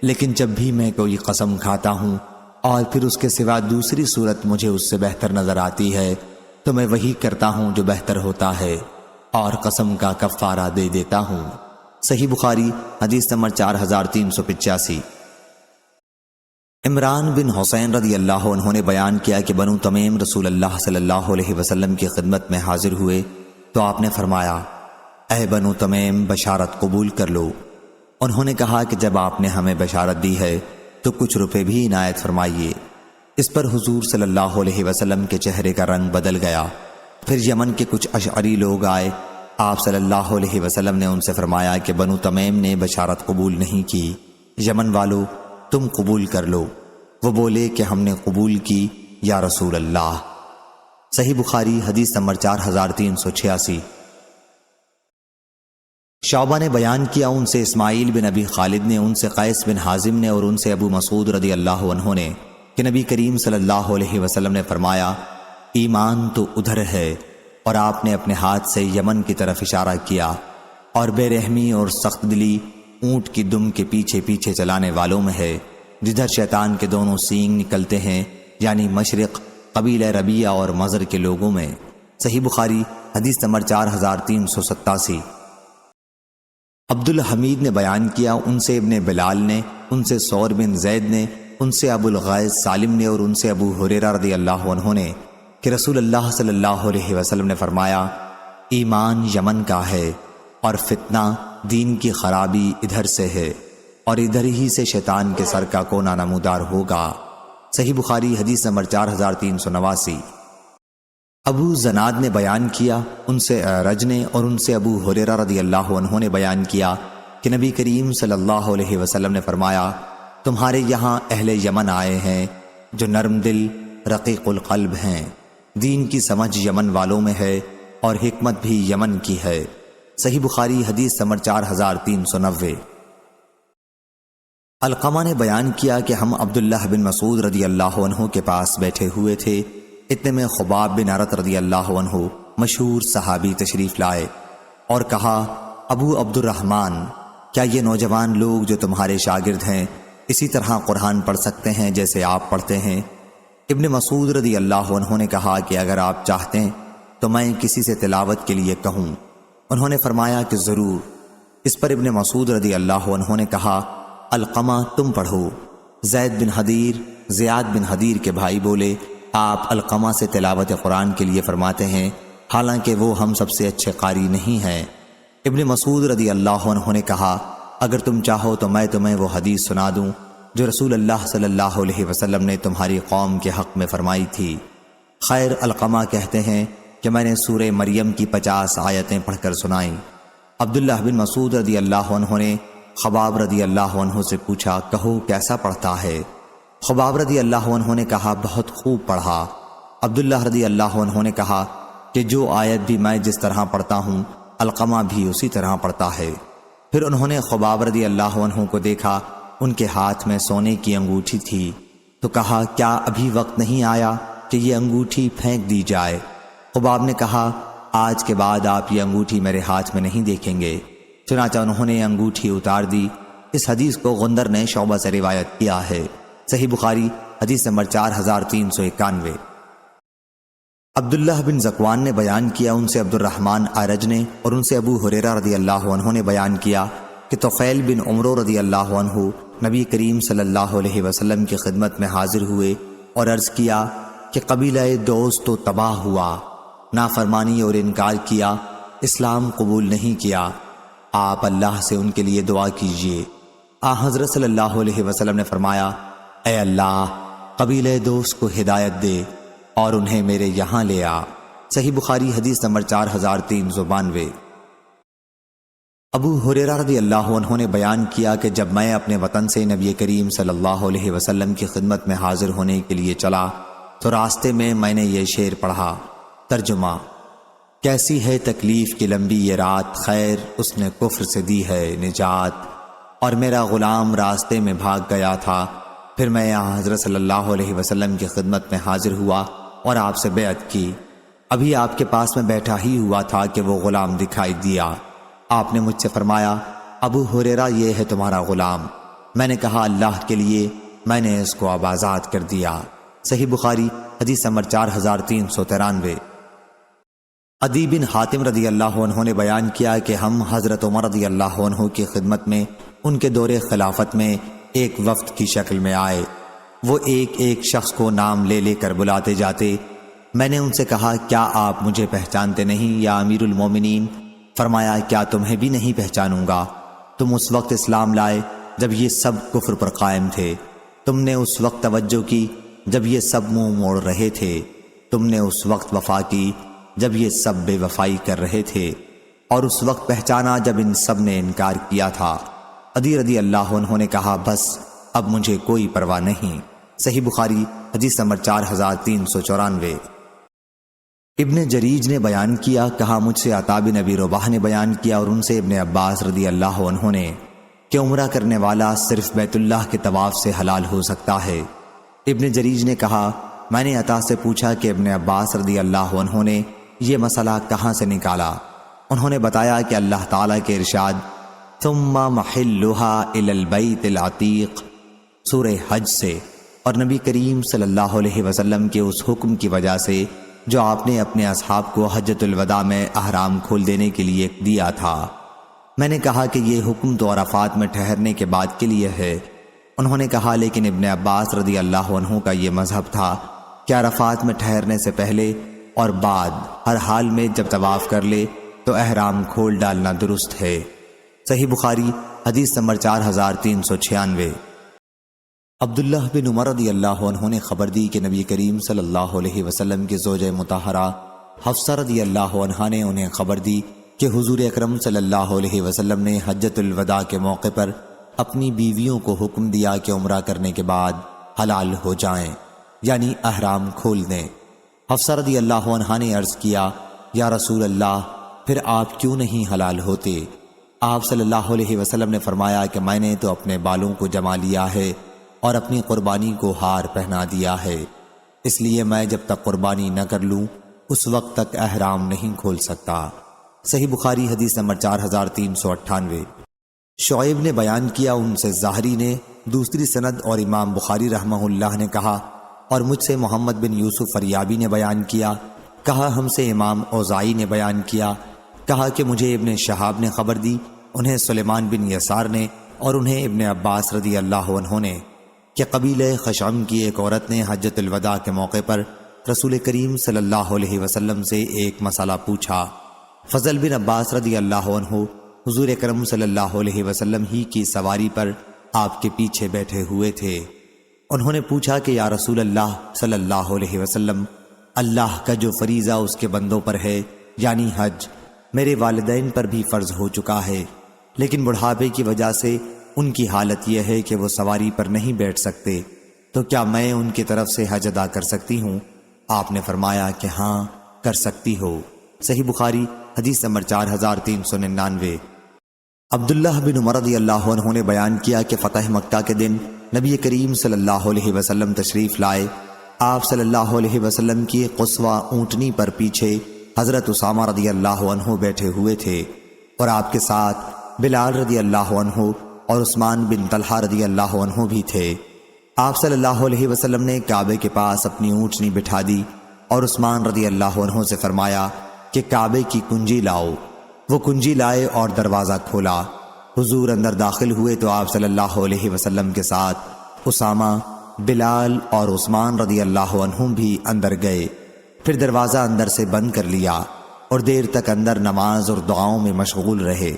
Speaker 2: لیکن جب بھی میں کوئی قسم کھاتا ہوں اور پھر اس کے سوا دوسری صورت مجھے اس سے بہتر نظر آتی ہے تو میں وہی کرتا ہوں جو بہتر ہوتا ہے اور قسم کا کفارہ دے دیتا ہوں۔ صحیح بخاری حدیث نمبر 4385۔ عمران بن حسین رضی اللہ عنہ نے بیان کیا کہ بنو تمیم رسول اللہ صلی اللہ علیہ وسلم کی خدمت میں حاضر ہوئے تو آپ نے فرمایا، اے بنو تمیم بشارت قبول کر لو۔ انہوں نے کہا کہ جب آپ نے ہمیں بشارت دی ہے تو کچھ روپے بھی عنایت فرمائیے۔ اس پر حضور صلی اللہ علیہ وسلم کے چہرے کا رنگ بدل گیا۔ پھر یمن کے کچھ اشعری لوگ آئے، آپ صلی اللہ علیہ وسلم نے ان سے فرمایا کہ بنو تمیم نے بشارت قبول نہیں کی، یمن والو تم قبول کر لو۔ وہ بولے کہ ہم نے قبول کی یا رسول اللہ۔ صحیح بخاری حدیث نمبر 4386۔ شعبہ نے بیان کیا ان سے اسماعیل بن ابی خالد نے، ان سے قیس بن حازم نے اور ان سے ابو مسعود رضی اللہ عنہ نے کہ نبی کریم صلی اللہ علیہ وسلم نے فرمایا، ایمان تو ادھر ہے، اور آپ نے اپنے ہاتھ سے یمن کی طرف اشارہ کیا، اور بے رحمی اور سخت دلی اونٹ کی دم کے پیچھے پیچھے چلانے والوں میں ہے، جدھر شیطان کے دونوں سینگ نکلتے ہیں، یعنی مشرق قبیلہ ربیہ اور مضر کے لوگوں میں۔ صحیح بخاری حدیث نمبر 4387۔ عبد الحمید نے بیان کیا ان سے ابن بلال نے، ان سے ثور بن زید نے، ان سے ابو الغیث سالم نے اور ان سے ابو ہریرہ رضی اللہ عنہ نے کہ رسول اللہ صلی اللہ علیہ وسلم نے فرمایا، ایمان یمن کا ہے اور فتنہ دین کی خرابی ادھر سے ہے، اور ادھر ہی سے شیطان کے سر کا کونا نمودار ہوگا۔ صحیح بخاری حدیث نمبر 4389۔ ابو زناد نے بیان کیا ان سے اعرج نے اور ان سے ابو ہریرہ رضی اللہ عنہ نے بیان کیا کہ نبی کریم صلی اللہ علیہ وسلم نے فرمایا، تمہارے یہاں اہل یمن آئے ہیں جو نرم دل رقیق القلب ہیں، دین کی سمجھ یمن والوں میں ہے اور حکمت بھی یمن کی ہے۔ صحیح بخاری حدیث نمبر 4390۔ علقمہ نے بیان کیا کہ ہم عبداللہ بن مسعود رضی اللہ عنہ کے پاس بیٹھے ہوئے تھے، اتنے میں خباب بن عرط رضی اللہ عنہ مشہور صحابی تشریف لائے اور کہا، ابو عبد الرحمن، کیا یہ نوجوان لوگ جو تمہارے شاگرد ہیں اسی طرح قرآن پڑھ سکتے ہیں جیسے آپ پڑھتے ہیں؟ ابن مسعود رضی اللہ عنہ نے کہا کہ اگر آپ چاہتے ہیں تو میں کسی سے تلاوت کے لیے کہوں۔ انہوں نے فرمایا کہ ضرور۔ اس پر ابن مسعود رضی اللہ عنہ نے کہا، علقمہ تم پڑھو۔ زید بن حدیر زیاد بن حدیر کے بھائی بولے، آپ علقمہ سے تلاوت قرآن کے لیے فرماتے ہیں، حالانکہ وہ ہم سب سے اچھے قاری نہیں ہیں۔ ابن مسعود رضی اللہ عنہ نے کہا، اگر تم چاہو تو میں تمہیں وہ حدیث سنا دوں جو رسول اللہ صلی اللہ علیہ وسلم نے تمہاری قوم کے حق میں فرمائی تھی۔ خیر، علقمہ کہتے ہیں کہ میں نے سورہ مریم کی 50 آیتیں پڑھ کر سنائیں۔ عبداللہ بن مسعود رضی اللہ عنہ نے خباب رضی اللہ عنہ سے پوچھا، کہو کیسا پڑھتا ہے؟ خباب رضی اللہ عنہ نے کہا، بہت خوب پڑھا۔ عبداللہ رضی اللہ عنہ نے کہا کہ جو آیت بھی میں جس طرح پڑھتا ہوں علقمہ بھی اسی طرح پڑھتا ہے۔ پھر انہوں نے خباب رضی اللہ عنہ کو دیکھا، ان کے ہاتھ میں سونے کی انگوٹھی تھی، تو کہا، کیا ابھی وقت نہیں آیا کہ یہ انگوٹھی پھینک دی جائے؟ خباب نے کہا، آج کے بعد آپ یہ انگوٹھی میرے ہاتھ میں نہیں دیکھیں گے۔ چنانچہ انہوں نے انگوٹھی اتار دی۔ اس حدیث کو غندر نے شعبہ سے روایت کیا ہے۔ صحیح بخاری حدیث نمبر 4391۔ عبداللہ بن ذکوان نے بیان کیا ان سے عبد الرحمن اعرج نے اور ان سے ابو ہریرہ رضی اللہ عنہ نے بیان کیا کہ طفیل بن عمرو رضی اللہ عنہ نبی کریم صلی اللہ علیہ وسلم کی خدمت میں حاضر ہوئے اور عرض کیا کہ قبیلہ دوست تو تباہ ہوا، نافرمانی اور انکار کیا، اسلام قبول نہیں کیا، آپ اللہ سے ان کے لیے دعا کیجیے۔ حضرت صلی اللہ علیہ وسلم نے فرمایا، اے اللہ قبیلہ دوست کو ہدایت دے اور انہیں میرے یہاں لے آ۔ صحیح بخاری حدیث نمبر 4392۔ ابو ہریرہ رضی اللہ عنہ نے بیان کیا کہ جب میں اپنے وطن سے نبی کریم صلی اللہ علیہ وسلم کی خدمت میں حاضر ہونے کے لیے چلا تو راستے میں نے یہ شعر پڑھا۔ ترجمہ: کیسی ہے تکلیف کی لمبی یہ رات، خیر اس نے کفر سے دی ہے نجات، اور میرا غلام راستے میں بھاگ گیا تھا، پھر میں یہاں حضرت صلی اللہ علیہ وسلم کی خدمت میں حاضر ہوا اور آپ سے بیعت کی۔ ابھی آپ کے پاس میں بیٹھا ہی ہوا تھا کہ وہ غلام دکھائی دیا۔ آپ نے مجھ سے فرمایا، ابو ہریرہ یہ ہے تمہارا غلام۔ میں نے کہا، اللہ کے لیے، میں نے اس کو اب آزاد کر دیا۔ صحیح بخاری حدیث نمبر 4393۔ عدی بن حاتم رضی اللہ عنہ نے بیان کیا کہ ہم حضرت عمر رضی اللہ عنہ کی خدمت میں ان کے دور خلافت میں ایک وفد کی شکل میں آئے۔ وہ ایک ایک شخص کو نام لے لے کر بلاتے جاتے۔ میں نے ان سے کہا کیا آپ مجھے پہچانتے نہیں یا امیر المومنین؟ فرمایا کیا تمہیں بھی نہیں پہچانوں گا؟ تم اس وقت اسلام لائے جب یہ سب کفر پر قائم تھے، تم نے اس وقت توجہ کی جب یہ سب منہ موڑ رہے تھے، تم نے اس وقت وفا کی جب یہ سب بے وفائی کر رہے تھے، اور اس وقت پہچانا جب ان سب نے انکار کیا تھا۔ عدی رضی اللہ عنہ نے کہا بس اب مجھے کوئی پرواہ نہیں۔ صحیح بخاری حدیث نمبر 4394۔ ابن جریج نے بیان کیا، کہا مجھ سے عطا بن ابی رباح نے بیان کیا اور ان سے ابن عباس رضی اللہ عنہ نے کہ عمرہ کرنے والا صرف بیت اللہ کے طواف سے حلال ہو سکتا ہے۔ ابن جریج نے کہا میں نے عطا سے پوچھا کہ ابن عباس رضی اللہ عنہ نے یہ مسئلہ کہاں سے نکالا؟ انہوں نے بتایا کہ اللہ تعالیٰ کے ارشاد ثم محلها الی البیت العتیق سورہ حج سے، اور نبی کریم صلی اللہ علیہ وسلم کے اس حکم کی وجہ سے جو آپ نے اپنے اصحاب کو حجۃ الوداع میں احرام کھول دینے کے لیے دیا تھا۔ میں نے کہا کہ یہ حکم تو عرفات میں ٹھہرنے کے بعد کے لیے ہے۔ انہوں نے کہا لیکن ابن عباس رضی اللہ عنہ کا یہ مذہب تھا کہ عرفات میں ٹھہرنے سے پہلے اور بعد ہر حال میں جب طواف کر لے تو احرام کھول ڈالنا درست ہے۔ صحیح بخاری حدیث نمبر 4396۔ عبداللہ بن عمر رضی اللہ عنہ نے خبر دی کہ نبی کریم صلی اللہ علیہ وسلم کی زوجہ مطہرہ حفصہ رضی اللہ عنہا نے انہیں خبر دی کہ حضور اکرم صلی اللہ علیہ وسلم نے حجۃ الوداع کے موقع پر اپنی بیویوں کو حکم دیا کہ عمرہ کرنے کے بعد حلال ہو جائیں، یعنی احرام کھول دیں۔ حفصہ رضی اللہ عنہا نے عرض کیا یا رسول اللہ پھر آپ کیوں نہیں حلال ہوتے؟ آپ صلی اللہ علیہ وسلم نے فرمایا کہ میں نے تو اپنے بالوں کو جما لیا ہے اور اپنی قربانی کو ہار پہنا دیا ہے، اس لیے میں جب تک قربانی نہ کر لوں اس وقت تک احرام نہیں کھول سکتا۔ صحیح بخاری حدیث نمبر 4398۔ شعیب نے بیان کیا ان سے ظاہری نے دوسری سند اور امام بخاری رحمہ اللہ نے کہا، اور مجھ سے محمد بن یوسف فریابی نے بیان کیا، کہا ہم سے امام اوزائی نے بیان کیا، کہا کہ مجھے ابن شہاب نے خبر دی، انہیں سلیمان بن یسار نے اور انہیں ابن عباس رضی اللہ عنہ نے کہ قبیلہ خشعم کی ایک عورت نے حجۃ الوداع کے موقع پر رسول کریم صلی اللہ علیہ وسلم سے ایک مسئلہ پوچھا۔ فضل بن عباس رضی اللہ عنہ حضور اکرم صلی اللہ علیہ وسلم ہی کی سواری پر آپ کے پیچھے بیٹھے ہوئے تھے۔ انہوں نے پوچھا کہ یا رسول اللہ صلی اللہ علیہ وسلم، اللہ کا جو فریضہ اس کے بندوں پر ہے یعنی حج میرے والدین پر بھی فرض ہو چکا ہے، لیکن بڑھاپے کی وجہ سے ان کی حالت یہ ہے کہ وہ سواری پر نہیں بیٹھ سکتے، تو کیا میں ان کی طرف سے حج ادا کر سکتی ہوں؟ آپ نے فرمایا کہ ہاں کر سکتی ہو۔ صحیح بخاری حدیث نمبر 4399۔ عبداللہ بن عمر رضی اللہ عنہ نے بیان کیا کہ فتح مکہ کے دن نبی کریم صلی اللہ علیہ وسلم تشریف لائے۔ آپ صلی اللہ علیہ وسلم کی قصوہ اونٹنی پر پیچھے حضرت اسامہ رضی اللہ عنہ بیٹھے ہوئے تھے، اور آپ کے ساتھ بلال رضی اللہ عنہ اور عثمان بن طلحہ رضی اللہ عنہ بھی تھے۔ آپ صلی اللہ علیہ وسلم نے کعبے کے پاس اپنی اونٹنی بٹھا دی اور عثمان رضی اللہ عنہ سے فرمایا کہ کعبے کی کنجی لاؤ۔ وہ کنجی لائے اور دروازہ کھولا۔ حضور اندر داخل ہوئے تو آپ صلی اللہ علیہ وسلم کے ساتھ اسامہ، بلال اور عثمان رضی اللہ عنہ بھی اندر گئے، پھر دروازہ اندر سے بند کر لیا اور دیر تک اندر نماز اور دعاؤں میں مشغول رہے۔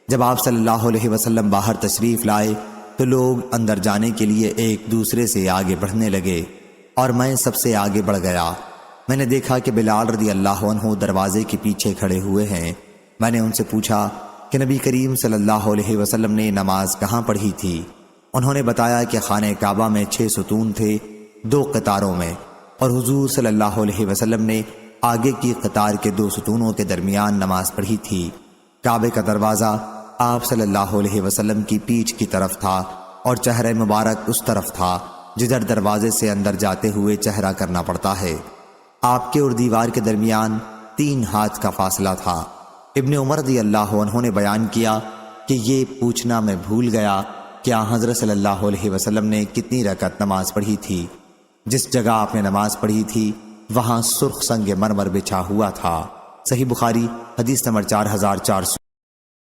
Speaker 2: جب آپ صلی اللہ علیہ وسلم باہر تشریف لائے تو لوگ اندر جانے کے لیے ایک دوسرے سے آگے بڑھنے لگے اور میں سب سے آگے بڑھ گیا۔ میں نے دیکھا کہ بلال رضی اللہ عنہ دروازے کے پیچھے کھڑے ہوئے ہیں۔ میں نے ان سے پوچھا کہ نبی کریم صلی اللہ علیہ وسلم نے نماز کہاں پڑھی تھی؟ انہوں نے بتایا کہ خانہ کعبہ میں 6 ستون تھے 2 قطاروں میں، اور حضور صلی اللہ علیہ وسلم نے آگے کی قطار کے 2 ستونوں کے درمیان نماز پڑھی تھی۔ کعبے کا دروازہ آپ صلی اللہ علیہ وسلم کی پیٹھ کی طرف تھا اور چہرہ مبارک اس طرف تھا جدھر دروازے سے اندر جاتے ہوئے چہرہ کرنا پڑتا ہے۔ آپ کے اور دیوار کے درمیان 3 ہاتھ کا فاصلہ تھا۔ ابن عمر رضی اللہ عنہ نے بیان کیا کہ یہ پوچھنا میں بھول گیا کہ حضرت صلی اللہ علیہ وسلم نے کتنی رکعت نماز پڑھی تھی۔ جس جگہ آپ نے نماز پڑھی تھی وہاں سرخ سنگ مرمر بچھا ہوا تھا۔ صحیح بخاری حدیث نمبر 4400۔